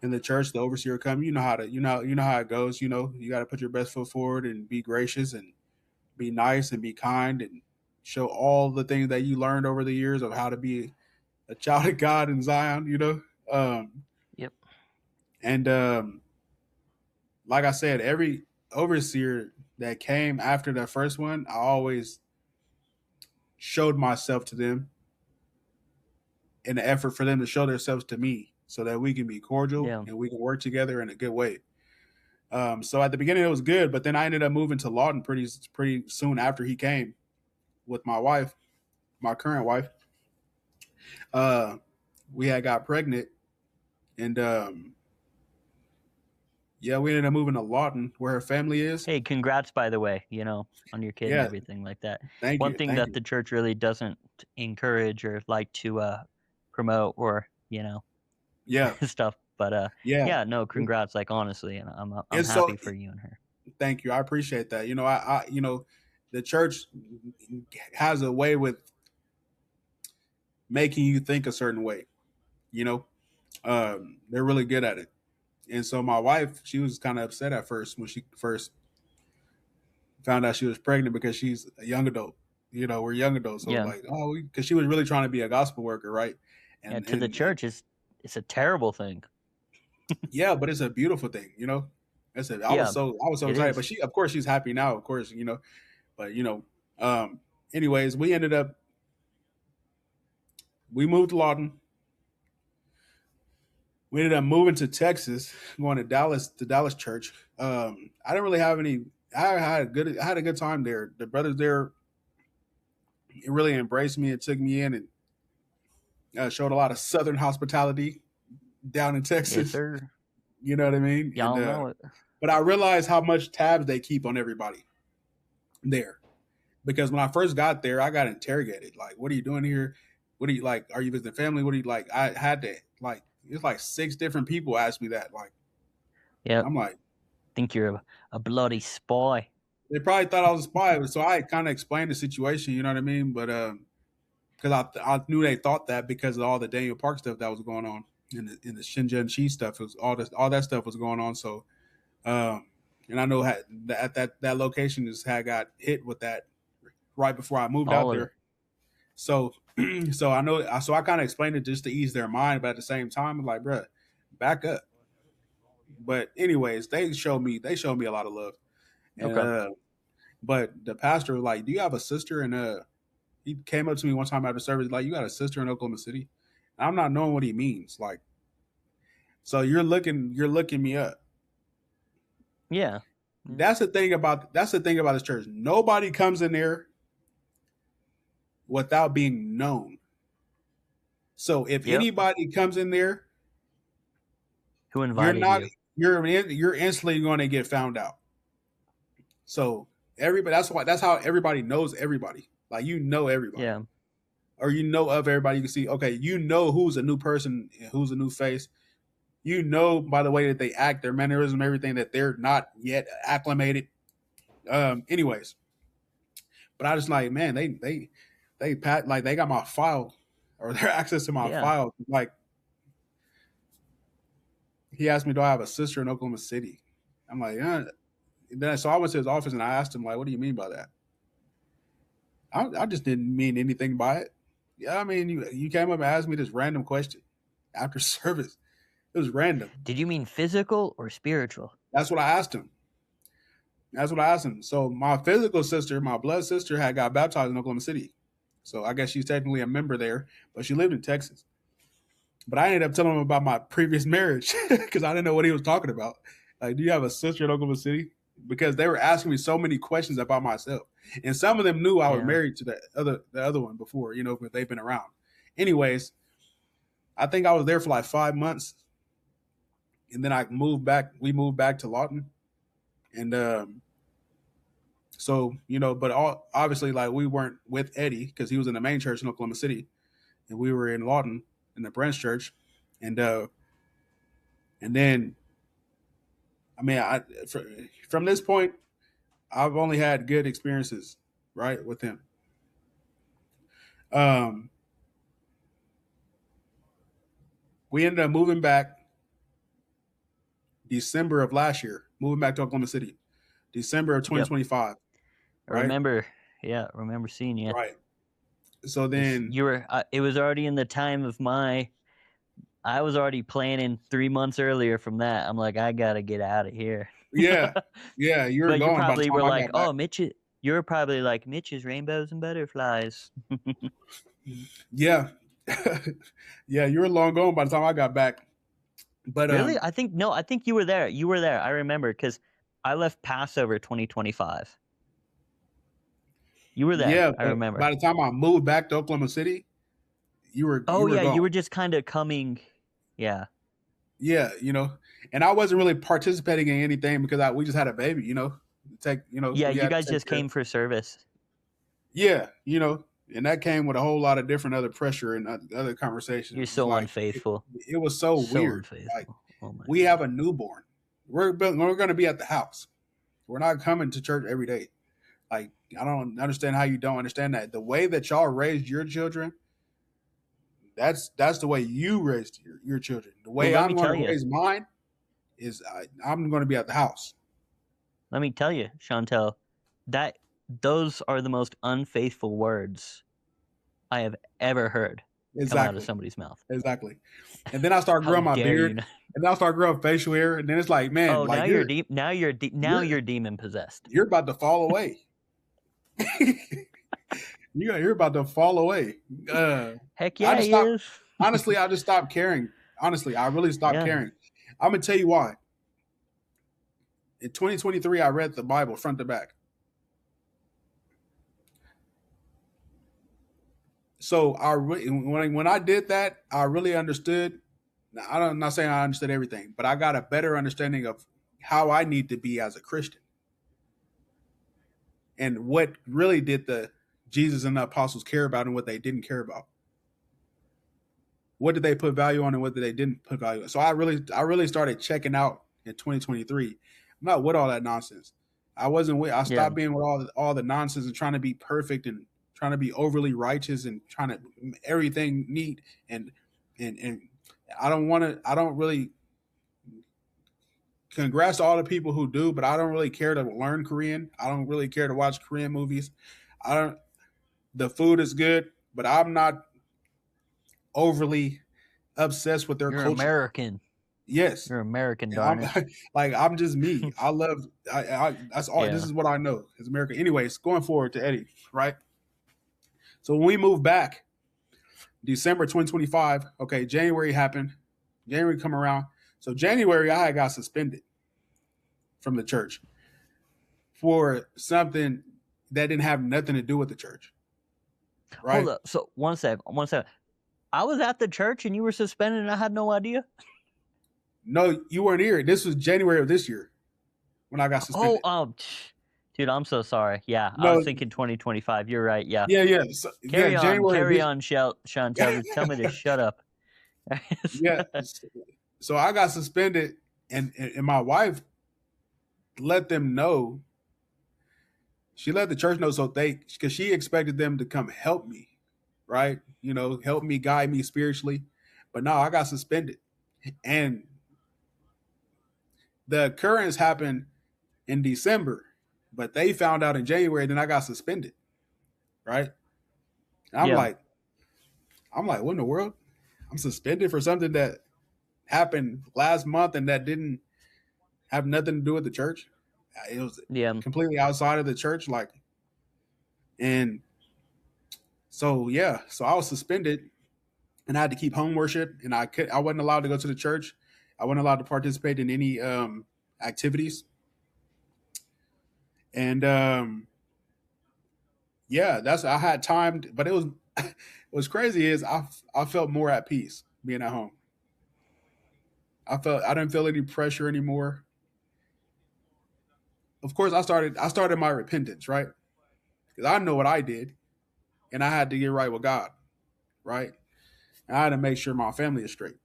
in the church, the overseer come. You know how to, you know how it goes. You got to put your best foot forward and be gracious and be nice and be kind and show all the things that you learned over the years of how to be a child of God in Zion. Yep. And like I said, every overseer that came after that first one, I always showed myself to them in the effort for them to show themselves to me, so that we can be cordial Yeah. and we can work together in a good way. So at the beginning it was good, but then I ended up moving to Lawton pretty soon after he came with my wife, my current wife. We had got pregnant, and yeah, we ended up moving to Lawton where her family is. Hey, congrats, by the way, on your kid and Yeah, everything like that. thank One you, thing thank that you. the church really doesn't encourage or like to promote or, Yeah, stuff. But yeah. yeah, no, congrats, like honestly, and I'm It's so happy for you and her. thank you. I appreciate that. The church has a way with making you think a certain way. You know, they're really good at it. And so my wife, she was kind of upset at first when she first found out she was pregnant, because she's a young adult. We're young adults, so Yeah. like, oh, because she was really trying to be a gospel worker, right? Yeah, And to the and church it's a terrible thing. yeah, but it's a beautiful thing, I said I Yeah, was so it excited, is. but of course she's happy now, of course, but anyways, we moved to Lawton. We ended up moving to Texas, going to Dallas church. I didn't really have any. I had a good time there. The brothers there really embraced me and took me in and showed a lot of Southern hospitality down in Yes, Texas. sir. You know what I mean? Y'all know it. But I realized how much tabs they keep on everybody there. Because when I first got there, I got interrogated. Like, what are you doing here? What do you like? Are you visiting family? What do you like? I had to like, it's like 6 different people asked me that. Like, Yeah, I'm like, think you're a bloody spy. they probably thought I was a spy. So I kind of explained the situation. You know what I mean? But because I knew they thought that because of all the Daniel Park stuff that was going on in the Shenzhen Chi stuff. It was all that stuff was going on. So, and I know that location just had got hit with that right before I moved All out of there. it. So, so I know, so I kind of explained it just to ease their mind, but at the same time, I'm like, bruh, back up. But anyways, they showed me a lot of love, and Okay. but the pastor was like, "Do you have a sister?" And he came up to me one time after service, like, "You got a sister in Oklahoma City?" And I'm not knowing what he means, like, so you're looking me up. Yeah. That's the thing about this church. Nobody comes in there without being known. So if Yep. anybody comes in there, Who invited you? you're instantly going to get found out. So everybody, that's how everybody knows everybody. Like, you know everybody, Yeah. or you know of everybody. You can see, okay, you know who's a new person and who's a new face. You know by the way that they act, their mannerism, everything, that they're not yet acclimated. Anyways, but I just like, man, they pat like they got my file or their access to my Yeah. file. Like, he asked me, do I have a sister in Oklahoma City? I'm like, Then so I went to his office and I asked him, like, what do you mean by that? I just didn't mean anything by it. Yeah, I mean, you came up and asked me this random question after service. It was random. Did you mean physical or spiritual? That's what I asked him. So my physical sister, my blood sister, had got baptized in Oklahoma City. So I guess she's technically a member there, but she lived in Texas. But I ended up telling him about my previous marriage because I didn't know what he was talking about. Like, do you have a sister in Oklahoma City? Because they were asking me so many questions about myself, and some of them knew I was married to the other one before, but they've been around. Anyways, I think I was there for like 5 months, and then I moved back. We moved back to Lawton, and so but obviously, like, we weren't with Eddie because he was in the main church in Oklahoma City, and we were in Lawton in the branch church, and then, I mean, from this point, I've only had good experiences, right, with him. We ended up moving back December of last year, moving back to Oklahoma City, December of 2025. I remember, remember seeing you. Right. So then you were. It was already in the time of I was already planning 3 months earlier from that. I'm like, I gotta get out of here. Yeah, you were But going. you probably were like, oh, Mitch. You were probably like, Mitch's rainbows and butterflies. Yeah, yeah, you were long gone by the time I got back. But really, I think you were there. You were there. I remember because I left Passover 2025. You were there. Yeah, I remember. By the time I moved back to Oklahoma City, you were. Oh, you were yeah, gone. you were just kind of coming. Yeah. Yeah, and I wasn't really participating in anything because we just had a baby, Yeah, you guys just came for service. Yeah, and that came with a whole lot of different other pressure and other conversations. You're so unfaithful. It was so weird. Like, we have a newborn. We're going to be at the house. We're not coming to church every day. Like, I don't understand how you don't understand that. The way that y'all raised your children, that's the way you raised your children. The way I'm going to raise mine is I'm going to be at the house. Let me tell you, Shauntal, those are the most unfaithful words I have ever heard. coming out of Exactly. somebody's mouth. Exactly. And then I start How growing my dare beard, you? and then I start growing facial hair, and then it's like, man, Oh, like now you're you're demon possessed. you're about to fall away. You're about to fall away. Heck I yeah, just he stopped. is. Honestly, I just stopped caring. Honestly, I really stopped Yeah. caring. I'm gonna tell you why. In 2023, I read the Bible front to back. So when I did that, I really understood. Now, I'm not saying I understood everything, but I got a better understanding of how I need to be as a Christian, and what really did the Jesus and the apostles care about, and what they didn't care about. What did they put value on, and what did they didn't put value on? So I really started checking out in 2023. I'm not with all that nonsense. I wasn't with. I stopped being with all the nonsense and trying to be perfect and trying to be overly righteous and trying to everything neat and I don't want to. I don't really. Congrats to all the people who do, but I don't really care to learn Korean. I don't really care to watch Korean movies. I don't. The food is good, but I'm not overly obsessed with their You're culture. American. Yes, You're American, and darn it. I'm just me. I love. That's all. Yeah. This is what I know as American. Anyways, going forward to Eddie, right? So when we moved back, December 2025. Okay, January happened. January come around. So January, I had got suspended from the church for something that didn't have nothing to do with the church. Right? Hold up. So one second. I was at the church and you were suspended and I had no idea. No, you weren't here. This was January of this year when I got suspended. Dude, I'm so sorry. Yeah, No. I was thinking 2025. You're right. Yeah. Yeah. So, Carry January on, Shauntal. Tell me to shut up. Yeah. So I got suspended, and my wife let them know. She let the church know because she expected them to come help me, right? Help me, guide me spiritually. But no, I got suspended, and the occurrence happened in December, but they found out in January. Then I got suspended, right? And I'm like, what in the world? I'm suspended for something that happened last month and that didn't have nothing to do with the church. It was completely outside of the church, and so I was suspended, and I had to keep home worship, and I wasn't allowed to go to the church. I wasn't allowed to participate in any activities, and I had time, but it was what's crazy is I felt more at peace being at home. I didn't feel any pressure anymore. Of course, I started my repentance, right? Because I know what I did, and I had to get right with God, right? And I had to make sure my family is straight.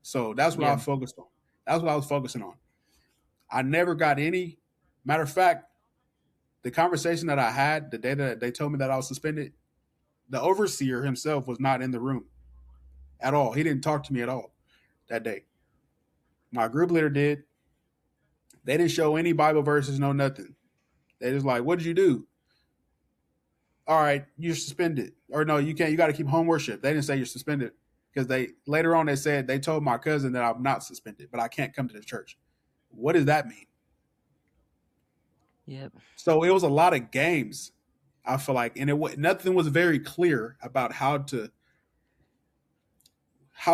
So that's what I focused on. That's what I was focusing on. I never got any. Matter of fact, the conversation that I had the day that they told me that I was suspended, the overseer himself was not in the room at all. He didn't talk to me at all that day. My group leader did. They didn't show any Bible verses, no nothing. They just like, what did you do? All right, you're suspended. Or no, you can't. You got to keep home worship. They didn't say you're suspended because later on they told my cousin that I'm not suspended, but I can't come to the church. What does that mean? Yep. So it was a lot of games, I feel like, and nothing was very clear about how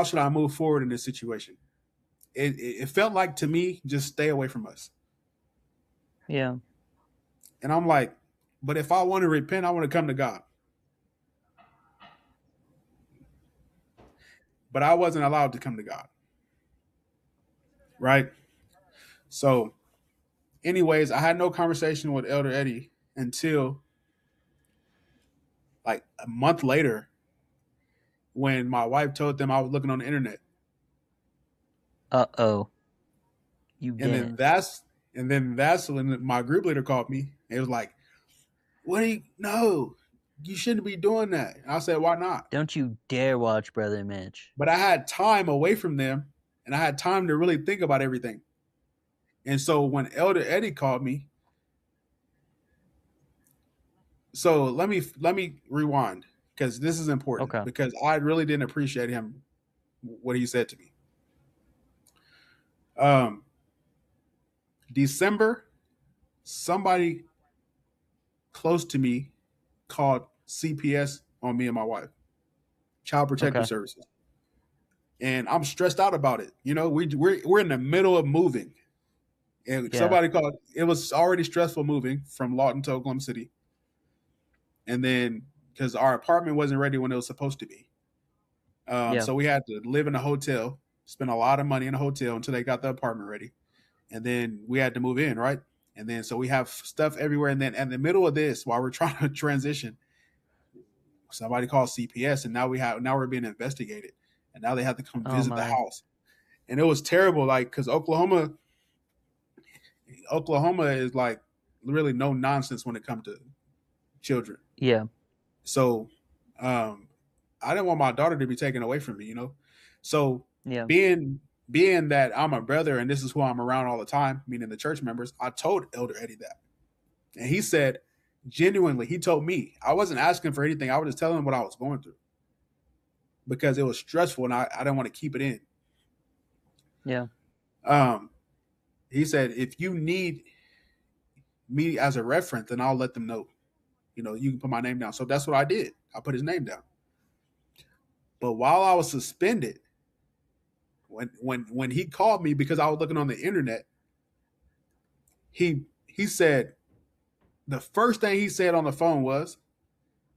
should I move forward in this situation. It felt like to me, just stay away from us. Yeah. And I'm like, but if I want to repent, I want to come to God. But I wasn't allowed to come to God. Right? So, anyways, I had no conversation with Elder Eddie until like a month later when my wife told them I was looking on the internet. Uh-oh. And then that's when my group leader called me. It was like, no, you shouldn't be doing that. And I said, why not? Don't you dare watch Brother Mitch. But I had time away from them, and I had time to really think about everything. And so when Elder Eddie called me, so let me rewind. because this is important. Okay. Because I really didn't appreciate him what he said to me. December, somebody close to me called CPS on me and my wife, Child Protective Okay. Services, and I'm stressed out about it. We're in the middle of moving, and somebody called. It was already stressful moving from Lawton to Oklahoma City, and then because our apartment wasn't ready when it was supposed to be, so we had to live in a hotel, spend a lot of money in a hotel until they got the apartment ready, and then we had to move in, right? And then so we have stuff everywhere, and then in the middle of this, while we're trying to transition, somebody called CPS, and now we're being investigated, and now they have to come visit the house, and it was terrible, like because Oklahoma is like really no nonsense when it comes to children. Yeah. So, I didn't want my daughter to be taken away from me, So Yeah. being that I'm a brother and this is who I'm around all the time, meaning the church members, I told Elder Eddie that, and he said, genuinely, he told me, I wasn't asking for anything. I was just telling him what I was going through because it was stressful and I didn't want to keep it in. Yeah. He said, if you need me as a reference, then I'll let them know. You can put my name down. So that's what I did. I put his name down. But while I was suspended, when he called me because I was looking on the internet, he said, the first thing he said on the phone was,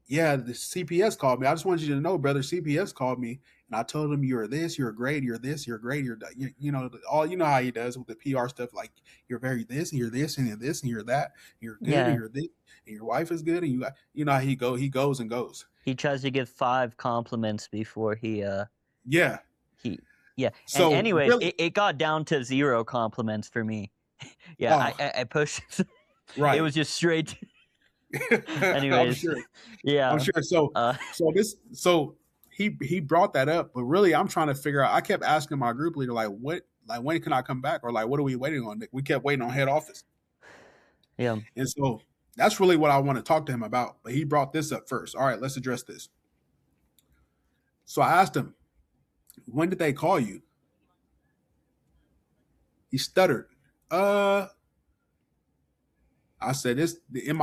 yeah, the CPS called me. I just wanted you to know, brother, CPS called me. And I told him, you're this, you're great, you're this, you're great, all how he does with the PR stuff, like you're very this, and you're this, and you're this, and you're that, you're good, and you're this, and your wife is good, and you know how he goes and goes. He tries to give 5 compliments before he Yeah. So and anyways, really, it got down to 0 compliments for me. Yeah, I pushed. Right. It was just straight. Anyways, I'm sure. Yeah. I'm sure. So he brought that up, but really I'm trying to figure out. I kept asking my group leader, when can I come back? Or what are we waiting on? We kept waiting on head office. Yeah. And so that's really what I want to talk to him about. But he brought this up first. All right, let's address this. So I asked him, when did they call you? He stuttered. I said this to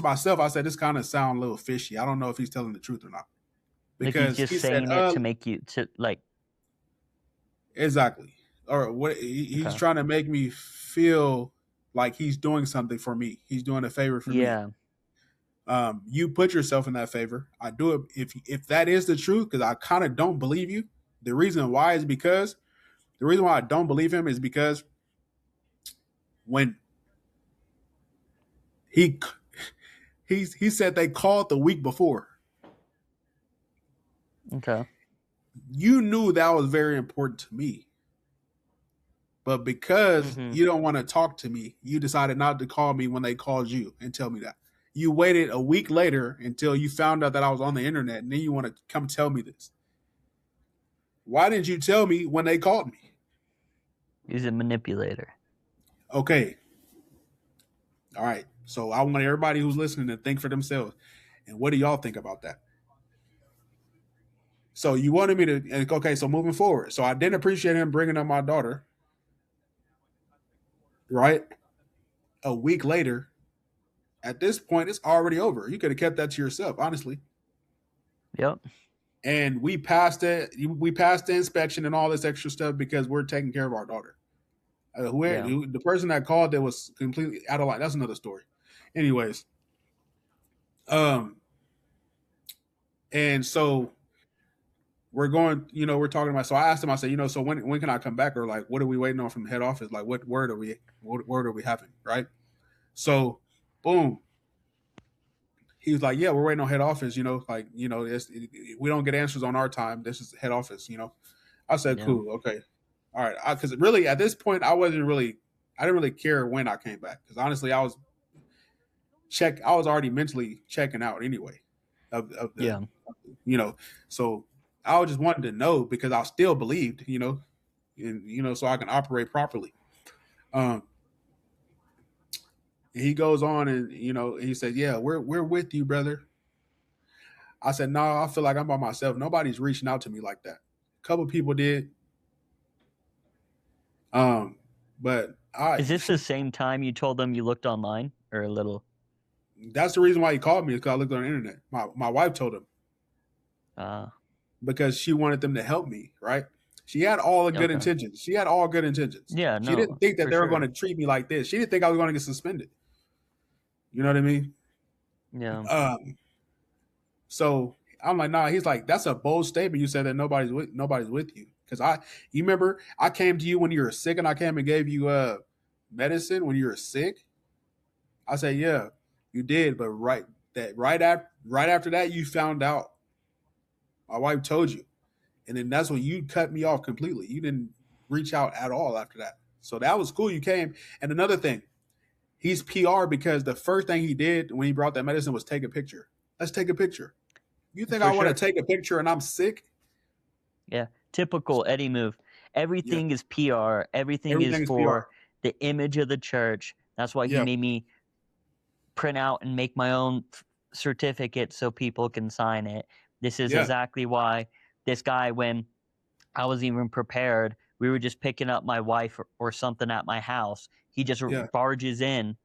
myself. I said this kind of sound a little fishy. I don't know if he's telling the truth or not. Because he's just saying it to make you to like. Exactly. Or what he's trying to make me feel like he's doing something for me. He's doing a favor for me. You put yourself in that favor. I do it if that is the truth, because I kind of don't believe you. The reason why I don't believe him is because when he said they called the week before. Okay. You knew that was very important to me. But because you don't want to talk to me, you decided not to call me when they called you and tell me that. You waited a week later until you found out that I was on the internet, and then you want to come tell me this. Why didn't you tell me when they called me? He's a manipulator. Okay. All right. So I want everybody who's listening to think for themselves. And what do y'all think about that? So you wanted me to, okay, so moving forward. So I didn't appreciate him bringing up my daughter. Right? A week later, at this point, it's already over. You could have kept that to yourself, honestly. Yep. And we passed it. We passed the inspection and all this extra stuff because we're taking care of our daughter. The person that called that was completely out of line. That's another story. Anyways, and so we're going. We're talking about. So I asked him. I said, so when can I come back? Or what are we waiting on from the head office? What word are we having? Right. So, boom. He was like, yeah, we're waiting on head office. We don't get answers on our time. This is head office. I said, cool, okay. All right, because really at this point I didn't really care when I came back, because honestly I was already mentally checking out anyway. So I just wanted to know because I still believed, and so I can operate properly. And he goes on and he said, yeah, we're with you, brother. I said, no, I feel like I'm by myself. Nobody's reaching out to me like that. A couple people did. But Is this the same time you told them you looked online, or a little? That's the reason why he called me, is because I looked on the internet. My wife told him. Because she wanted them to help me, right? She had all the good intentions. She had all good intentions. Yeah, no. She didn't think that they were going to treat me like this. She didn't think I was going to get suspended. You know what I mean? Yeah. So I'm like, nah. He's like, that's a bold statement. You said that nobody's with you. Because you remember, I came to you when you were sick, and I came and gave you medicine when you were sick. I said, yeah, you did, but right after that, you found out. My wife told you, and then that's when you cut me off completely. You didn't reach out at all after that. So that was cool. You came, and another thing, he's PR because the first thing he did when he brought that medicine was take a picture. Let's take a picture. You think I want to take a picture and I'm sick? Yeah. Typical Eddie move. Everything is PR. Everything is for PR. The image of the church. That's why he made me print out and make my own certificate so people can sign it. This is exactly why this guy, when I wasn't even prepared, we were just picking up my wife or something at my house. He just barges in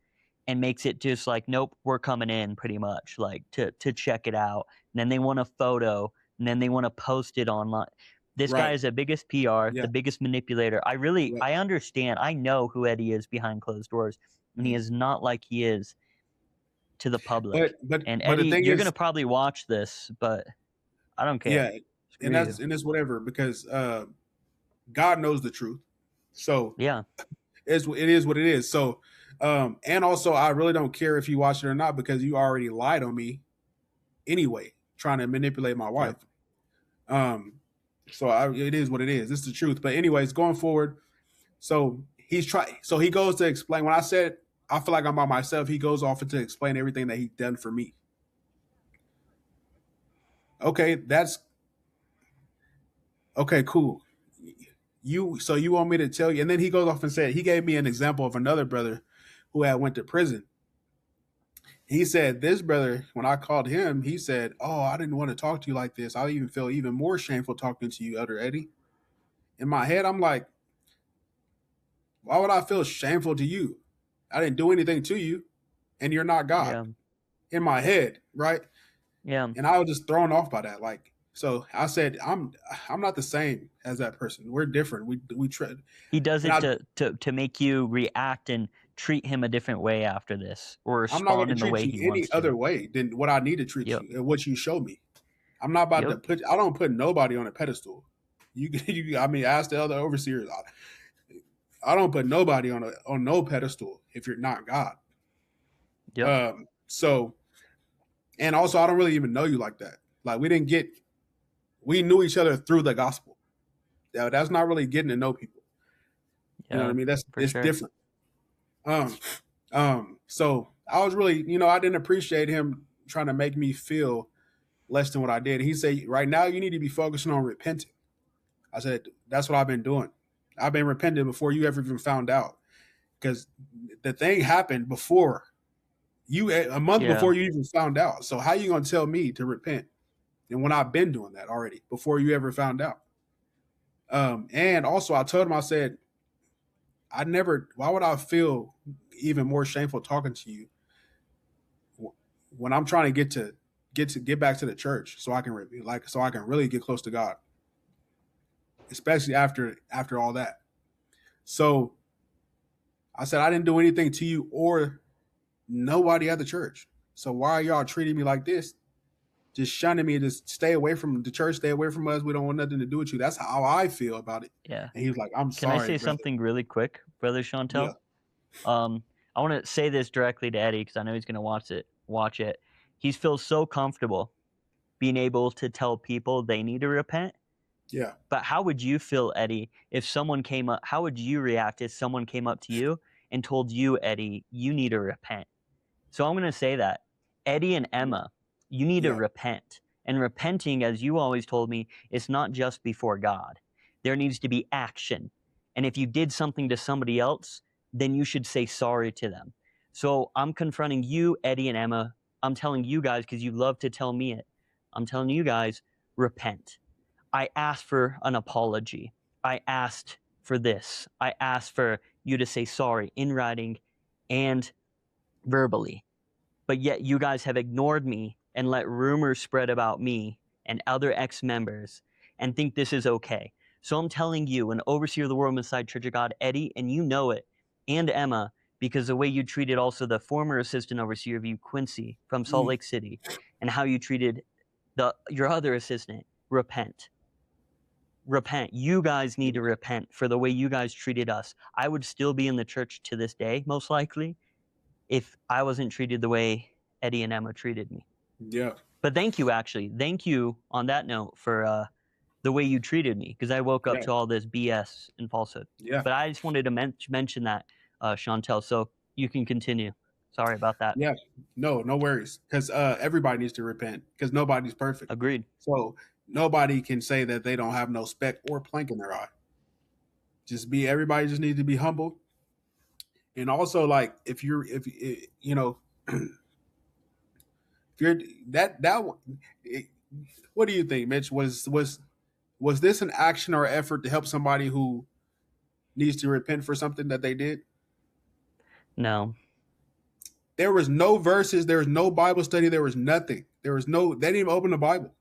and makes it just like, nope, we're coming in, pretty much, like to check it out. And then they want a photo, and then they want to post it online. This guy is the biggest PR, the biggest manipulator. I understand. I know who Eddie is behind closed doors, and he is not like he is to the public. But Eddie, you're going to probably watch this, but I don't care. Yeah, and that's whatever, because God knows the truth. So yeah, it is what it is. So and also, I really don't care if you watch it or not, because you already lied on me anyway, trying to manipulate my wife. So it is what it is. This is the truth. But anyways, going forward, so he goes to explain. When I said I feel like I'm by myself, he goes off to explain everything that he's done for me. Okay, cool. So you want me to tell you? And then he goes off and said, he gave me an example of another brother who had went to prison. He said, this brother, when I called him, he said, oh, I didn't want to talk to you like this. I even feel even more shameful talking to you, Elder Eddie. In my head, I'm like, why would I feel shameful to you? I didn't do anything to you, and you're not God. Yeah. In my head, right? Yeah. And I was just thrown off by that. Like, so I said, I'm not the same as that person. We're different. We tread. He does it to make you react and treat him a different way after this, or respond in the way he wants to. Any other way than what I need to treat you and what you show me. I'm not about to I don't put nobody on a pedestal. I mean, ask the other overseers. I don't put nobody on no pedestal if you're not God. Yeah. So, and also, I don't really even know you like that. Like, we knew each other through the gospel. That's not really getting to know people. You know what I mean? It's different. So I was really, I didn't appreciate him trying to make me feel less than what I did. He said, right now you need to be focusing on repenting. I said, that's what I've been doing. I've been repenting before you ever even found out, because the thing happened before you, a month before you even found out. So how you going to tell me to repent? And when I've been doing that already before you ever found out. And also I told him, I said, why would I feel even more shameful talking to you when I'm trying to get back to the church so I can really get close to God, especially after all that. So I said, I didn't do anything to you or nobody at the church. So why are y'all treating me like this? Just shunning me, just stay away from the church, stay away from us. We don't want nothing to do with you. That's how I feel about it. Yeah. And he was like, I'm sorry. Can I say something really quick, Brother Shauntal? Yeah. I want to say this directly to Eddie, because I know he's going to watch it. He feels so comfortable being able to tell people they need to repent. Yeah. But how would you feel, Eddie, if someone came up? How would you react if someone came up to you and told you, Eddie, you need to repent? So I'm going to say that. Eddie and Emma, you need to repent. And repenting, as you always told me, is not just before God. There needs to be action. And if you did something to somebody else, then you should say sorry to them. So I'm confronting you, Eddie and Emma. I'm telling you guys because you love to tell me it. I'm telling you guys, repent. I asked for an apology. I asked for this. I asked for you to say sorry in writing and verbally. But yet you guys have ignored me and let rumors spread about me and other ex-members and think this is okay. So I'm telling you, an overseer of the World Messiah Church of God, Eddie, and you know it, and Emma, because the way you treated also the former assistant overseer of you, Quincy, from Salt Lake City, and how you treated your other assistant, repent. Repent. You guys need to repent for the way you guys treated us. I would still be in the church to this day, most likely, if I wasn't treated the way Eddie and Emma treated me. Yeah. But thank you, actually. Thank you on that note for the way you treated me, because I woke up to all this BS and falsehood. Yeah. But I just wanted to mention that, Shauntal, so you can continue. Sorry about that. Yeah. No worries. Because everybody needs to repent because nobody's perfect. Agreed. So nobody can say that they don't have no speck or plank in their eye. Everybody just needs to be humble. And also, like, if you know, if you're what do you think, Mitch? Was this an action or effort to help somebody who needs to repent for something that they did? No. There was no verses. There was no Bible study. There was nothing. They didn't even open the Bible.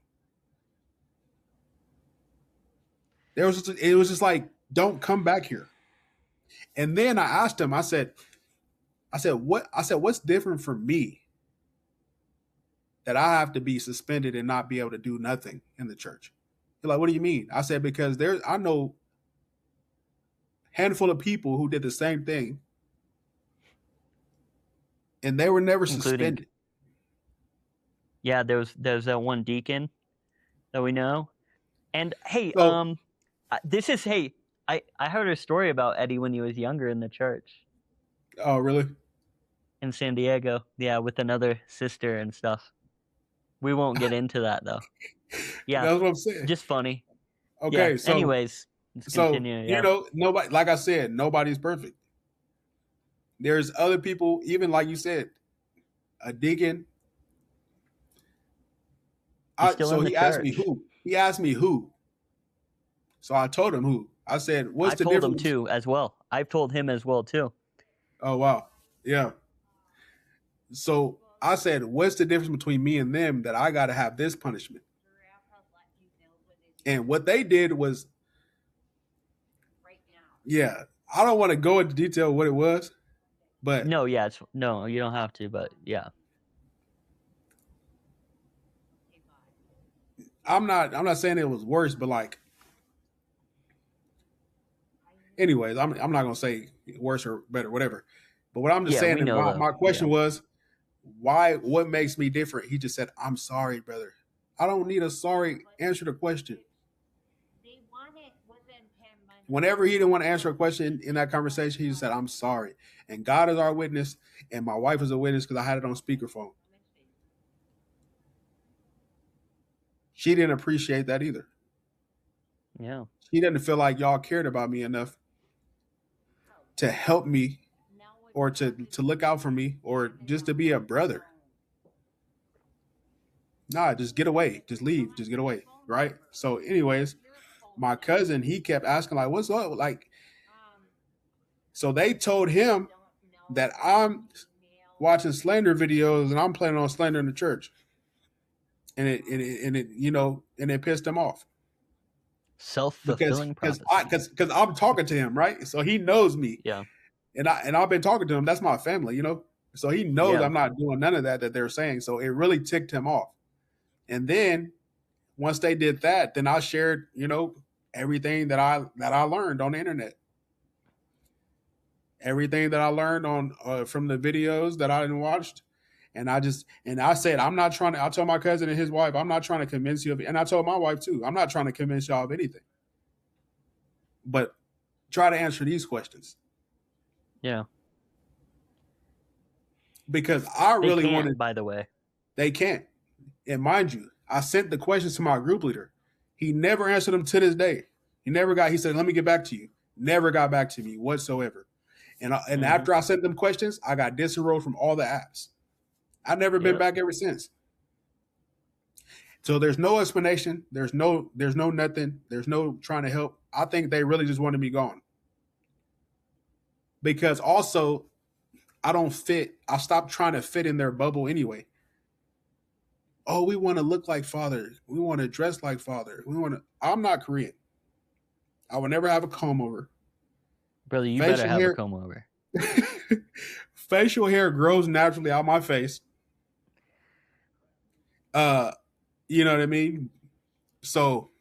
It was just like, don't come back here. And then I asked him, I said, what's different for me that I have to be suspended and not be able to do nothing in the church? He's like, what do you mean? I said, because I know a handful of people who did the same thing and they were never suspended. Yeah, there's that one deacon that we know. And hey, I heard a story about Eddie when he was younger in the church. Oh, really? In San Diego. Yeah, with another sister and stuff. We won't get into that though. Yeah. That's what I'm saying. Just funny. Okay, yeah. so anyways, let's continue. Yeah. You know, nobody, like I said, nobody's perfect. There's other people, even like you said, a deacon. He asked me who. He asked me who. So I told him who. I said, what's the difference? I told him too as well. I've told him as well too. Oh, wow. Yeah. So I said, what's the difference between me and them that I got to have this punishment? And what they did was, yeah, I don't want to go into detail what it was, but no, yeah, no, you don't have to, but yeah. I'm not saying it was worse, but like, anyways, I'm not gonna say worse or better, whatever. But what I'm just saying, my question was, what makes me different? He just said, I'm sorry, brother. I don't need a sorry. Answer the question. Whenever he didn't want to answer a question in that conversation, he just said, I'm sorry. And God is our witness, and my wife is a witness because I had it on speakerphone. She didn't appreciate that either. Yeah. She didn't feel like y'all cared about me enough to help me or to look out for me or just to be a brother. Nah, just get away. Just leave. Just get away. Right? So anyways, my cousin, he kept asking, like, what's up? Like, so they told him that I'm watching slander videos and I'm planning on slandering the church. And it pissed him off. Self-fulfilling prophecy. Because I'm talking to him, right? So he knows me. Yeah. And I've been talking to him. That's my family, you know? So he knows I'm not doing none of that they're saying. So it really ticked him off. And then once they did that, then I shared, everything that I learned on the internet. Everything that I learned on from the videos that I watched. And I said, I told my cousin and his wife, I'm not trying to convince you of it. And I told my wife too, I'm not trying to convince y'all of anything. But try to answer these questions. Yeah. Because I really wanted. By the way. They can't. And mind you, I sent the questions to my group leader. He never answered them to this day. He said, let me get back to you. Never got back to me whatsoever. And after I sent them questions, I got disenrolled from all the apps. I've never been back ever since. So there's no explanation. There's no nothing. There's no trying to help. I think they really just want to be gone. Because also, I don't fit. I stopped trying to fit in their bubble anyway. Oh, we want to look like father. We want to dress like father. I'm not Korean. I will never have a comb over. Brother, you Facial better have hair- a comb over. Facial hair grows naturally out my face. You know what I mean? So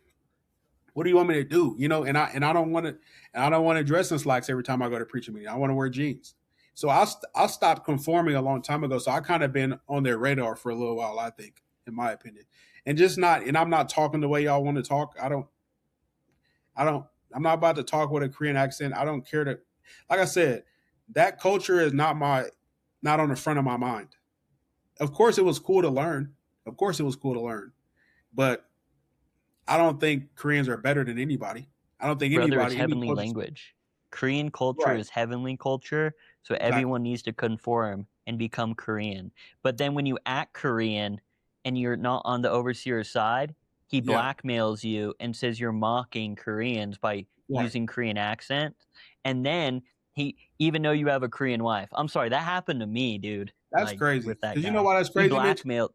what do you want me to do? You know, and I don't want to dress in slacks every time I go to preaching meeting. I want to wear jeans. So I stopped conforming a long time ago. So I kind of been on their radar for a little while, I think, in my opinion. And I'm not talking the way y'all want to talk. I'm not about to talk with a Korean accent. I don't care to, like I said, that culture is not on the front of my mind. Of course it was cool to learn. But I don't think Koreans are better than anybody. I don't think Brother, anybody. it's heavenly language. Korean culture Right. is heavenly culture, so everyone needs to conform and become Korean. But then when you act Korean and you're not on the overseer's side, he blackmails you and says you're mocking Koreans by using Korean accent. And then even though you have a Korean wife, I'm sorry, that happened to me, dude. That's crazy. With that Because guy. you know why that's crazy, He Mitch? blackmailed.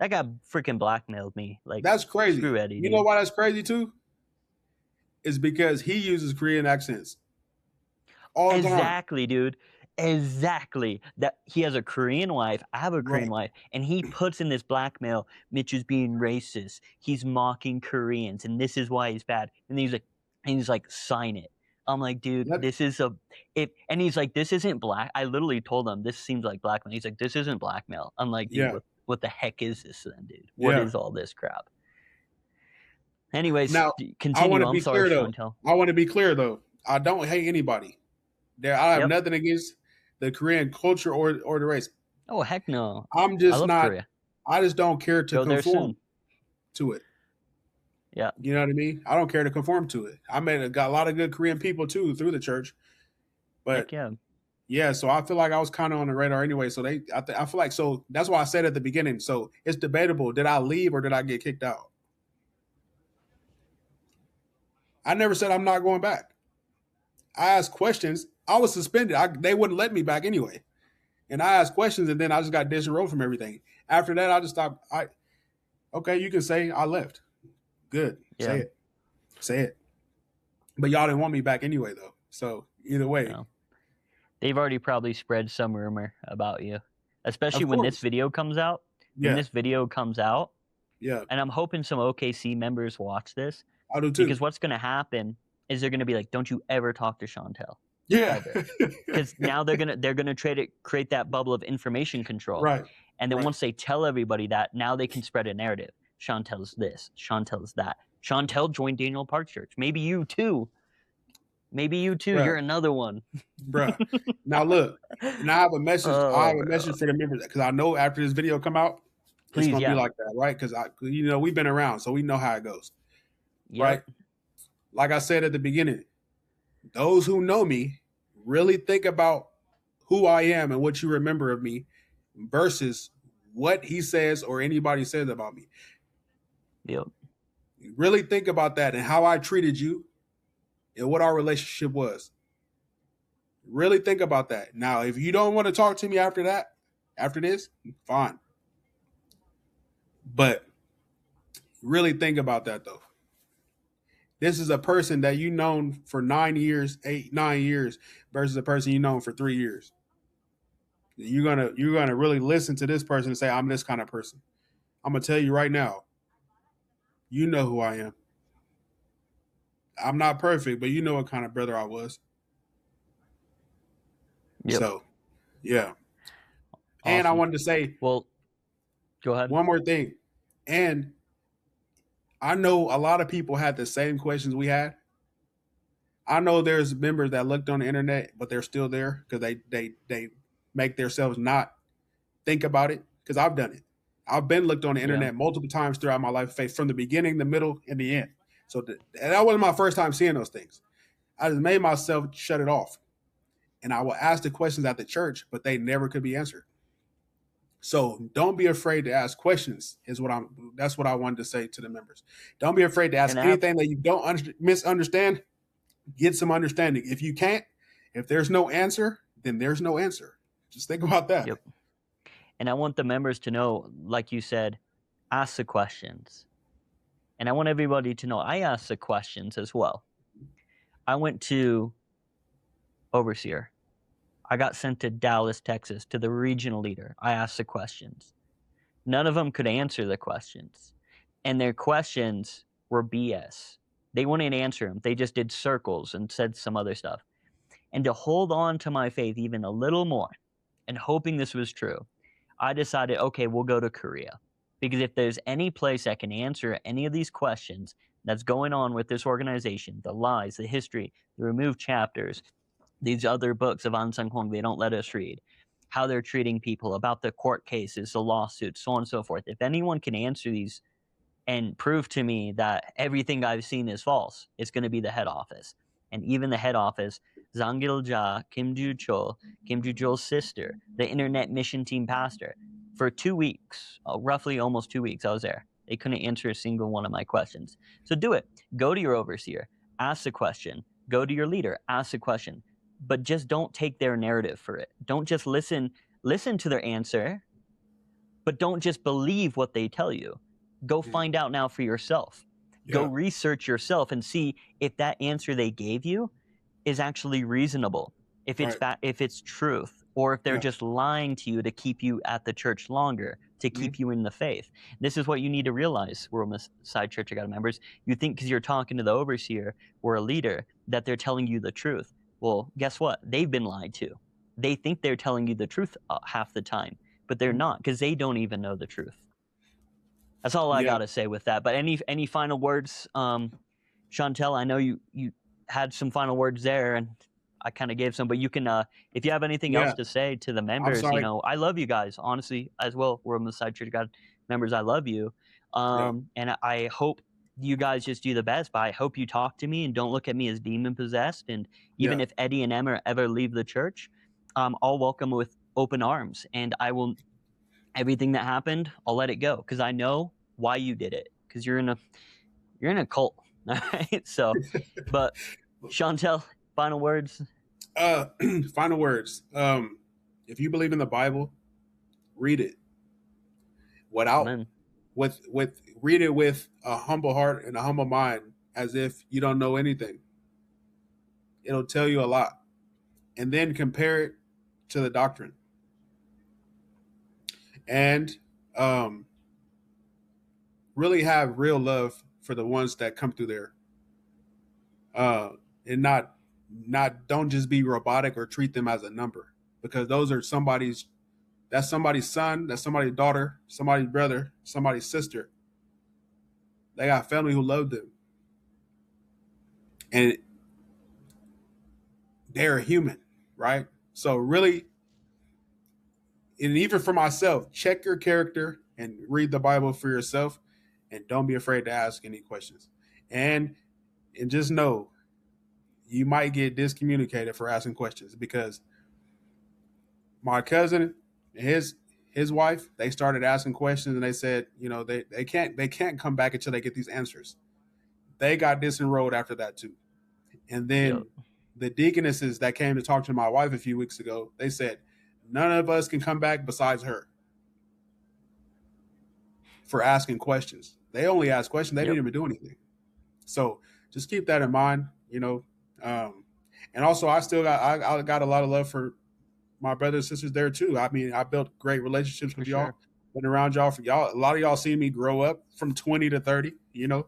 That guy freaking blackmailed me. Like, That's crazy. Screw Eddie. You know why that's crazy too? Is because he uses Korean accents all the time. Exactly, dude. Exactly. That he has a Korean wife. I have a Korean wife, and he puts in this blackmail. Mitch is being racist. He's mocking Koreans, and this is why he's bad. And he's like, sign it. I'm like, dude, this is and he's like, this isn't black. I literally told him this seems like blackmail. He's like, this isn't blackmail. I'm like, dude, what the heck is this then, dude? What is all this crap? Anyways, now, continue. I'm sorry, Shauntal. I want to be clear though. I don't hate anybody. I have nothing against the Korean culture or the race. Oh heck no! I'm just not. Korea. I just don't care to conform to it. Yeah, you know what I mean. I don't care to conform to it. I got a lot of good Korean people too through the church, but so I feel like I was kind of on the radar anyway. So I feel like so that's why I said at the beginning. So it's debatable. Did I leave or did I get kicked out? I never said I'm not going back. I asked questions. I was suspended. They wouldn't let me back anyway. And I asked questions, and then I just got disenrolled from everything. After that, I just stopped. Okay, you can say I left. Good. Yeah. Say it. But y'all didn't want me back anyway, though. So either way. No. They've already probably spread some rumor about you, especially when this video comes out. When this video comes out. Yeah. And I'm hoping some OKC members watch this. I do too. Because what's going to happen is they're going to be like, don't you ever talk to Shauntal. Yeah. Because now they're gonna try to create that bubble of information control. Right. And then once they tell everybody that, now they can spread a narrative. Shauntal's this. Shauntal's that. Shauntal joined Daniel Park Church. Maybe you too. Bruh. You're another one. Bruh. Now look. Now I have a message. I have a message for the members because I know after this video come out, it's gonna be like that, right? Because we've been around, so we know how it goes. Yep. Right. Like I said at the beginning, those who know me really think about who I am and what you remember of me versus what he says or anybody says about me. Yep. Really think about that and how I treated you and what our relationship was. Really think about that. Now, if you don't want to talk to me after this, fine. But really think about that though. This is a person that you known for 9 years versus a person you known for 3 years. You're gonna really listen to this person and say, I'm this kind of person. I'm gonna tell you right now, you know who I am. I'm not perfect, but you know what kind of brother I was. Yep. So, yeah. Awesome. And I wanted to say, well, go ahead. One more thing. And I know a lot of people had the same questions we had. I know there's members that looked on the internet, but they're still there because they make themselves not think about it. Because I've done it. I've been looked on the internet multiple times throughout my life, from the beginning, the middle, and the end. So that wasn't my first time seeing those things. I just made myself shut it off. And I will ask the questions at the church, but they never could be answered. So don't be afraid to ask questions. That's what I wanted to say to the members. Don't be afraid to ask And anything that you don't misunderstand. Get some understanding. If you can't, if there's no answer, then there's no answer. Just think about that. Yep. And I want the members to know, like you said, ask the questions. And I want everybody to know I ask the questions as well. I went to overseer. I got sent to Dallas, Texas, to the regional leader. I asked the questions. None of them could answer the questions. And their questions were BS. They wouldn't answer them. They just did circles and said some other stuff. And to hold on to my faith even a little more and hoping this was true, I decided, okay, we'll go to Korea. Because if there's any place that can answer any of these questions that's going on with this organization, the lies, the history, the removed chapters, these other books of Ahn Sahng-hong they don't let us read, how they're treating people, about the court cases, the lawsuits, so on and so forth. If anyone can answer these and prove to me that everything I've seen is false, it's going to be the head office. And even the head office, Jang Gil-jah, Kim Joo-chul, Kim Joo-chul's sister, the internet mission team pastor, for 2 weeks, roughly almost 2 weeks, I was there. They couldn't answer a single one of my questions. So do it. Go to your overseer, ask the question. Go to your leader, ask the question. But just don't take their narrative for it. Don't just listen to their answer, but don't just believe what they tell you. Go find out now for yourself. Go research yourself and see if that answer they gave you is actually reasonable, if it's if it's truth, or if they're just lying to you to keep you at the church longer, to keep you in the faith. This is what you need to realize, World Side Church of God members. You think because you're talking to the overseer or a leader that they're telling you the truth. Well, guess what? They've been lied to. They think they're telling you the truth half the time, but they're not, because they don't even know the truth. That's all I got to say with that. But any final words, Shauntal? I know you had some final words there, and I kind of gave some, but you can, if you have anything else to say to the members, you know, I love you guys, honestly, as well. We're on the Side Church of God members. I love you. And I hope you guys just do the best, but I hope you talk to me and don't look at me as demon possessed. And even if Eddie and Emma ever leave the church, I'll welcome with open arms, and I will, everything that happened, I'll let it go, because I know why you did it, because you're in a cult. All right. So, but Shauntal, final words. Final words. If you believe in the Bible, read it read it with a humble heart and a humble mind, as if you don't know anything. It'll tell you a lot. And then compare it to the doctrine. And really have real love for the ones that come through there. And not don't just be robotic or treat them as a number, because those are that's somebody's son, that's somebody's daughter, somebody's brother, somebody's sister. They got family who love them. And they're human, right? So really, and even for myself, check your character and read the Bible for yourself, and don't be afraid to ask any questions. And just know you might get discommunicated for asking questions, because my cousin and his wife, they started asking questions, and they said, you know, they can't come back until they get these answers. They got disenrolled after that too. And then the deaconesses that came to talk to my wife a few weeks ago, they said, none of us can come back besides her for asking questions. They only asked questions. They didn't even do anything. So just keep that in mind, you know. And also, I got a lot of love for my brothers and sisters there too. I mean, I built great relationships with y'all. Been around y'all for y'all. A lot of y'all seen me grow up from 20 to 30, you know.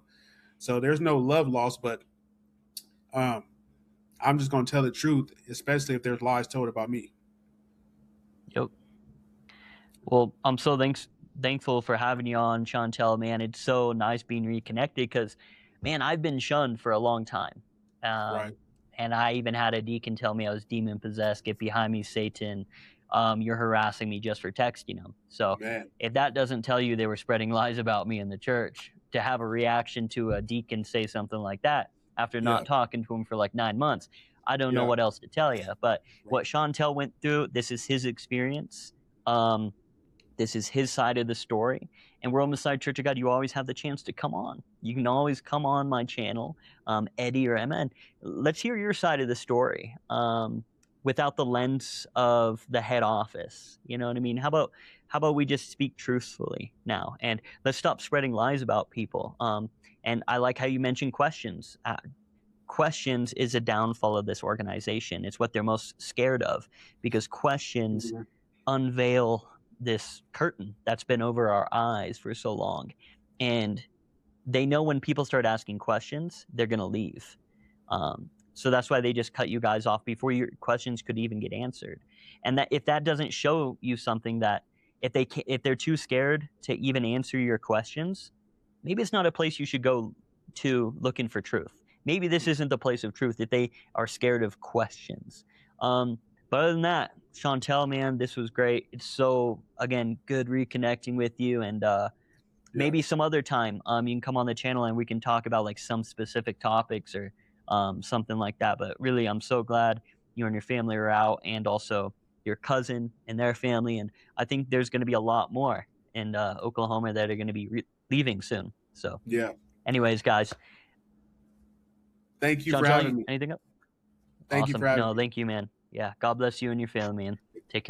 So there's no love lost, but I'm just gonna tell the truth, especially if there's lies told about me. Yep. Well, I'm so thankful for having you on, Shauntal, man. It's so nice being reconnected, because, man, I've been shunned for a long time. And I even had a deacon tell me I was demon possessed. Get behind me, Satan. You're harassing me just for texting him. So if that doesn't tell you they were spreading lies about me in the church, to have a reaction to a deacon say something like that after not talking to him for like 9 months, I don't know what else to tell you. But what Shauntal went through, this is his experience. This is his side of the story. And we're on the side Church of God. You always have the chance to come on. You can always come on my channel, Eddie or Emma. And let's hear your side of the story without the lens of the head office. You know what I mean? How about we just speak truthfully now? And let's stop spreading lies about people. And I like how you mentioned questions. Questions is a downfall of this organization. It's what they're most scared of, because questions unveil this curtain that's been over our eyes for so long. And they know when people start asking questions, they're going to leave. So that's why they just cut you guys off before your questions could even get answered. And that if that doesn't show you something, that if they're too scared to even answer your questions, maybe it's not a place you should go to looking for truth. Maybe this isn't the place of truth if they are scared of questions. But other than that, Shauntal, man, this was great. It's so, again, good reconnecting with you. And maybe some other time you can come on the channel and we can talk about like some specific topics or something like that. But really, I'm so glad you and your family are out, and also your cousin and their family. And I think there's going to be a lot more in Oklahoma that are going to be leaving soon. So Yeah. anyways, guys. Thank you Shauntal, for having me. anything up? Thank you for having me. No, thank you, man. Yeah. God bless you and your family, man. Take care.